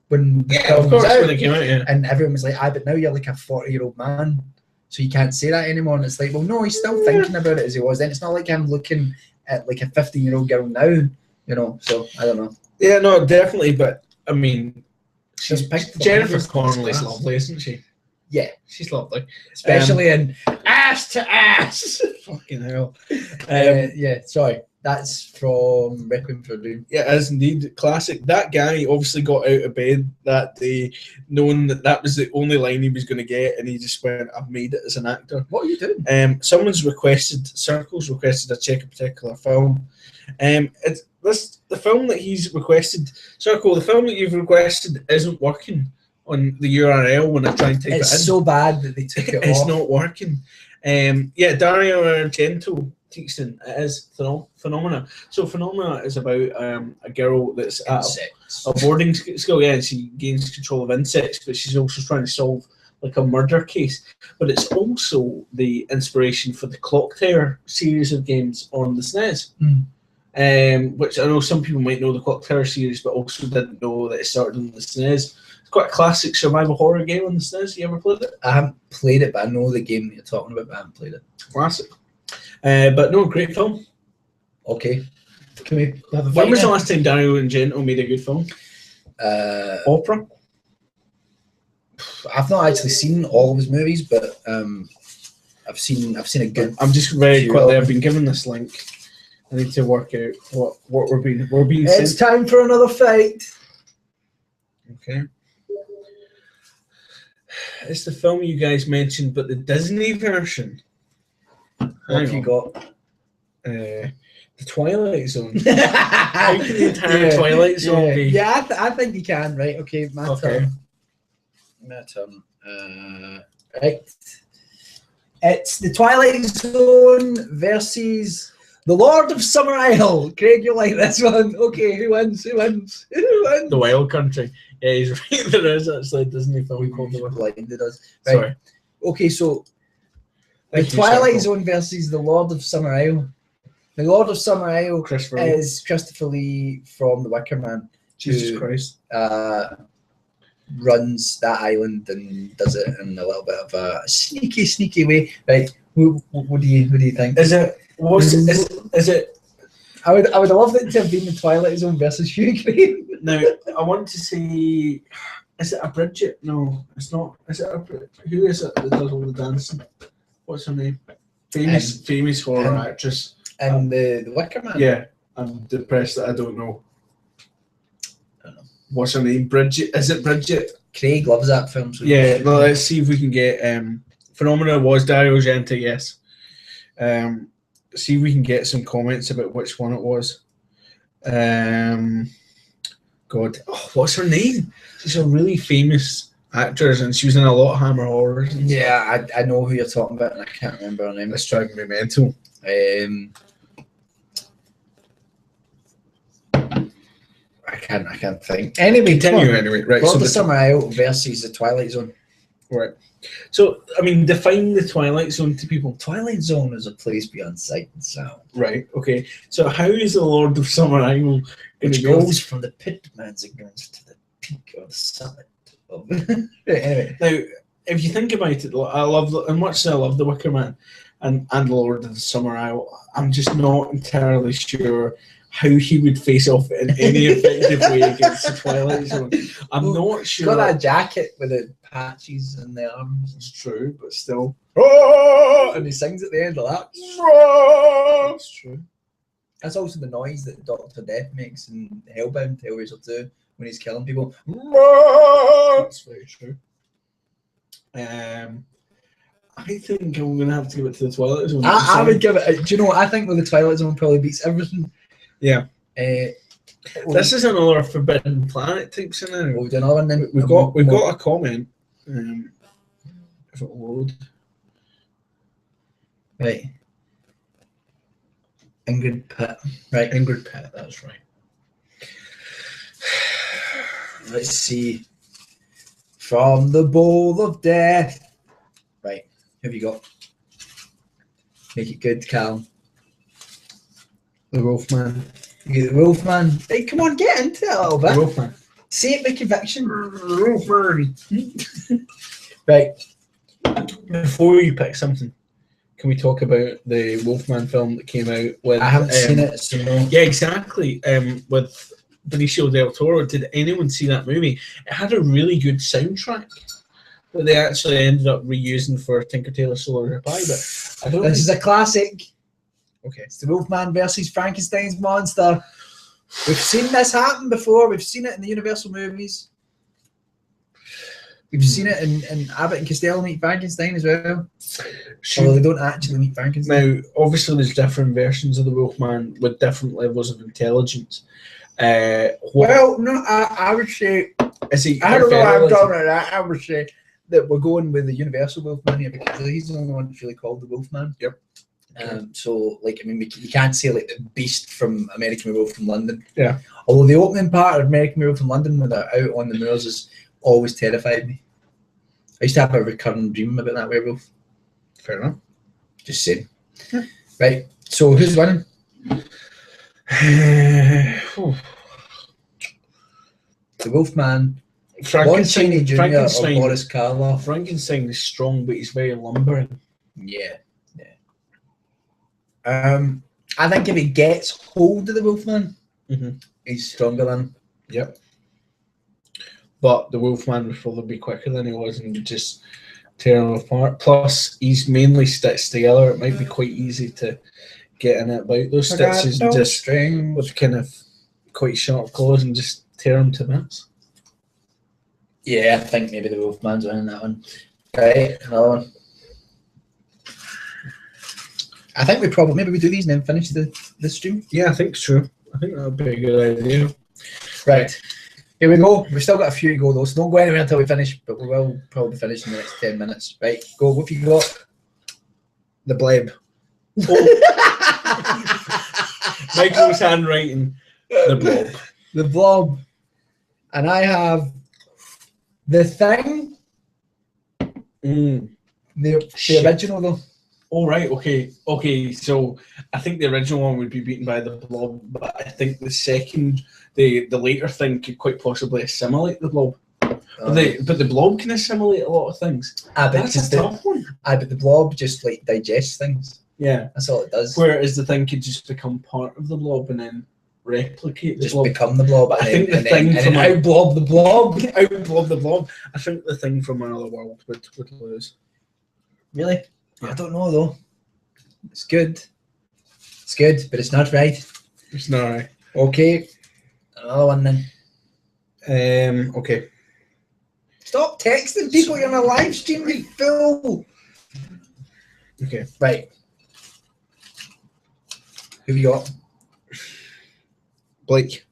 Speaker 1: the film was out.
Speaker 2: When it came out, yeah.
Speaker 1: And everyone was like, but now you're like a 40-year-old man, so you can't say that anymore. And it's like, well, no, he's still thinking about it as he was then. It's not like I'm looking at like a 15-year-old girl now, so I don't know.
Speaker 2: Yeah, no, definitely, but I mean, Jennifer Connelly's
Speaker 1: class.
Speaker 2: Lovely, isn't she?
Speaker 1: Yeah,
Speaker 2: she's lovely,
Speaker 1: especially in Ass to Ass.
Speaker 2: Fucking hell.
Speaker 1: Yeah, sorry. That's from Requiem for a Dream.
Speaker 2: Yeah, it is indeed. Classic. That guy obviously got out of bed that day knowing that was the only line he was going to get, and he just went, I've made it as an actor.
Speaker 1: What are you doing?
Speaker 2: Circle's requested I check a particular film. The film that he's requested, Circle, the film that you've requested isn't working on the URL when I try and type it in.
Speaker 1: It's so bad that they took it off.
Speaker 2: It's not working. Dario Argento. It is Phenomena. So Phenomena is about a girl that's at a boarding school. Yeah, and she gains control of insects, but she's also trying to solve like a murder case. But it's also the inspiration for the Clock Tower series of games on the SNES. which I know some people might know the Clock Tower series, but also didn't know that it started on the SNES. It's quite a classic survival horror game on the SNES. You ever played it?
Speaker 1: I haven't played it, but I know the game that you're talking about, but I haven't played it.
Speaker 2: Classic. But no, great film.
Speaker 1: Okay. Can we have a
Speaker 2: When was the last time Dario Argento made a good film? Opera?
Speaker 1: I've not actually seen all of his movies, but I've seen a good.
Speaker 2: I'm just very quickly. I've been given this link. I need to work out what we're being
Speaker 1: It's
Speaker 2: sent.
Speaker 1: time for another fight.
Speaker 2: Okay. It's the film you guys mentioned, but the Disney version.
Speaker 1: What have you got?
Speaker 2: The Twilight Zone. How can the entire Twilight Zone be?
Speaker 1: Yeah, I think you can. Right. Okay. My turn. Right. It's the Twilight Zone versus the Lord of Summer Isle. Craig, you like this one? Okay. Who wins? Who wins? Who wins?
Speaker 2: The Wild Country. Yeah, he's right. There is actually a Disney film called The Wild Country.
Speaker 1: Blinded us. Right.
Speaker 2: Sorry.
Speaker 1: Okay. So the Twilight Zone versus the Lord of Summer Isle. The Lord of Summer Isle is Christopher Lee from The Wicker Man.
Speaker 2: Jesus Christ.
Speaker 1: Runs that island and does it in a little bit of a sneaky way. Right? What do you think?
Speaker 2: Is it? Is it?
Speaker 1: I would have loved it to have been the Twilight Zone versus Hugh Green.
Speaker 2: Now I want to say, is it a Bridget? No, it's not. Is it who is it that does all the dancing? What's her name? Famous horror actress.
Speaker 1: And the Wicker Man.
Speaker 2: Yeah, I'm depressed that I don't know. What's her name? Bridget? Is it Bridget?
Speaker 1: Craig loves that film. So
Speaker 2: yeah, well, let's see if we can get Phenomena was Dario Argento, yes. See if we can get some comments about which one it was. God, what's her name? She's a really famous actress and she was in a lot of Hammer horrors.
Speaker 1: Yeah, I know who you're talking about and I can't remember her name.
Speaker 2: It's driving me mental.
Speaker 1: I can't think. Anyway,
Speaker 2: anyway. Right.
Speaker 1: So the Summer Isle versus the Twilight Zone.
Speaker 2: Right. So I mean, define the Twilight Zone to people.
Speaker 1: Twilight Zone is a place beyond sight and sound.
Speaker 2: Right. Okay. So how is the Lord of Summer Isle
Speaker 1: which goes from the pit of man's ignorance to the peak or the summit of anyway.
Speaker 2: Now, if you think about it, I love The Wicker Man and the Lord of the Summer Isle. I'm just not entirely sure how he would face off in any effective way against the Twilight Zone. I'm not sure.
Speaker 1: Got that jacket with the patches and the arms.
Speaker 2: It's true, but still.
Speaker 1: And he sings at the end of that.
Speaker 2: It's true.
Speaker 1: That's also the noise that Dr. Death makes in Hellbound, Hellraiser 2, when he's killing people.
Speaker 2: That's very true. I think I'm going to have to give it to the Twilight Zone.
Speaker 1: I would give it. Do you know what? I think the Twilight Zone probably beats everything.
Speaker 2: Yeah. This is another Forbidden Planet type scenario.
Speaker 1: We'll do another one then.
Speaker 2: We've got a comment. If it will load.
Speaker 1: Right. Ingrid Pitt. Right, Ingrid Pitt, that's right. Let's see. From the Bowl of Death. Right, who have you got? Make it good, Calum.
Speaker 2: The Wolfman.
Speaker 1: You get the Wolfman. Hey, come on, get into it a little bit.
Speaker 2: The Wolfman.
Speaker 1: Say it with conviction. Wolfman. Right.
Speaker 2: Before you pick something, can we talk about the Wolfman film that came out with?
Speaker 1: I haven't seen it, so no.
Speaker 2: Yeah, exactly. With Benicio del Toro. Did anyone see that movie? It had a really good soundtrack that they actually ended up reusing for Tinker Tailor Soldier Spy. But I don't.
Speaker 1: This is a classic.
Speaker 2: Okay,
Speaker 1: it's the Wolfman versus Frankenstein's monster. We've seen this happen before. We've seen it in the Universal movies. We've seen it in Abbott and Costello meet Frankenstein as well. Although they don't actually meet Frankenstein.
Speaker 2: Now, obviously, there's different versions of the Wolfman with different levels of intelligence.
Speaker 1: Well, no, I would say. I don't know why I'm talking about that. I would say that we're going with the Universal Wolfman here because he's the only one that's really called the Wolfman.
Speaker 2: Yep.
Speaker 1: So, like, I mean, you can't say like the Beast from American Werewolf from London.
Speaker 2: Yeah.
Speaker 1: Although the opening part of American Werewolf from London, when they're out on the moors, has always terrified me. I used to have a recurring dream about that werewolf.
Speaker 2: Fair enough.
Speaker 1: Just saying. Yeah. Right. So who's winning? The Wolfman, Lon
Speaker 2: Frankenstein,
Speaker 1: Chaney Jr. or Boris Karloff.
Speaker 2: Frankenstein is strong, but he's very lumbering.
Speaker 1: Yeah. I think if he gets hold of the Wolfman, he's stronger than him.
Speaker 2: Yep. But the Wolfman would probably be quicker than he was and would just tear him apart. Plus, he's mainly stitched together. It might be quite easy to get in it about those stitches and just string with kind of quite sharp claws and just tear him to bits.
Speaker 1: Yeah, I think maybe the Wolfman's winning that one. Right, another one. I think we probably maybe we do these and then finish the stream.
Speaker 2: Yeah, I think so. I think that would be a good idea.
Speaker 1: Right. Here we go. We've still got a few to go though, so don't go anywhere until we finish, but we will probably finish in the next 10 minutes. Right, go. What have you got?
Speaker 2: The Bleb. Oh. Michael's handwriting. The Blob.
Speaker 1: The Blob. And I have The Thing. The original though.
Speaker 2: Oh, right, okay. So I think the original one would be beaten by the Blob, but I think the second, the later thing could quite possibly assimilate the Blob. But the Blob can assimilate a lot of things. That's a tough one.
Speaker 1: But the Blob just like digests things.
Speaker 2: Yeah,
Speaker 1: that's all it does.
Speaker 2: Whereas the thing could just become part of the Blob and then replicate the Blob.
Speaker 1: Become the Blob.
Speaker 2: But I think the thing from
Speaker 1: outblob the Blob.
Speaker 2: Outblob the Blob. I think the thing from Another World would lose.
Speaker 1: Really? Yeah. I don't know though. It's good. It's good, but it's not right.
Speaker 2: It's not right.
Speaker 1: Okay. Another one then.
Speaker 2: Okay.
Speaker 1: Stop texting people. You're on a live stream, you fool.
Speaker 2: Okay.
Speaker 1: Right. Who have you got?
Speaker 2: Blake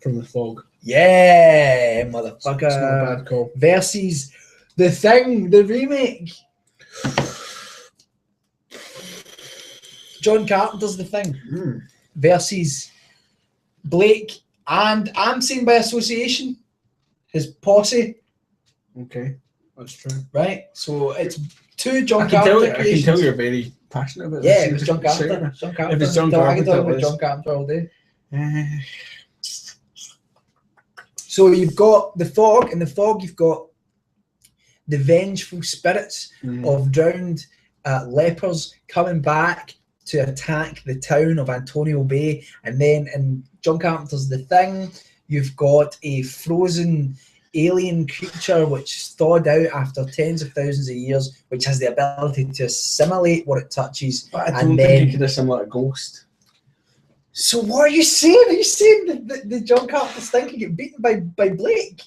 Speaker 2: from The Fog.
Speaker 1: Yeah, motherfucker.
Speaker 2: It's not a bad call.
Speaker 1: Versus The Thing, the remake. John Carpenter's The Thing versus Blake, and I'm saying by association, his posse.
Speaker 2: Okay, that's true.
Speaker 1: Right, so it's two John Carpenter creations.
Speaker 2: I can tell you're very passionate about this.
Speaker 1: Yeah, it was John Carpenter. John Carpenter.
Speaker 2: If it's John Carpenter,
Speaker 1: I can talk about John Carpenter all day. So you've got The Fog. In The Fog, you've got the vengeful spirits of drowned lepers coming back to attack the town of Antonio Bay. And then in John Carpenter's The Thing, you've got a frozen alien creature which thawed out after tens of thousands of years, which has the ability to assimilate what it touches.
Speaker 2: But I don't think it could assimilate a ghost.
Speaker 1: So what are you saying? Are you saying that the John Carpenter's Thing can get beaten by Blake?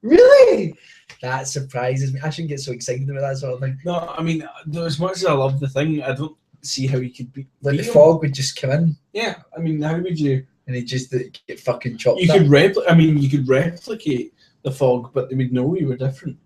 Speaker 1: Really? That surprises me. I shouldn't get so excited about that sort of thing.
Speaker 2: No, I mean, as much as I love The Thing, I don't see how he could beat.
Speaker 1: Like The Fog would just come in.
Speaker 2: Yeah, I mean, how would you?
Speaker 1: And he just get fucking chopped.
Speaker 2: You could you could replicate The Fog, but they would know you were different.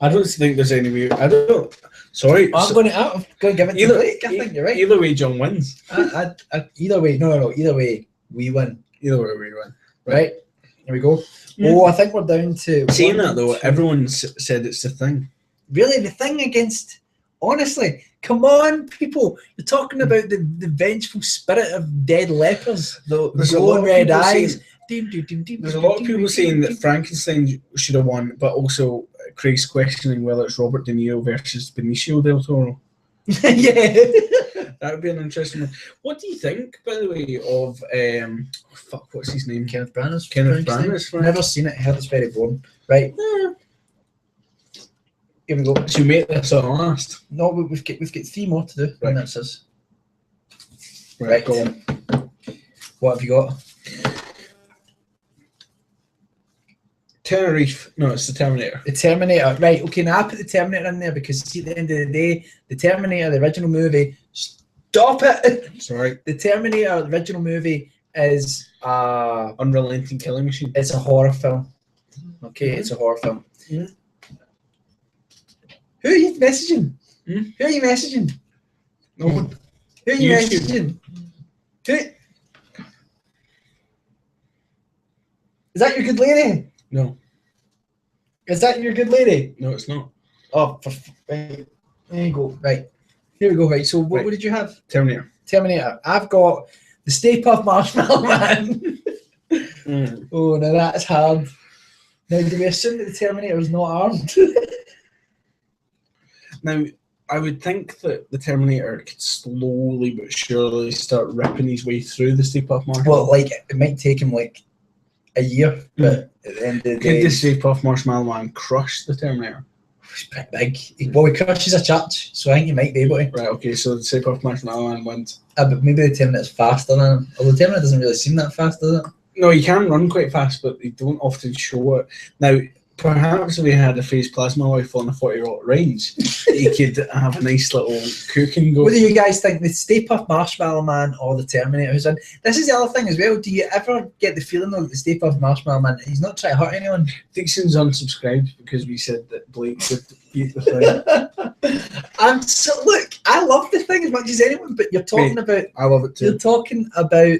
Speaker 2: I don't think there's any way. I don't. Sorry,
Speaker 1: I'm going to give it to Blake. I think you're right.
Speaker 2: Either way, John wins.
Speaker 1: Either way, no. Either way, we win.
Speaker 2: Either way, we win.
Speaker 1: Right. Here we go. Oh, I think we're down to.
Speaker 2: Saying that though, everyone said it's The Thing.
Speaker 1: Really, The Thing against? Honestly, come on, people! You're talking about the vengeful spirit of dead lepers, the glowing red eyes.
Speaker 2: There's a lot of people saying that Frankenstein should have won, but also Craig's questioning whether it's Robert De Niro versus Benicio del Toro.
Speaker 1: Yeah,
Speaker 2: that would be an interesting one. What do you think, by the way, of what's his name?
Speaker 1: Kenneth Branagh's.
Speaker 2: Never
Speaker 1: seen it. Heard it's very boring. Right. Here we go.
Speaker 2: So you make this our last?
Speaker 1: No, we've got 3 more to do. Right. And that's us.
Speaker 2: Right. Go on.
Speaker 1: What have you got?
Speaker 2: Tenerife. No, it's the Terminator.
Speaker 1: The Terminator. Right. Okay. Now I put the Terminator in there because see, at the end of the day, the Terminator, the original movie. Stop it.
Speaker 2: Sorry.
Speaker 1: The Terminator, the original movie, is
Speaker 2: unrelenting killing machine.
Speaker 1: It's a horror film. Okay, it's a horror film. Who are you messaging? Who are you messaging?
Speaker 2: No one.
Speaker 1: Who are you messaging? Who? Is that your good lady?
Speaker 2: No.
Speaker 1: Is that your good lady?
Speaker 2: No, it's not.
Speaker 1: Oh, right. There you go. Right. Here we go. Right. So what did you have?
Speaker 2: Terminator.
Speaker 1: I've got The Stay Puft Marshmallow Man. Oh, now that's hard. Now, do we assume that the Terminator is not armed?
Speaker 2: Now, I would think that the Terminator could slowly but surely start ripping his way through the Stay Puft Marshmallow.
Speaker 1: Well, like, it might take him like a year, but at the end of the day...
Speaker 2: Could the Stay Puft Marshmallow Man crush the Terminator?
Speaker 1: He's pretty big. Well, he crushes a church, so I think he might be able to.
Speaker 2: Right, okay, so the Stay Puft Marshmallow Man wins.
Speaker 1: But maybe the Terminator's faster than him. Although the Terminator doesn't really seem that fast, does it?
Speaker 2: No, he can run quite fast, but they don't often show it. Now, perhaps if he had a phase plasma rifle on a 40-watt range, he could have a nice little cooking go.
Speaker 1: What do you guys think? The Stay Puft Marshmallow Man or the Terminator who's in? This is the other thing as well. Do you ever get the feeling though that the Stay Puft Marshmallow Man, he's not trying to hurt anyone?
Speaker 2: Dixon's unsubscribed because we said that Blake would eat the thing.
Speaker 1: Look, I love the thing as much as anyone, but you're talking about...
Speaker 2: I love it too.
Speaker 1: You're talking about...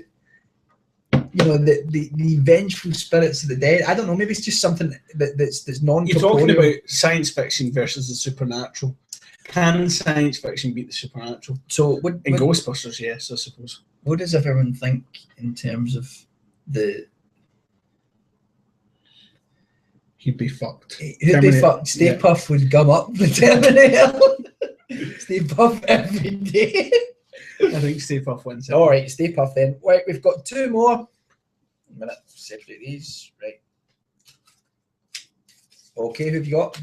Speaker 1: You know, the vengeful spirits of the dead. I don't know. Maybe it's just something that's non-corporeal.
Speaker 2: You're talking about science fiction versus the supernatural. Can science fiction beat the supernatural?
Speaker 1: So,
Speaker 2: in Ghostbusters, yes, I suppose.
Speaker 1: What does everyone think in terms of the?
Speaker 2: He'd be fucked.
Speaker 1: He'd be fucked. Stay Puft would gum up the Terminator. Stay Puft every day.
Speaker 2: I think Stay Puft wins.
Speaker 1: All right, Stay Puft then. Right, we've got two more. A minute, separate these. Right. Okay, who've you got?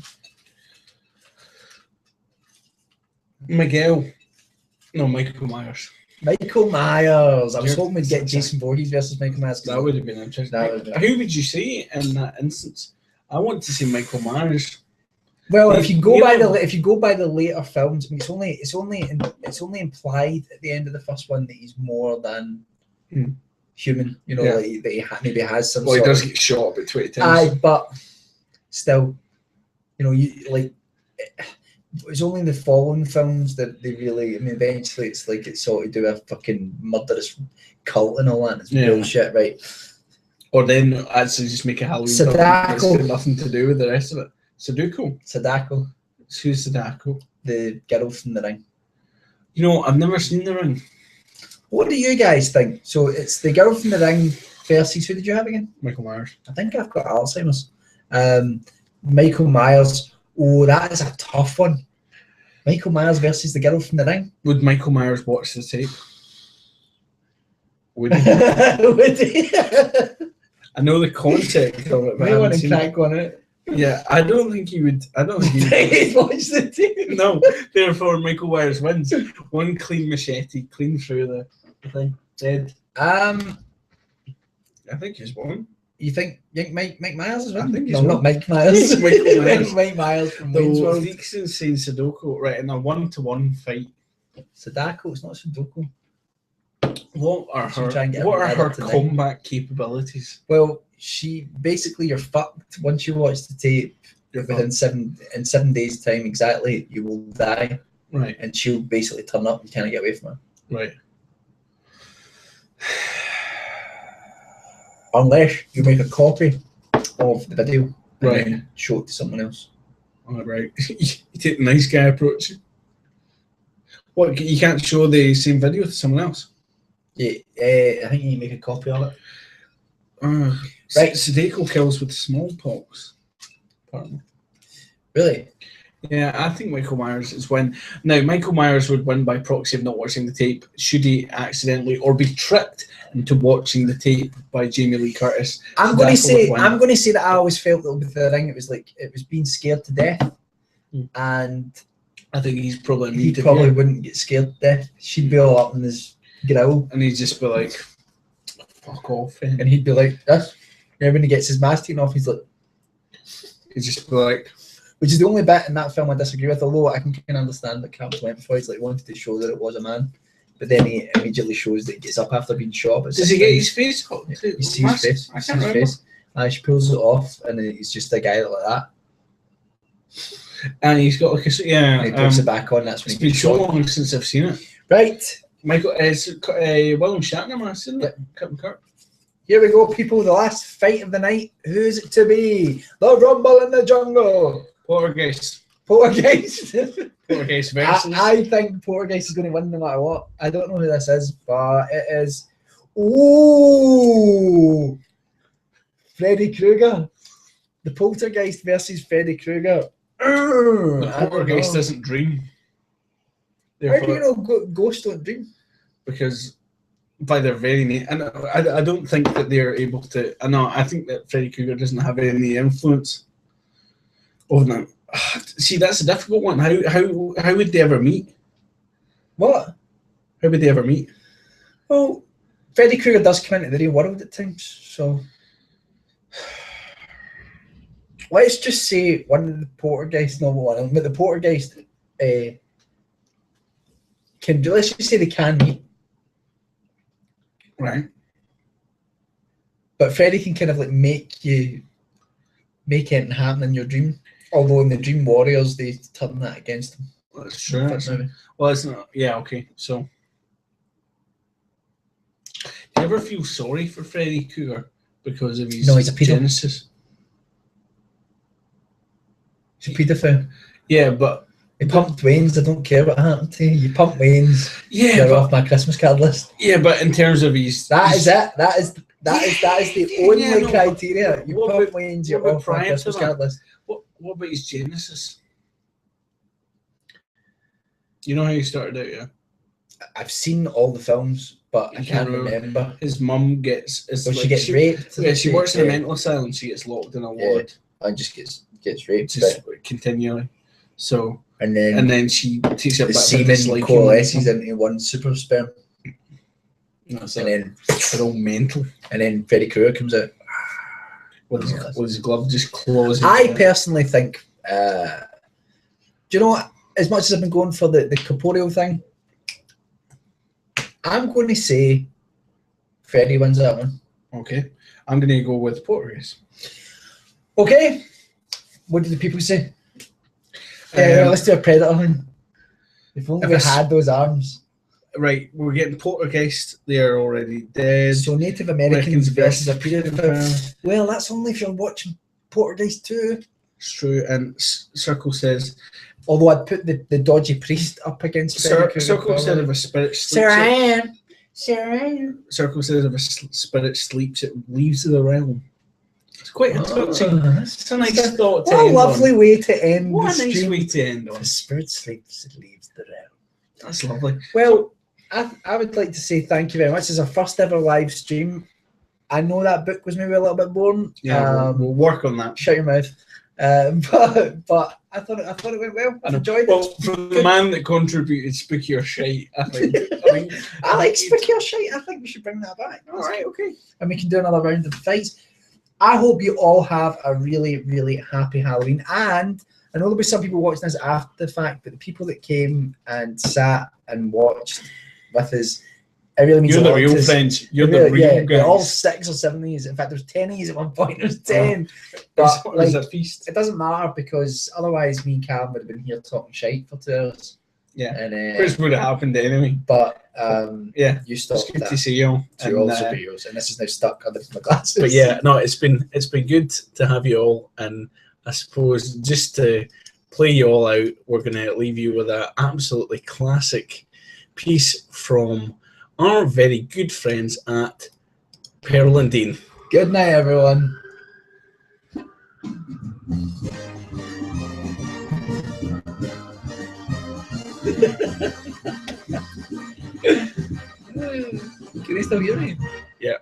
Speaker 2: Michael Myers.
Speaker 1: Michael Myers. I was hoping we'd get Jason Voorhees versus Michael Myers.
Speaker 2: That would have been interesting. Who would you see in that instance? I want to see Michael Myers.
Speaker 1: Well, if you go by the later films, I mean, it's only implied at the end of the first one that he's more than human. You know, like, that he maybe has some.
Speaker 2: Well, he does get shot about 20 times.
Speaker 1: Aye, but still, you know, it's only in the following films that they really. I mean, eventually, it's like it's sort of do a fucking murderous cult and all that. It's bullshit, right?
Speaker 2: Or then actually just make a Halloween film that's got nothing to do with the rest of it. Sadako. Who's Sadako?
Speaker 1: The girl from The Ring.
Speaker 2: You know, I've never seen The Ring.
Speaker 1: What do you guys think? So it's the girl from The Ring versus who did you have again?
Speaker 2: Michael Myers.
Speaker 1: I think I've got Alzheimer's. Michael Myers. Oh, that is a tough one. Michael Myers versus the girl from The Ring.
Speaker 2: Would Michael Myers watch the tape? Would he?
Speaker 1: Would he?
Speaker 2: I know the context of it, but
Speaker 1: I want to crack one out.
Speaker 2: Yeah, I don't think he would. I don't think
Speaker 1: he'd watch the tape.
Speaker 2: No, therefore Michael Myers wins. One clean machete, clean through the thing. Dead. I think he's won.
Speaker 1: You think Mike Myers is won?
Speaker 2: I think he's
Speaker 1: won. Not Mike Myers.
Speaker 2: Michael Myers.
Speaker 1: Mike Myers from Wayne's World.
Speaker 2: Dixon's saying Sadako, right, in a 1-to-1 fight.
Speaker 1: Sadako, it's not Sudoku.
Speaker 2: What are her combat capabilities?
Speaker 1: Well, you're fucked once you watch the tape. Within 7 days' time exactly, you will die.
Speaker 2: Right.
Speaker 1: And she'll basically turn up. You can't get away from her.
Speaker 2: Right.
Speaker 1: Unless you make a copy of the video and
Speaker 2: right.
Speaker 1: then show it to someone else.
Speaker 2: All right. You take the nice guy approach. What? You can't show the same video to someone else?
Speaker 1: Yeah, I think you make a copy of it.
Speaker 2: Right. Sadako kills with smallpox. Apparently.
Speaker 1: Really?
Speaker 2: Yeah, I think Michael Myers is win. Now, Michael Myers would win by proxy of not watching the tape, should he accidentally or be tricked into watching the tape by Jamie Lee Curtis.
Speaker 1: I'm going to say that I always felt that with The Ring, it was being scared to death, and
Speaker 2: I think he
Speaker 1: probably wouldn't get scared to death. She'd be all up in his grill,
Speaker 2: and he'd just be like, "Fuck off,"
Speaker 1: and he'd be like, "This." And when he gets his mask taken off, he's like,
Speaker 2: he'd just be like.
Speaker 1: Which is the only bit in that film I disagree with, although I can kind of understand that Calum went before. He's like wanted to show that it was a man, but then he immediately shows that he gets up after being shot. But
Speaker 2: does he get his face?
Speaker 1: You see his face. You see his face. She pulls it off, and then he's just a guy like that.
Speaker 2: And he's got like a
Speaker 1: And he puts it back on. That's when
Speaker 2: it's been so long since I've seen it.
Speaker 1: Right,
Speaker 2: Michael William Shatner, man, isn't it? Captain Kirk.
Speaker 1: Here we go, people. The last fight of the night. Who's it to be? The Rumble in the Jungle.
Speaker 2: Poltergeist.
Speaker 1: Poltergeist
Speaker 2: versus.
Speaker 1: I think Poltergeist is going to win no matter what. I don't know who this is, but it is. Oh, Freddy Krueger. The Poltergeist versus Freddy Krueger.
Speaker 2: The Poltergeist doesn't dream.
Speaker 1: How do you know ghosts don't dream?
Speaker 2: Because by their very name, and I don't think that they're able to. I think that Freddy Krueger doesn't have any influence over them. See, that's a difficult one. How would they ever meet?
Speaker 1: What?
Speaker 2: How would they ever meet?
Speaker 1: Well, Freddy Krueger does come into the real world at times, so let's just say one of the Poltergeist, but the Poltergeist can do. Let's just say they can meet,
Speaker 2: right?
Speaker 1: But Freddy can kind of like make it happen in your dream. Although in the Dream Warriors, they turn that against them.
Speaker 2: That's true. Well, it's not. Yeah. Okay. So, do you ever feel sorry for Freddy Krueger because of his
Speaker 1: he's a pedo.
Speaker 2: Genesis?
Speaker 1: He's a paedophile.
Speaker 2: Yeah, but
Speaker 1: he pumped Wayne's. I don't care what happened to you. You pump Wayne's.
Speaker 2: Yeah,
Speaker 1: you're off my Christmas card list.
Speaker 2: Yeah, but in terms of his,
Speaker 1: that is it. That is the only criteria. You pump Wayne's. You're off my Christmas card list.
Speaker 2: What about his Genesis? You know how he started out, yeah?
Speaker 1: I've seen all the films, but I can't remember.
Speaker 2: His mum gets...
Speaker 1: she gets raped.
Speaker 2: Yeah, she works in a mental asylum. She gets locked in a ward.
Speaker 1: And just gets raped.
Speaker 2: Just continually. So... And then she takes it back.
Speaker 1: The semen coalesces into one super sperm.
Speaker 2: And then they're all mental.
Speaker 1: And then Freddy Krueger comes out.
Speaker 2: With his glove just closing.
Speaker 1: I personally think, do you know what? As much as I've been going for the corporeal thing, I'm going to say Freddy wins that one.
Speaker 2: Okay. I'm going to go with Poltergeist.
Speaker 1: Okay. What did the people say? Let's do a Predator one. If only we had those arms.
Speaker 2: Right, we're getting Poltergeist. They are already dead.
Speaker 1: So Native Americans versus a paedophile. Well, that's only if you're watching Poltergeist 2.
Speaker 2: It's true. And Circle says...
Speaker 1: Although I'd put the dodgy priest up against
Speaker 2: Circle said if a spirit sleeps...
Speaker 1: Sir I am.
Speaker 2: Circle says if a spirit sleeps, it leaves the realm. It's quite a touching... It's a nice thought to end on.
Speaker 1: What a lovely way to end
Speaker 2: What
Speaker 1: the
Speaker 2: a nice
Speaker 1: stream.
Speaker 2: way to end on.
Speaker 1: The spirit sleeps, it leaves the realm.
Speaker 2: That's lovely.
Speaker 1: Well... I would like to say thank you very much. It's our first ever live stream. I know that book was maybe a little bit boring.
Speaker 2: Yeah, we'll work on that.
Speaker 1: Shut your mouth. But I thought it went well. I enjoyed it.
Speaker 2: From the man that contributed Spooky or Shite, I think.
Speaker 1: I like Spooky or Shite. I think we should bring that back.
Speaker 2: All right, okay.
Speaker 1: And we can do another round of fights. I hope you all have a really, really happy Halloween. And I know there'll be some people watching this after the fact, but the people that came and sat and watched with us, it really means
Speaker 2: you're
Speaker 1: a lot.
Speaker 2: You're the real friends. You're the real guys.
Speaker 1: All 6 or 7 of these. In fact, there's 10 of these at one point. There's 10. But
Speaker 2: like, a feast.
Speaker 1: It doesn't matter because otherwise me and Calum would have been here talking shite for 2 hours.
Speaker 2: Yeah. And which would have happened anyway.
Speaker 1: But
Speaker 2: yeah,
Speaker 1: you stopped.
Speaker 2: It's good to see you.
Speaker 1: To all superheroes, and this is now stuck under my glasses.
Speaker 2: But yeah, no, it's been good to have you all, and I suppose just to play you all out, we're going to leave you with an absolutely classic piece from our very good friends at Pearl and Dean.
Speaker 1: Good night, everyone. Can you still hear me?
Speaker 2: Yeah.